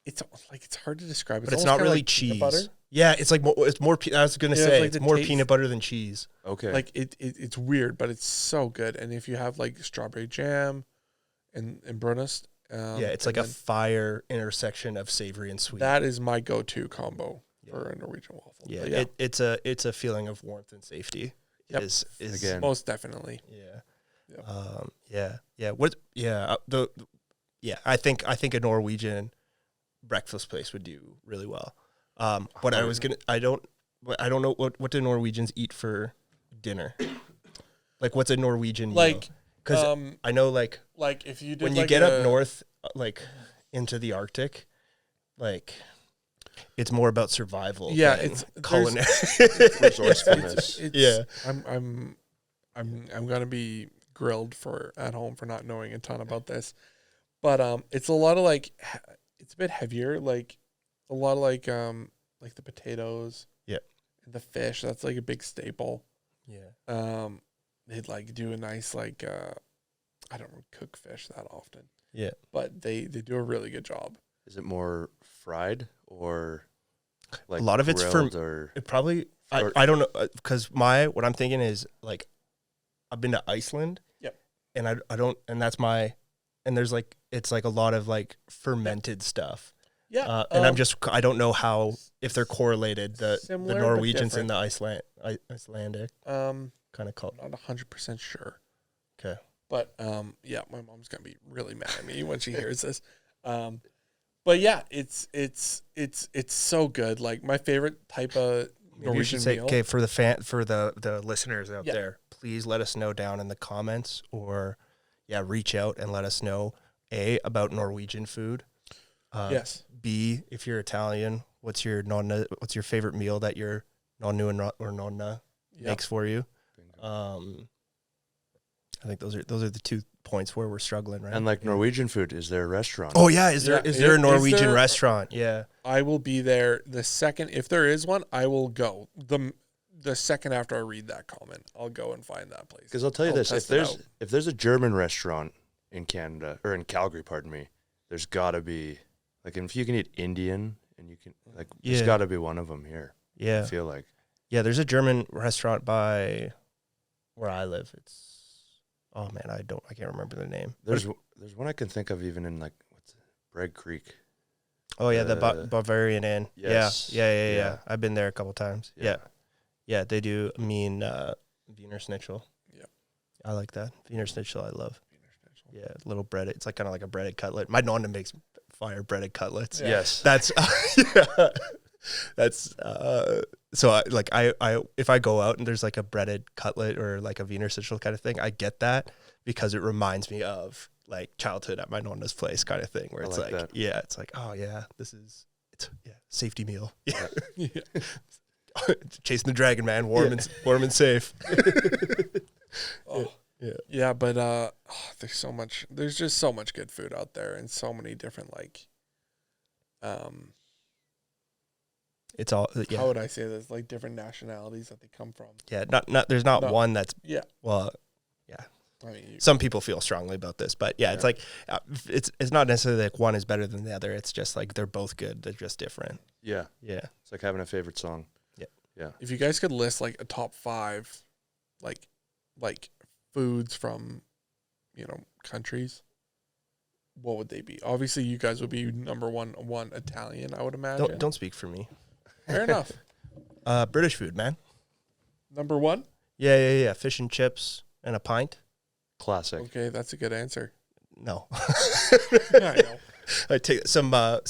it's like it's hard to describe. But it's almost not kinda really like cheese. peanut butter. Yeah, it's like it's more. I was gonna Yeah, it's say like it's the more taste. peanut butter than cheese. Okay. Like it's weird, but it's so good. And if you have like strawberry jam and Brunest, Yeah, it's like and a then fire intersection of savory and sweet. that is my go-to combo Yeah. for a Norwegian waffle. Yeah, But it's a feeling of warmth and safety. Yep. Is Again. most definitely. Yeah. Yep. I think a Norwegian breakfast place would do really well. But I don't know what do Norwegians eat for dinner? Like what's a Norwegian meal? Like, Because I know like if you did when like you get up north, like into the Arctic, like it's more about survival. Yeah, than it's- culinary. Resourcefulness. yeah, I'm gonna be grilled for at home for not knowing a ton about this, but it's a lot of like it's a bit heavier, like a lot of like the potatoes, Yeah. and the fish. That's like a big staple. Yeah. They'd like do a nice like I don't cook fish that often, Yeah. but they do a really good job. Is it more fried or like A lot of it's for- grilled or It probably Or- I don't know because what I'm thinking is like I've been to Iceland. Yep. And I don't and that's and there's like it's like a lot of like fermented stuff. Yeah, And I don't know how if they're correlated the Similar, but Norwegians and different. the Icelandic kind of cult. not 100% sure. Okay. But yeah, my mom's gonna be really mad at me when she hears this. But yeah, it's so good. Like my favorite type of Maybe you Norwegian should say meal. okay for the listeners out Yeah. there. Please let us know down in the comments or reach out and let us know about Norwegian food. Yes. B, if you're Italian, what's your favorite meal that your nonnu or nonna Yeah. makes for you? I think those are the 2 points where we're struggling, right? and like Norwegian food, is there a restaurant? Oh yeah, is there Yeah, is there a is Norwegian there- restaurant? Yeah. I will be there the second if there is one. I will go the second after I read that comment. I'll go and find that place. Because I'll tell you this: test it out. if there's a German restaurant in Canada or in Calgary, pardon me, there's got to be like if you can eat Indian and you can like there's Yeah. got to be one of them here. I Yeah. feel like Yeah, there's a German restaurant by where I live. It's I can't remember the name. there's one I can think of even in like Bragg Creek. Oh yeah, the Bavarian Inn. Yes. Yeah. Yeah. I've been there a couple times. Yeah, they do mean Wiener Schnitzel. Yep. I like that. Wiener Schnitzel I love. Yeah, little breaded. It's like kind of like a breaded cutlet. My nonna makes fire breaded cutlets. Yeah. Yes. That's that's so I if I go out and there's like a breaded cutlet or like a Wiener Schnitzel kind of thing, I get that because it reminds me of like childhood at my nonna's place kind of thing where I it's like like that. it's like oh yeah, safety meal. Yeah. Yeah. Chasing the dragon, man, warm and safe. Oh. Yeah. Yeah, but there's just so much good food out there and so many different like It's all how would I say this? Like different nationalities that they come from. Yeah, not there's not No. one that's Yeah. well, I mean, some people feel strongly about this, but it's like it's not necessarily like one is better than the other. It's just like they're both good. They're just different. Yeah. Yeah. It's like having a favorite song. if you guys could list like a top 5 like foods from countries, what would they be? Obviously you guys would be number one Italian, I would imagine. Don't speak for me. Fair enough. British food, man. Number one. Yeah. Fish and chips and a pint. Classic. Okay, that's a good answer. No. I know. I take some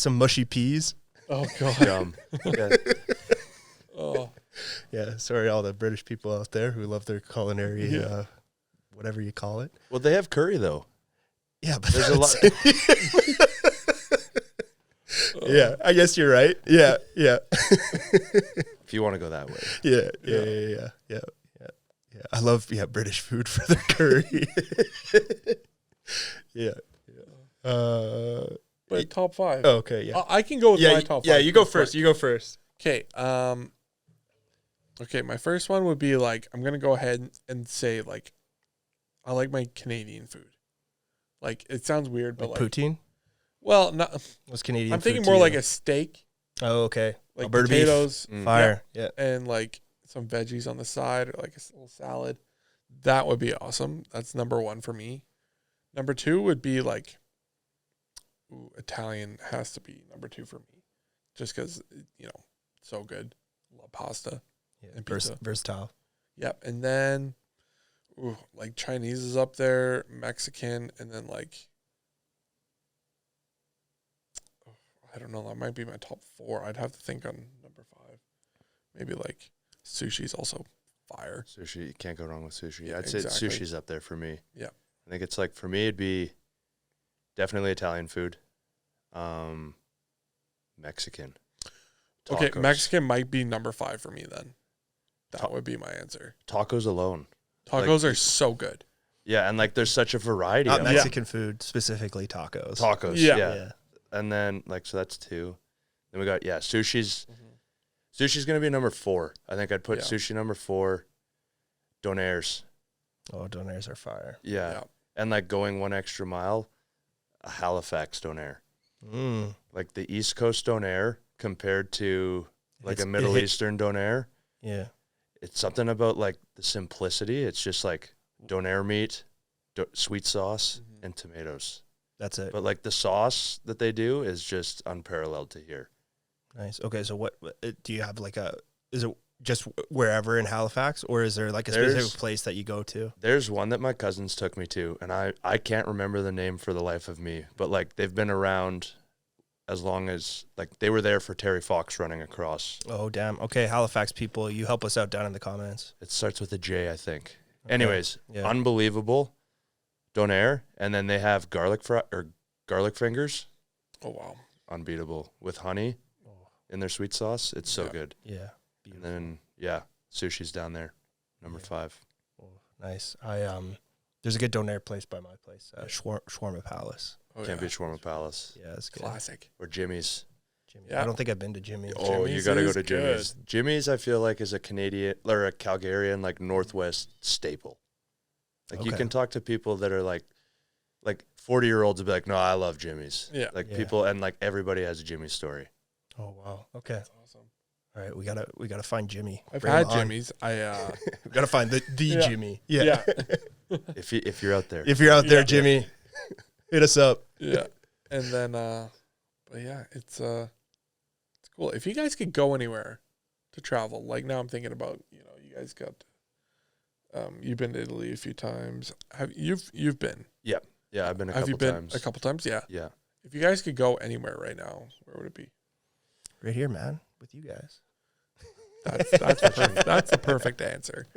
mushy peas. Oh god. Yum. Yeah. Oh. Yeah, sorry all the British people out there who love their culinary, whatever you call it. Well, they have curry though. Yeah, but There's a lot. Yeah, I guess you're right. Yeah. If you want to go that way. Yeah. I love British food for their curry. Yeah. But top 5. Okay, yeah. I can go with my top 5. Yeah, you go first. You go first. Okay. Okay, my first one would be like, I'm gonna go ahead and say like, I like my Canadian food. Like, it sounds weird, but Like like poutine? well, not. What's Canadian I'm thinking food to more you? like a steak, Oh, okay. like Alberta beef. potatoes Fire. Yeah. and like some veggies on the side, or like a little salad. That would be awesome. That's number 1 for me. Number 2 would be like, Italian has to be number 2 for me, just because so good. Love pasta. And pizza. Versatile. Yep. And then, like Chinese is up there, Mexican, and then like, I don't know, that might be my top 4. I'd have to think on number 5. Maybe like sushi's also fire. Sushi, you can't go wrong with sushi. Yeah, I'd say exactly. sushi's up there for me. Yeah. I think it's like, for me, it'd be definitely Italian food. Mexican. Okay, Tacos. Mexican might be number 5 for me then. That would be my answer. Tacos alone. Tacos are so good. Yeah, and like there's such a variety Not of Mexican food, specifically tacos. tacos. Yeah. Yeah. And then like, so that's 2. Then we got sushi's gonna be number 4. I think I'd put sushi number 4. Donairs. Oh, donairs are fire. Yeah. Yeah. And like going one extra mile, a Halifax donair. Like the East Coast donair compared to like a Middle Eastern donair. Yeah. It's something about like the simplicity. It's just like donair meat, sweet sauce, and tomatoes. That's it. But like the sauce that they do is just unparalleled to here. Nice. Okay, so what do you have like is it just wherever in Halifax, or is there like a specific place that you go to? There's one that my cousins took me to, and I can't remember the name for the life of me, but like they've been around as long as, like, they were there for Terry Fox running across. Oh, damn. Okay, Halifax people, you help us out down in the comments. It starts with a J, I think. Okay. Anyways, unbelievable donair, and then they have garlic fingers. Oh, wow. Unbeatable with honey in their sweet sauce. It's so good. Yeah. And then sushi's down there, number 5. Oh, nice. There's a good donair place by my place, Shawarma Palace. Oh, Can't beat Shawarma Palace. Yeah, it's good. Classic. Or Jimmy's. Yeah. I don't think I've been to Jimmy's. Oh, Jimmy's you got to go is to Jimmy's. good. Jimmy's, I feel like, is a Canadian or a Calgarian, like, Northwest staple. Like, you can talk to people that are like 40-year-olds will be like, no, I love Jimmy's. Yeah. Like, people, and like everybody has a Jimmy's story. Oh, wow. Okay. That's awesome. All right, we gotta find Jimmy. I've Bring had him on. Jimmy's. We gotta find the Yeah. Jimmy. Yeah. If you're out there. If you're out there, Yeah. Jimmy, hit us up. Yeah. And then, but yeah, it's cool. If you guys could go anywhere to travel, like now I'm thinking about, you guys got, you've been to Italy a few times. You've been? Yeah, I've been a Have couple you been times. a couple times? Yeah. Yeah. If you guys could go anywhere right now, where would it be? Right here, man, with you guys. That's perfect. That's the perfect answer.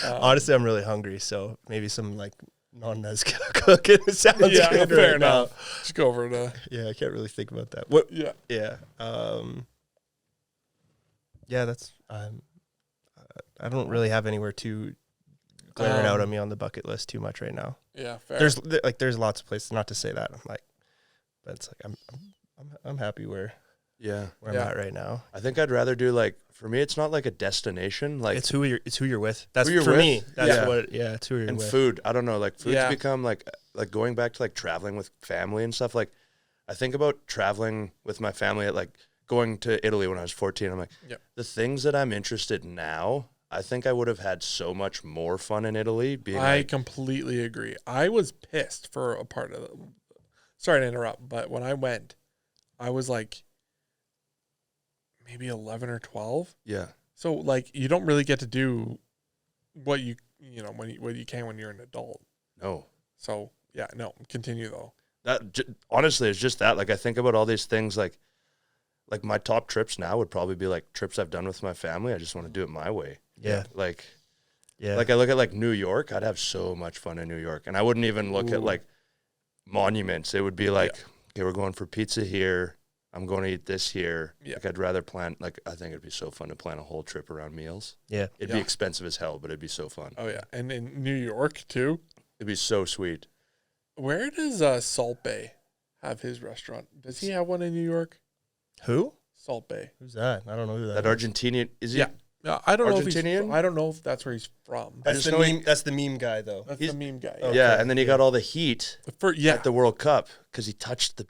Honestly, I'm really hungry, so maybe some like non-Nesca cooking sounds good fair right enough. now. Just go over to. Yeah, I can't really think about that. What? Yeah. Yeah. Yeah, that's. I don't really have anywhere too glaring out on me on the bucket list too much right now. Yeah, fair. There's lots of places. Not to say that I'm like, but it's like I'm happy where I'm at right now. I think I'd rather do, like, for me, it's not like a destination. Like, It's who you're with. That's Who you're for with? me. That's Yeah. what. Yeah, it's who you're and with. food. I don't know. Like, food's Yeah. become like going back to like traveling with family and stuff. Like, I think about traveling with my family at like going to Italy when I was 14. I'm like, the things that I'm interested in now, I think I would have had so much more fun in Italy. I completely agree. I was pissed for a part of it. Sorry to interrupt, but when I went, I was like, maybe 11 or 12. Yeah. So like you don't really get to do what you what you can when you're an adult. No. So yeah, no, continue though. Honestly, it's just that. Like, I think about all these things. Like my top trips now would probably be like trips I've done with my family. I just want to do it my way. Yeah. Like Yeah. I look at like New York. I'd have so much fun in New York, and I wouldn't even look at like monuments. It would be like, okay, we're going for pizza here. I'm going to eat this here. Yeah. Like, I'd rather plan. Like, I think it'd be so fun to plan a whole trip around meals. Yeah. It'd be expensive as hell, but it'd be so fun. Oh yeah, and in New York too. It'd be so sweet. Where does Salt Bay have his restaurant? Does he have one in New York? Who? Salt Bay. Who's that? I don't know who That is. Argentinian is he? Yeah. No, I don't know if Argentinian? I don't know if that's where he's from. That's just the know he- meme. That's the meme guy, though. That's He's- the meme guy. Okay. Yeah, and then he got all the heat At at the World Cup because he touched the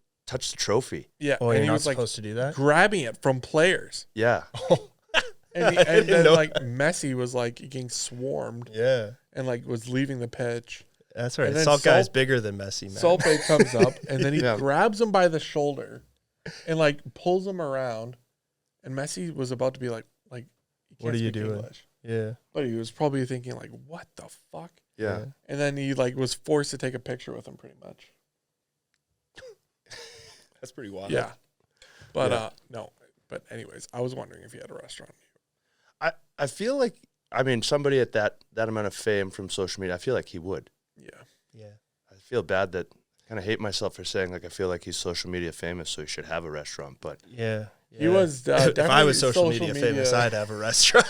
trophy. yeah, Oh, and you're he not was like supposed to do that. grabbing it from players. Yeah. And, I and didn't then know like Messi was like getting swarmed Yeah, and like was leaving the pitch. that's right. And then Salt guy's Salt- bigger than Messi, man. Salt Bay comes up and then he Yeah. grabs him by the shoulder and like pulls him around. And Messi was about to be like he What can't are you speak doing? English. Yeah. But he was probably thinking like, what the fuck? Yeah. And then he like was forced to take a picture with him pretty much. That's pretty wild. Yeah. But Yeah. no. But anyways, I was wondering if he had a restaurant. I feel like, I mean, somebody at that amount of fame from social media, I feel like he would. Yeah. Yeah. I feel bad that I kind of hate myself for saying, like, I feel like he's social media famous, so he should have a restaurant. But Yeah. He was if I definitely was social media famous, I'd have a restaurant.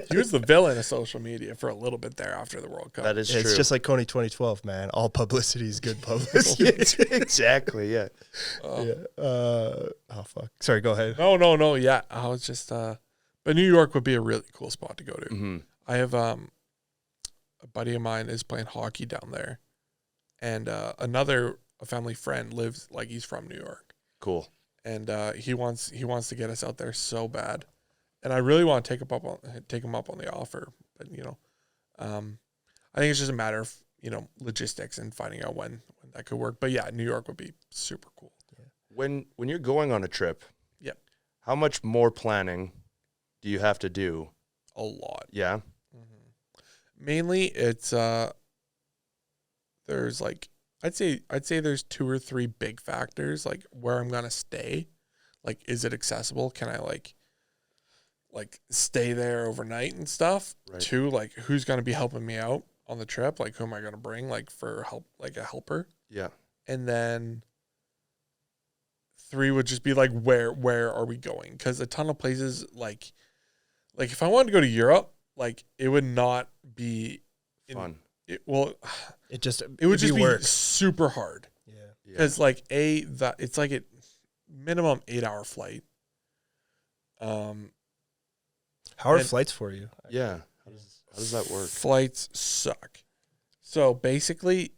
he was the villain of social media for a little bit there after the World Cup. that is true. It's just like Coney 2012, man. All publicity is good publicity. exactly, yeah. Yeah. Oh fuck. Sorry. Go ahead. No. Yeah, I was just. But New York would be a really cool spot to go to. Mm-hmm. I have a buddy of mine is playing hockey down there, and a family friend lives like he's from New York, Cool. and he wants to get us out there so bad, and I really want to take him up on the offer, but I think it's just a matter of logistics and finding out when that could work. But yeah, New York would be super cool. When you're going on a trip, Yep. how much more planning do you have to do? A lot. Yeah. Mainly, it's there's like I'd say there's 2 or 3 big factors, like where I'm gonna stay, like is it accessible? Can I like stay there overnight and stuff? Right. 2, like who's gonna be helping me out on the trip? Like who am I gonna bring like for help, like a helper? Yeah. And then 3 would just be like where are we going? Because a ton of places like if I wanted to go to Europe, like it would not be Fun. It It would just just be work. super hard Yeah. Yeah. because like it's like a minimum 8-hour flight. How are And- flights for you? Yeah. How does that work? Flights suck. So basically,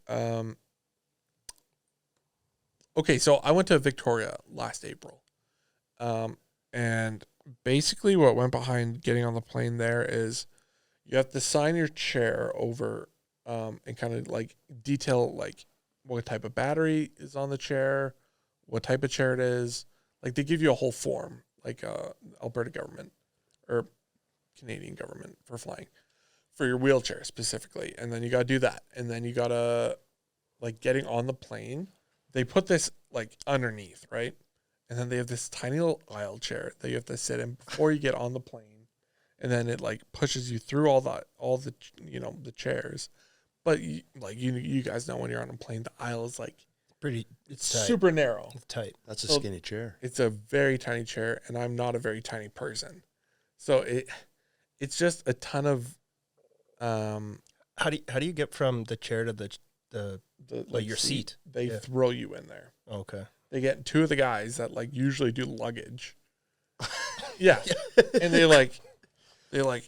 okay, so I went to Victoria last April, and basically what went behind getting on the plane there is you have to sign your chair over, and kind of like detail like what type of battery is on the chair, what type of chair it is. Like they give you a whole form, like Alberta government or Canadian government for flying, for your wheelchair specifically. And then you got to do that. And then you got to, like, getting on the plane, they put this like underneath, right? And then they have this tiny little aisle chair that you have to sit in before you get on the plane. And then it like pushes you through all the the chairs. But you guys know when you're on a plane, the aisle is like It's tight. super narrow. It's tight. That's a So- skinny chair. It's a very tiny chair, and I'm not a very tiny person. So it's just a ton of How do you get from the chair to the like your seat? They Yeah. throw you in there. okay. They get 2 of the guys that like usually do luggage. Yeah. And they like Yeah.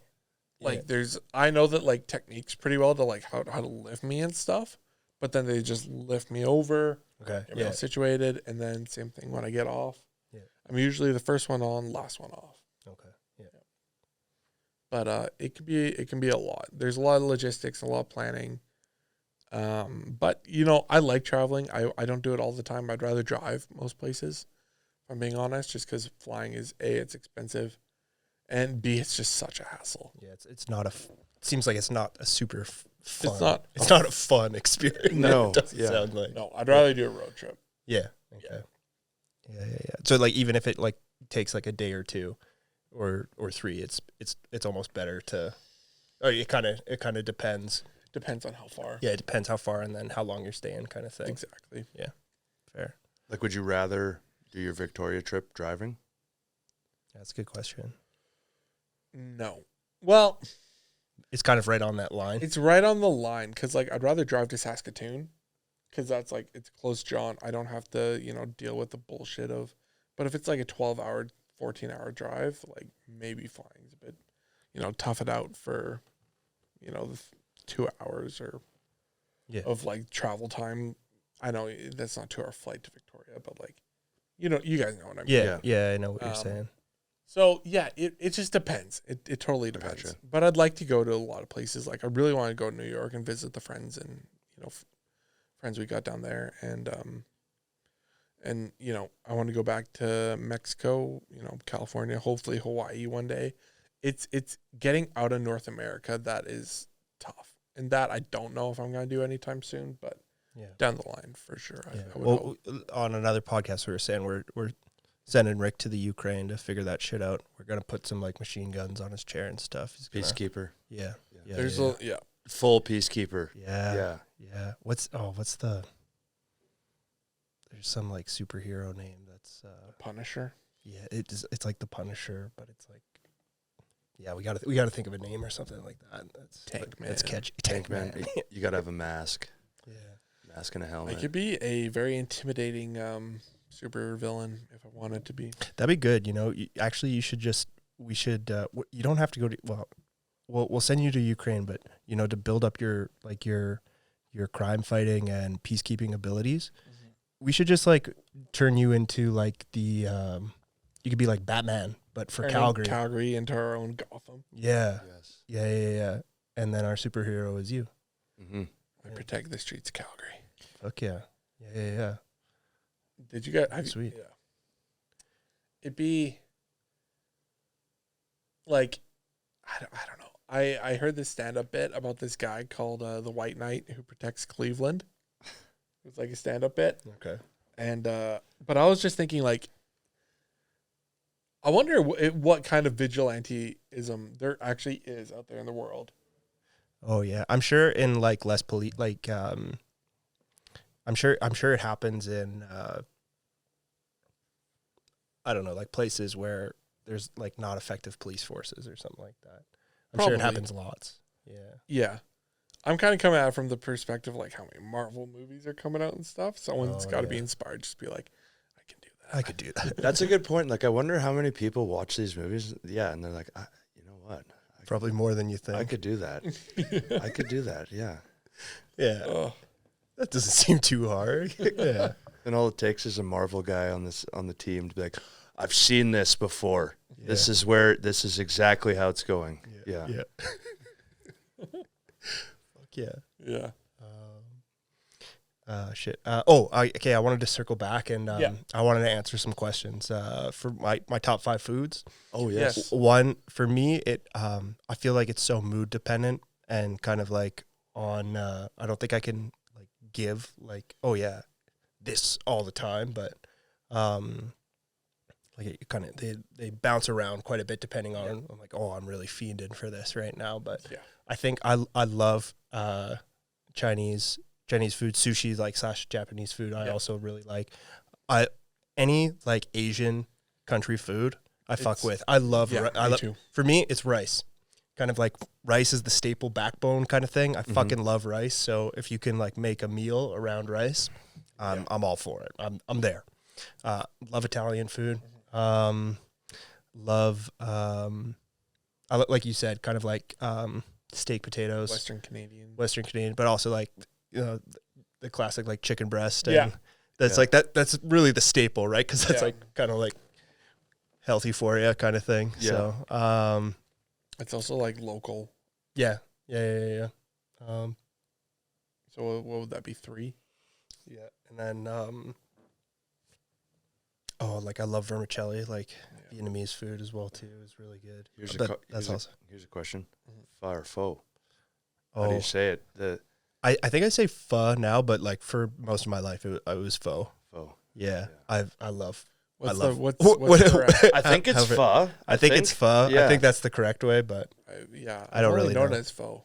there's I know that like techniques pretty well to like how to lift me and stuff, but then they just lift me over, Okay. get me all situated, and then same thing when I get off. Yeah. I'm usually the first one on, last one off. Okay. Yeah. But it can be a lot. There's a lot of logistics, a lot of planning. But I like traveling. I don't do it all the time. I'd rather drive most places. If I'm being honest, just because flying is A, it's expensive, and B, it's just such a hassle. Yeah, it's not it seems like it's not a super fun. It's not a fun experience. No, It doesn't yeah. sound like. No, I'd rather do a road trip. Yeah. Okay. Yeah. So like even if it like takes like a day or two, or 3, it's almost better to. Oh, it kind of depends. Depends on how far. Yeah, it depends how far and then how long you're staying, kind of thing. Exactly. Yeah. Fair. Like, would you rather do your Victoria trip driving? That's a good question. No. Well, It's kind of right on that line. it's right on the line because, like, I'd rather drive to Saskatoon because that's, like, it's close, John. I don't have to, deal with the bullshit of. But if it's, like, a 12-hour, 14-hour drive, like, maybe flying's a bit, tough it out for, the 2 hours or of, like, travel time. I know that's not 2-hour flight to Victoria, but, like, you guys know what I mean. Yeah, I know what you're saying. So, yeah, it just depends. It totally depends. Gotcha. But I'd like to go to a lot of places. Like, I really want to go to New York and visit the friends and, friends we got down there. And I want to go back to Mexico, California, hopefully Hawaii one day. It's getting out of North America that is tough. And that I don't know if I'm going to do anytime soon, but down the line for sure. I would hope. On another podcast, we were saying we're sending Rick to the Ukraine to figure that shit out. We're gonna put some like machine guns on his chair and stuff. He's Peacekeeper. Yeah. There's Full peacekeeper. Yeah. What's the? There's some like superhero name that's Punisher. Yeah, it's like the Punisher, but it's like. Yeah, we gotta think of a name or something like that. Tank Man. That's catchy. Tank Man. You gotta have a mask. Yeah. Mask and a helmet. It could be a very intimidating super villain if I wanted to be. That'd be good. You should you don't have to go to, we'll send you to Ukraine, but to build up your crime fighting and peacekeeping abilities, we should just like turn you into like the, you could be like Batman, but for Calgary. Calgary into our own Gotham. Yeah. Yes. Yeah. And then our superhero is you. Mm-hmm. I protect the streets of Calgary. Fuck yeah. Yeah. Did you get Sweet. Yeah. It'd be like I don't know. I heard this stand-up bit about this guy called the White Knight who protects Cleveland. It's like a stand-up bit. Okay. And but I was just thinking, like, I wonder what kind of vigilanteism there actually is out there in the world. Oh yeah, I'm sure in like less I'm sure it happens in I don't know, like places where there's like not effective police forces or something like that. I'm sure it happens lots. Yeah. Yeah. I'm kind of coming at it from the perspective like how many Marvel movies are coming out and stuff. Someone's got to be inspired, just be like, I can do that. I could do that. That's a good point. Like, I wonder how many people watch these movies. Yeah, and they're like, you know what? Probably more than you think. I could do that. I could do that. Yeah. Yeah. That doesn't seem too hard. Yeah. And all it takes is a Marvel guy on the team to be like, I've seen this before. Yeah. This is exactly how it's going. Yeah. Fuck yeah. Yeah. Shit. Okay. I wanted to circle back and I wanted to answer some questions for my top 5 foods. Oh yes. One for me, I feel like it's so mood dependent and kind of like on. I don't think I can like give like this all the time, but like it kind of they bounce around quite a bit depending on. I'm like, I'm really fiending for this right now, but I think I love Chinese food, sushi like / Japanese food. I also really like. Any like Asian country food I fuck with. I love. Too. For me, it's rice. Kind of like rice is the staple backbone kind of thing. I fucking love rice. So if you can like make a meal around rice, I'm all for it. I'm there. Love Italian food. Love like you said, kind of like steak potatoes. Western Canadian, but also like the classic like chicken breast. And that's like that's really the staple, right? Because that's like kind of like healthy for you kind of thing. Yeah. So it's also like local. Yeah. So what would that be? 3? Yeah, and then Oh, like I love vermicelli, like Vietnamese food as well too is really good. That's awesome. Here's a question: pho or pho? Oh, How do you say it? I think I say pho now, but like for most of my life, it was pho. Pho. Yeah, I love. What's I love. what's What- correct? I think it's pho. I think it's pho. Yeah. I think that's the correct way, but I don't only really know it know. as pho.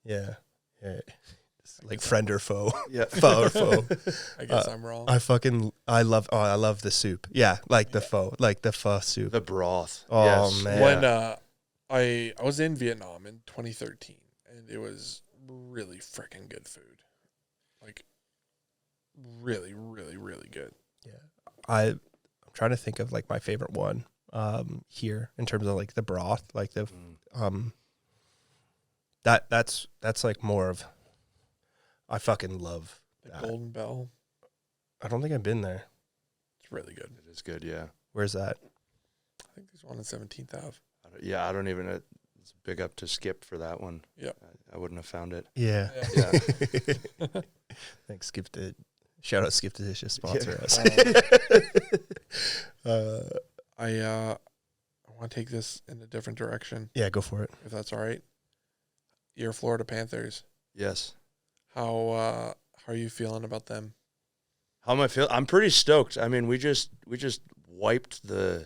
yeah. It's like friend or foe. Yeah. Pho or foe. I guess I'm wrong. I love the soup. Yeah, like the pho, like the pho soup. The broth. Oh, Yes. man. When I was in Vietnam in 2013, and it was really freaking good food, like really, really, really good. Yeah, I'm trying to think of like my favorite one here in terms of like the broth, like the that's like more of. I fucking love The that. Golden Bell, I don't think I've been there. it's really good. It is good. Yeah. Where's that? I think there's one on 17th Ave. Yeah. I don't even. It's big up to Skip for that one. Yep. I wouldn't have found it. Yeah. Yeah. Thanks, Skip. Shout out Skip to just sponsor us. I want to take this in a different direction, Yeah, go for it. if that's all right. Your Florida Panthers. Yes. How are you feeling about them? How am I feeling? I'm pretty stoked. I mean, we just wiped the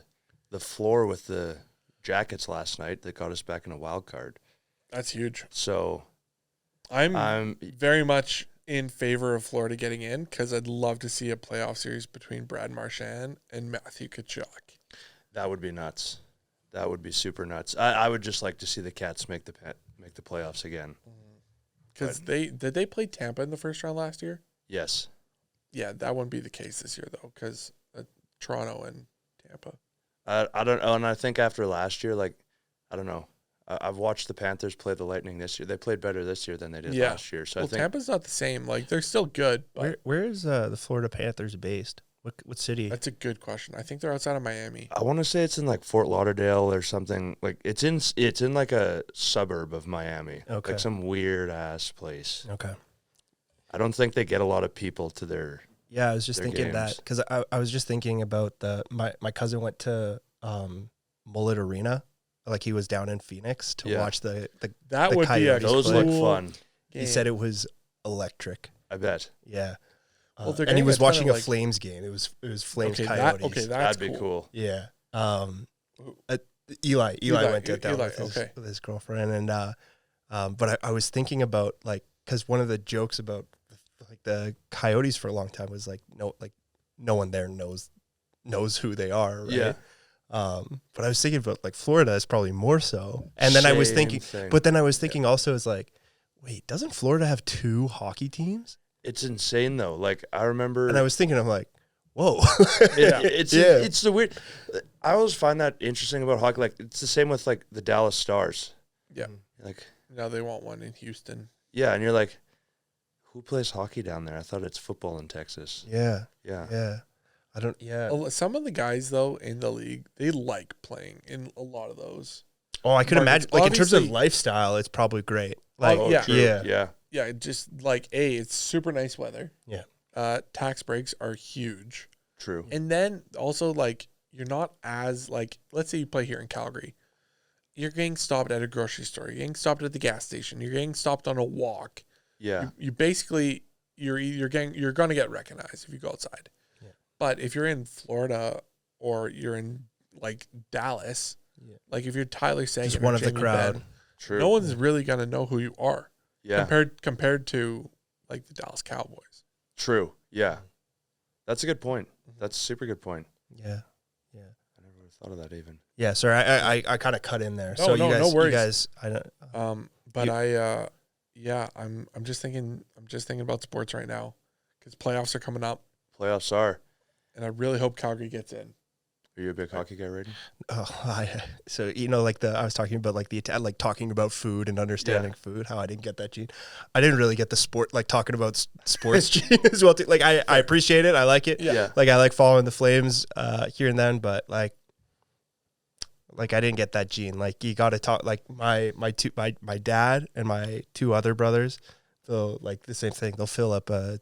floor with the Jackets last night. That got us back in a wild card. That's huge. So I'm very much in favor of Florida getting in because I'd love to see a playoff series between Brad Marchand and Matthew Tkachuk. that would be nuts. That would be super nuts. I would just like to see the Cats make the playoffs again. Because did they play Tampa in the first round last year? Yes. Yeah, that wouldn't be the case this year though, because Toronto and Tampa. I don't know, and I think after last year, like, I don't know. I've watched the Panthers play the Lightning this year. They played better this year than they did last year. So well, I think Tampa's not the same. Like they're still good. But Where is the Florida Panthers based? What city? that's a good question. I think they're outside of Miami. I want to say it's in like Fort Lauderdale or something. Like it's in like a suburb of Miami. Okay. Like some weird ass place. Okay. I don't think they get a lot of people to their. Yeah, I was just Their thinking that games. because I was just thinking about my cousin went to Mullet Arena, like he was down in Phoenix to Yeah. watch the That the would be a Coyotes Those play. look cool fun. He game. said it was electric. I bet. Yeah. Well, they're and he getting was a ton of, watching a like- Flames game. It was Flames Okay, Coyotes. that's That'd be cool. Yeah. Eli went to down Eli, with his girlfriend, and but I was thinking about like because one of the jokes about like the Coyotes for a long time was like no one there knows who they are, right? Yeah. But I was thinking about like Florida is probably more so, and then I was Same thinking, thing. but then I was thinking also is like, wait, doesn't Florida have 2 hockey teams? It's insane though. Like I remember. And I was thinking, I'm like, whoa, It's the weird. I always find that interesting about hockey. Like it's the same with like the Dallas Stars. Yeah. Like Now they want one in Houston. yeah, and you're like, who plays hockey down there? I thought it's football in Texas. yeah. Yeah. I don't, Some of the guys though in the league, they like playing in a lot of those. Oh, I could markets. imagine. Like in terms of Obviously- lifestyle, it's probably great. Like, Oh, yeah. True. yeah, Yeah. Yeah, just like it's super nice weather. Yeah. Tax breaks are huge. True. And then also like you're not as like let's say you play here in Calgary. You're getting stopped at a grocery store. You're getting stopped at the gas station. You're getting stopped on a walk. Yeah. You basically you're gonna get recognized if you go outside. Yeah. But if you're in Florida or you're in like Dallas, Yeah. like if you're Tyler Seguin, just or one of the Jamie crowd. Benn, True. no one's really gonna know who you are Yeah. compared to like the Dallas Cowboys. True. Yeah. That's a good point. That's a super good point. Yeah. I never would have thought of that even. Yeah. Sorry, I kind of cut in there. No, So no, you guys, no worries. you guys, I don't. But You- I'm just thinking about sports right now because playoffs are coming up, Playoffs are. and I really hope Calgary gets in. Are you a big hockey guy, Raiden? So like I was talking about like like talking about food and understanding food. How I didn't get that gene. I didn't really get the sport like talking about sports gene as well. Too. Like I appreciate it. I like it. Yeah. Like I like following the Flames here and then, but like I didn't get that gene. Like you got to talk. Like my dad and my 2 other brothers, they'll like the same thing. They'll fill up a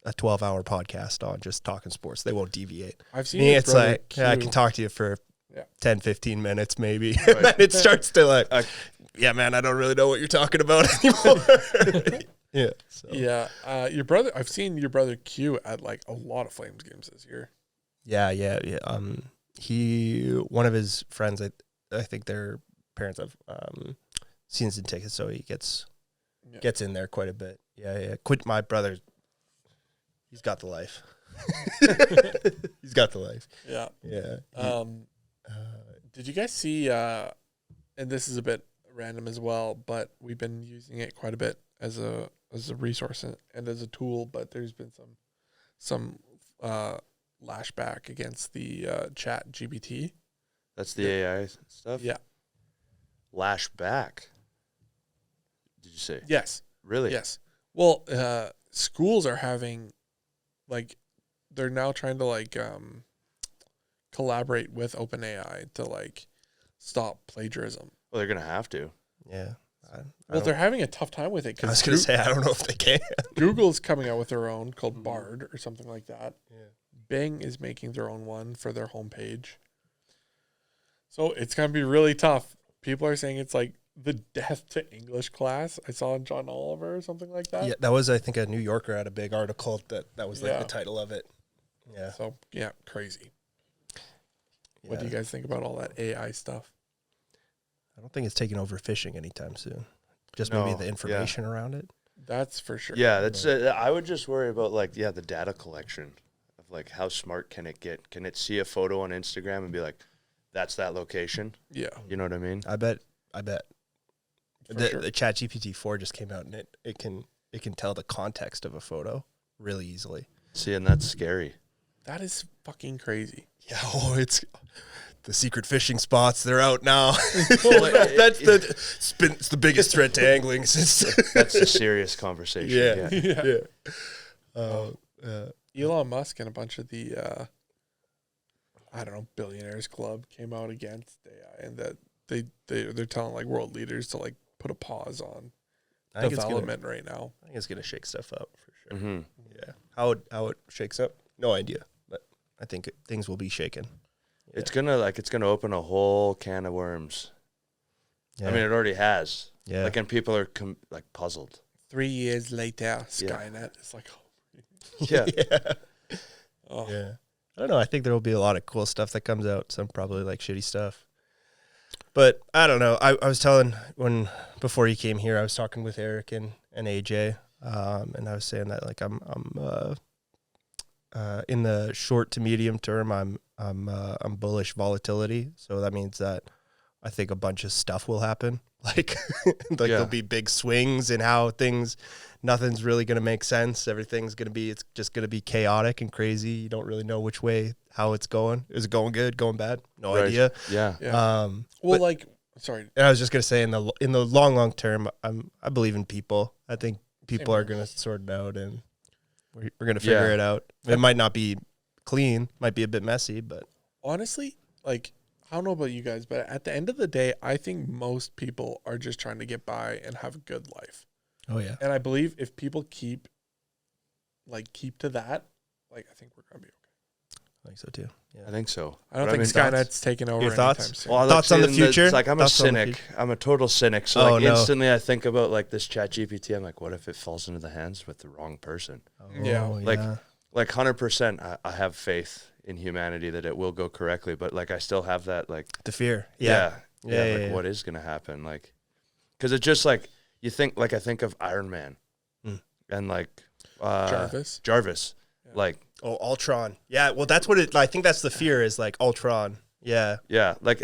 a 12-hour podcast on just talking sports. They won't deviate. I've seen Me, your it's brother like, yeah, I Q. can talk to you for Yeah. 10, 15 minutes maybe. Right. And then it starts to like, yeah, man, I don't really know what you're talking about anymore. Yeah. So. Yeah, your brother. I've seen your brother Q at like a lot of Flames games this year. Yeah. One of his friends, I think their parents have season tickets, so he gets in there quite a bit. Yeah. Quit my brother. He's got the life. He's got the life. Yeah. Yeah. Did you guys see? And this is a bit random as well, but we've been using it quite a bit as a resource and as a tool. But there's been some lashback against the Chat GPT. That's the AI stuff? Yeah. Lashback. Did you say? Yes. Really? Yes. Well, schools are having, like, they're now trying to like collaborate with OpenAI to like stop plagiarism. Well, they're gonna have to. Yeah. They're having a tough time with it I was because going to say, I don't know if they can. Google's coming out with their own called Bard or something like that. Yeah. Bing is making their own one for their homepage. So it's going to be really tough. People are saying it's like the death to English class. I saw on John Oliver or something like that. Yeah, that was, I think, a New Yorker had a big article that was like Yeah. the title of it. Yeah. So, yeah, crazy. What do you guys think about all that AI stuff? I don't think it's taking over fishing anytime soon. Just No, maybe the information around it. That's for sure. Yeah, that's. I would just worry about like the data collection of like how smart can it get? Can it see a photo on Instagram and be like, "That's that location"? Yeah. You know what I mean? I bet. For sure. The Chat GPT 4 just came out, and it can tell the context of a photo really easily. See, and that's scary. That is fucking crazy. Yeah, it's the secret fishing spots. They're out now. It's the biggest threat to angling since. That's a serious conversation. Yeah. Elon Musk and a bunch of the, billionaires club came out against AI, and that they're telling like world leaders to like put a pause on I think development right now. I think it's gonna shake stuff up for sure. Mm-hmm. Yeah. How it shakes up? No idea, but I think things will be shaken. Yeah. It's gonna open a whole can of worms. Yeah. I mean, it already has. Yeah. Like, and people are puzzled. 3 years later, Skynet is like, Yeah. oh, Yeah. I don't know. I think there will be a lot of cool stuff that comes out. Some probably like shitty stuff. But I don't know. I was telling before you came here, I was talking with Erik and AJ, and I was saying that like I'm in the short to medium term, I'm bullish volatility. So that means that I think a bunch of stuff will happen. Like there'll be big swings in how nothing's really going to make sense. It's just going to be chaotic and crazy. You don't really know which way, how it's going. Is it going good, going bad? No idea. Yeah. yeah. Sorry. And I was just going to say in the long term, I believe in people. I think people are going to sort it out, and we're going to figure it out. It might not be clean, might be a bit messy, but Honestly, like, I don't know about you guys, but at the end of the day, I think most people are just trying to get by and have a good life. oh yeah, And I believe if people keep to that, like, I think we're going to be okay. I think so too. Yeah. I think so. I don't But think mean, Skynet's taking over Your anytime thoughts? soon. Well, Thoughts on the future? It's like I'm a Thoughts on the cynic. I'm a total cynic. So Oh, like no. instantly I think about like this Chat GPT. I'm like, what if it falls into the hands with the wrong person? Yeah. Like 100%. I have faith in humanity that it will go correctly, but like I still have that like the fear. yeah. Yeah. What is gonna happen? Like, because it's just like you think. Like I think of Iron Man, and like Jarvis. Yeah. Like Oh, Ultron. Yeah. Well, that's what it. I think that's the fear is like Ultron. Yeah. yeah, like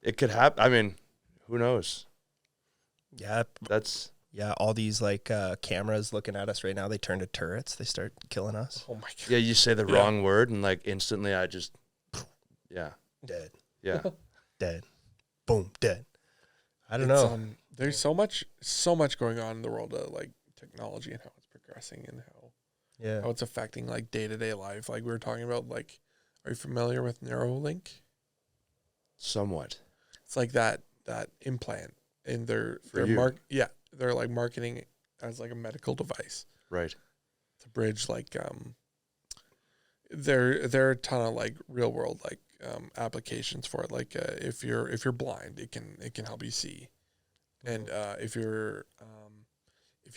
it could happen. I mean, who knows? Yeah. That's Yeah. All these like cameras looking at us right now. They turn to turrets. They start killing us. Oh, my God. yeah. You say the wrong word, and like instantly, I just Dead. yeah. Dead. Boom. Dead. I don't It's, know. there's so much going on in the world of like technology and how it's progressing and Yeah. how it's affecting like day-to-day life. Like we were talking about, like, are you familiar with Neuralink? Somewhat. It's like that implant in For you. they're like marketing it as like a medical device. Right. to bridge like there are a ton of like real world like applications for it. Like if you're blind, it can help you see, and if you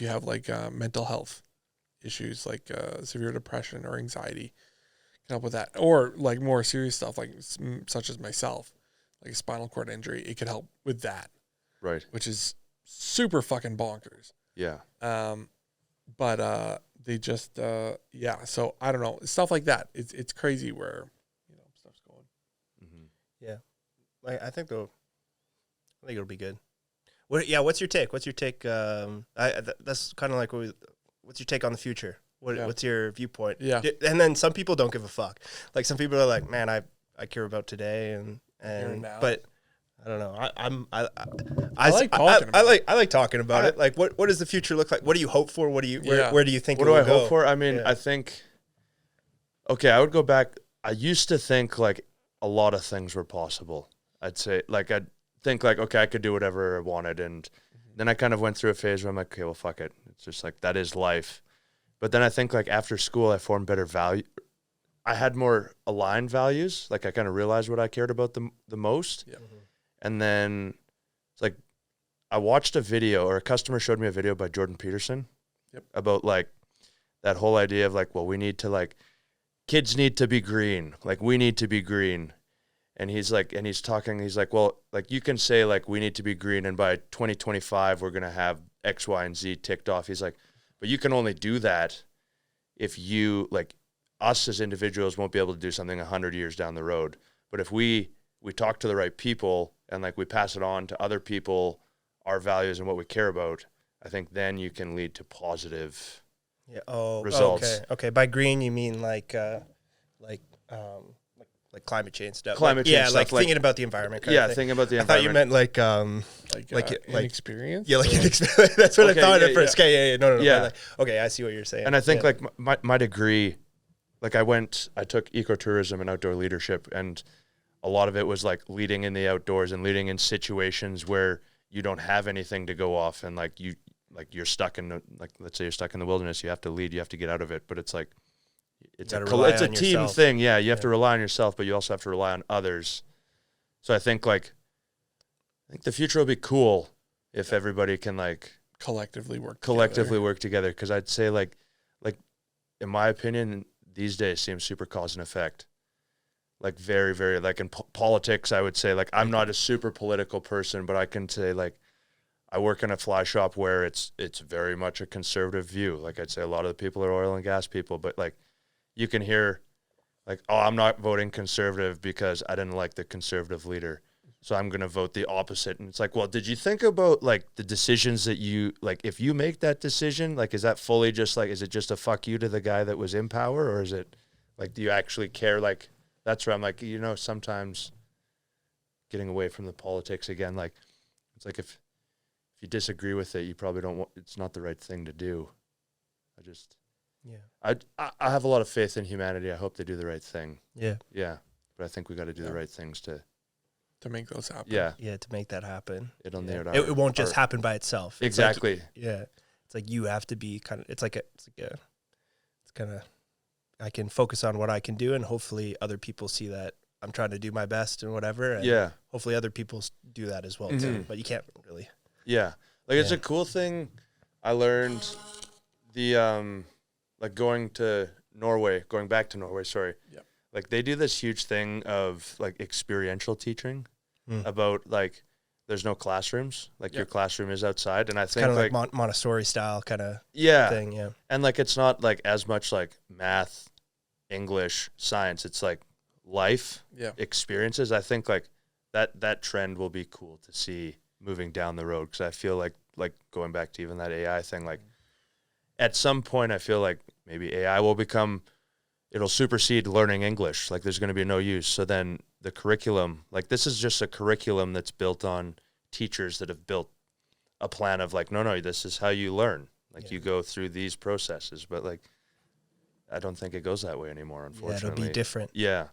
have like mental health issues like severe depression or anxiety, can help with that. Or like more serious stuff like such as myself, like a spinal cord injury, it could help with that. Right. Which is super fucking bonkers. Yeah. But they just yeah. So I don't know, stuff like that. It's crazy where stuff's going. Mm-hmm. Yeah, I think it'll be good. What's your take? That's kind of like what's your take on the future? What's your viewpoint? Yeah. And then some people don't give a fuck. Like some people are like, man, I care about today and but I don't know. I like talking about it. I like talking about it. Like what does the future look like? What do you hope for? Where do you think what it do I will hope for? I mean, I think I would go back. I used to think like a lot of things were possible. I'd say like I'd think like, okay, I could do whatever I wanted, and then I kind of went through a phase where I'm like, okay, well, fuck it. It's just like that is life. But then I think like after school, I formed better value. I had more aligned values. Like I kind of realized what I cared about the most. Yeah. And then it's like I watched a video, or a customer showed me a video by Jordan Peterson about like that whole idea of like, well, we need to like, kids need to be green. Like we need to be green. And he's like, he's like, well, like you can say like we need to be green, and by 2025 we're going to have X, Y, and Z ticked off. He's like, but you can only do that if you like us as individuals won't be able to do something 100 years down the road. But if we talk to the right people and like we pass it on to other people, our values and what we care about, I think then you can lead to positive results. Okay. By green you mean like climate change stuff. Climate change stuff. Like thinking about the environment. Kind of thing. Thinking about the I environment. thought you meant like experience. Yeah, like an experience. That's what I thought at first. Yeah. No. Yeah. Like, okay, I see what you're saying. And I think like my degree, like I took ecotourism and outdoor leadership, and a lot of it was like leading in the outdoors and leading in situations where you don't have anything to go off, and like you're stuck in let's say you're stuck in the wilderness, you have to lead, you have to get out of it, but it's like it's a team yourself. Thing. Yeah, you have to rely on yourself, but you also have to rely on others. So I think the future will be cool if everybody can like collectively work together. Because I'd say like in my opinion, these days seems super cause and effect. Like very, very like in politics, I would say like I'm not a super political person, but I can say like I work in a fly shop where it's very much a conservative view. Like I'd say a lot of the people are oil and gas people, but like you can hear like, oh, I'm not voting conservative because I didn't like the conservative leader, so I'm going to vote the opposite. And it's like, well, did you think about like the decisions that you, like if you make that decision, like is that fully just like, is it just a fuck you to the guy that was in power, or is it like, do you actually care? Like that's where I'm like, sometimes getting away from the politics again, like it's like if you disagree with it, you probably don't want, it's not the right thing to do. I have a lot of faith in humanity. I hope they do the right thing. Yeah. But I think we got to do the right things to make those happen. Yeah, to make that happen. It won't just happen by itself. Exactly. It's like you have to be kind of I can focus on what I can do, and hopefully other people see that I'm trying to do my best and whatever. And hopefully other people do that as well too. But you can't really. Yeah. Like it's a cool thing I learned like going back to Norway, sorry. Yep. Like they do this huge thing of like experiential teaching about like there's no classrooms, like your classroom is outside, and I think kind of like Montessori style kind of thing, yeah. And like it's not like as much like math, English, science, it's like life experiences. I think like that trend will be cool to see moving down the road, because I feel like going back to even that AI thing, like at some point I feel like maybe AI it'll supersede learning English. Like there's going to be no use. So then the curriculum, like this is just a curriculum that's built on teachers that have built a plan of like, no, this is how you learn. Like you go through these processes, but like, I don't think it goes that way anymore, unfortunately. It'll be different. Yeah.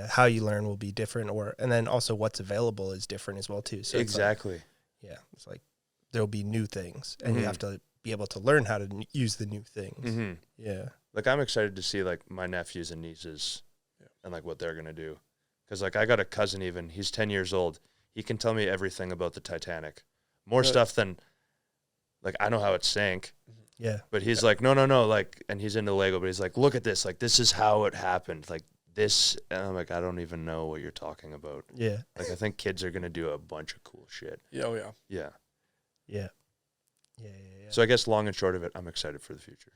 How you learn will be different, and then also what's available is different as well too. So exactly. It's like there'll be new things, and you have to be able to learn how to use the new things. Mm-hmm. Yeah. Like, I'm excited to see, like, my nephews and nieces and, like, what they're going to do. Because, like, I got a cousin even. He's 10 years old. He can tell me everything about the Titanic. More stuff than, like, I know how it sank. Yeah. But he's like, no. Like, and he's into Lego, but he's like, look at this. Like, this is how it happened. Like, this. And I'm like, I don't even know what you're talking about. Yeah. Like, I think kids are going to do a bunch of cool shit. Yeah, oh, yeah. Yeah. Yeah. Yeah. So I guess long and short of it, I'm excited for the future.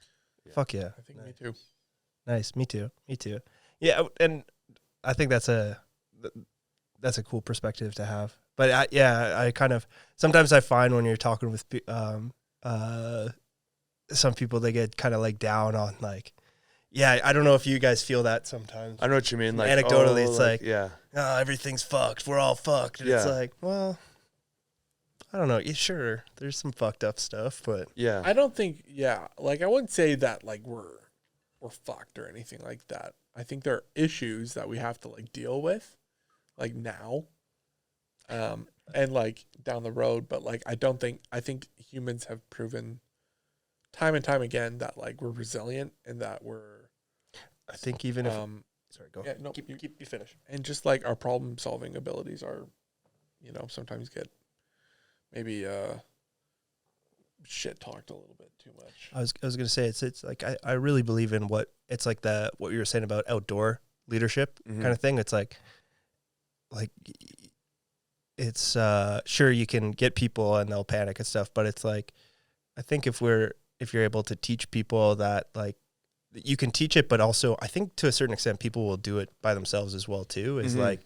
Yeah. Fuck yeah. I think me too. Nice. Me too. Yeah. And I think that's a cool perspective to have. But I kind of, sometimes I find when you're talking with some people, they get kind of like down on like, yeah, I don't know if you guys feel that sometimes. I know what you mean. Like, anecdotally, it's like, yeah, oh, everything's fucked. We're all fucked. And it's like, well, I don't know. Yeah, sure, there's some fucked up stuff, but yeah. I don't think, like, I wouldn't say that, like, we're fucked or anything like that. I think there are issues that we have to, like, deal with, like, now, and, like, down the road. But, like, I think humans have proven time and time again that, like, we're resilient and that we're, I think even if, sorry, go ahead. Yeah, no, keep you finish. and just, like, our problem solving abilities are, you know, sometimes get maybe shit talked a little bit too much. I was gonna say it's like I really believe in what it's like what you were saying about outdoor leadership kind of thing. It's like it's sure you can get people and they'll panic and stuff, but it's like I think if you're able to teach people that, like, you can teach it, but also I think to a certain extent people will do it by themselves as well too. Is like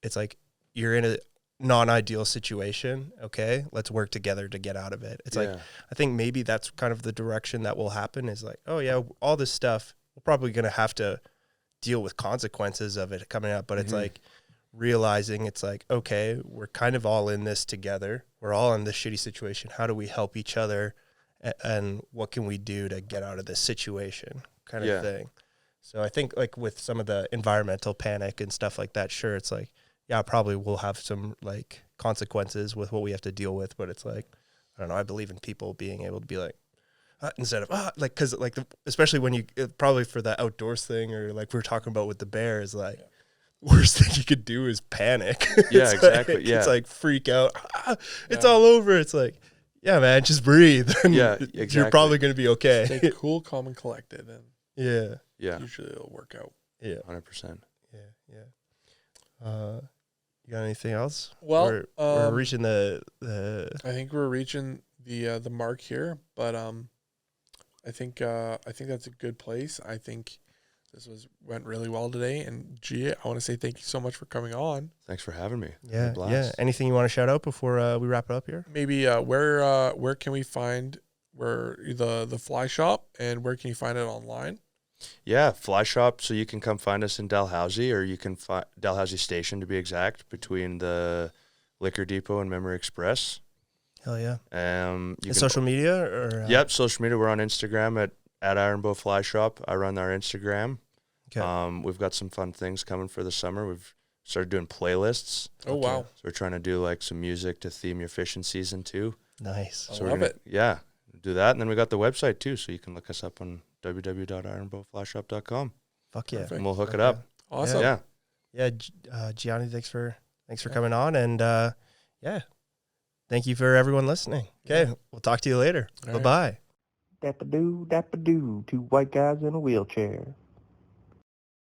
it's like you're in a non-ideal situation, okay, let's work together to get out of it. It's like I think maybe that's kind of the direction that will happen, is like, oh yeah, all this stuff we're probably going to have to deal with consequences of it coming up, but it's like realizing it's like, okay, we're kind of all in this together, we're all in this shitty situation, how do we help each other, and what can we do to get out of this situation kind of thing. So I think, like, with some of the environmental panic and stuff like that, sure, it's like, yeah, probably we'll have some, like, consequences with what we have to deal with, but it's like, I don't know, I believe in people being able to be like, instead of, like, because, like, especially when you, probably for the outdoors thing, or like we were talking about with the bear, is like, worst thing you could do is panic. Yeah, exactly. Like, it's like freak out. It's all over. It's like, yeah, man, just breathe. Yeah, exactly. You're probably going to be okay. Stay cool, calm, and collected, and yeah, usually it'll work out. Yeah, 100%. Yeah. You got anything else? Well, we're reaching the. I think we're reaching the mark here, but I think that's a good place. I think this went really well today, and Gia, I want to say thank you so much for coming on. Thanks for having me. Yeah. Anything you want to shout out before we wrap it up here? Maybe where can we find the fly shop, and where can you find it online? Yeah, Fly Shop, so you can come find us in Dalhousie, or you can find Dalhousie Station, to be exact, between the Liquor Depot and Memory Express. Hell yeah. Social media? Or Yep, social media. We're on Instagram at Ironbow Fly Shop. I run our Instagram. Okay. We've got some fun things coming for the summer. We've started doing playlists. Oh, wow. So we're trying to do, like, some music to theme your fishing season too. Nice. I So love it. Yeah, do that. And then we got the website too, so you can look us up on www.ironbowflyshop.com. Fuck yeah. Perfect. And we'll hook it up. Awesome. Yeah. Gianni, thanks for coming on, and thank you for everyone listening. Okay, we'll talk to you later. All right. Bye-bye. Dappa-doo, two white guys in a wheelchair.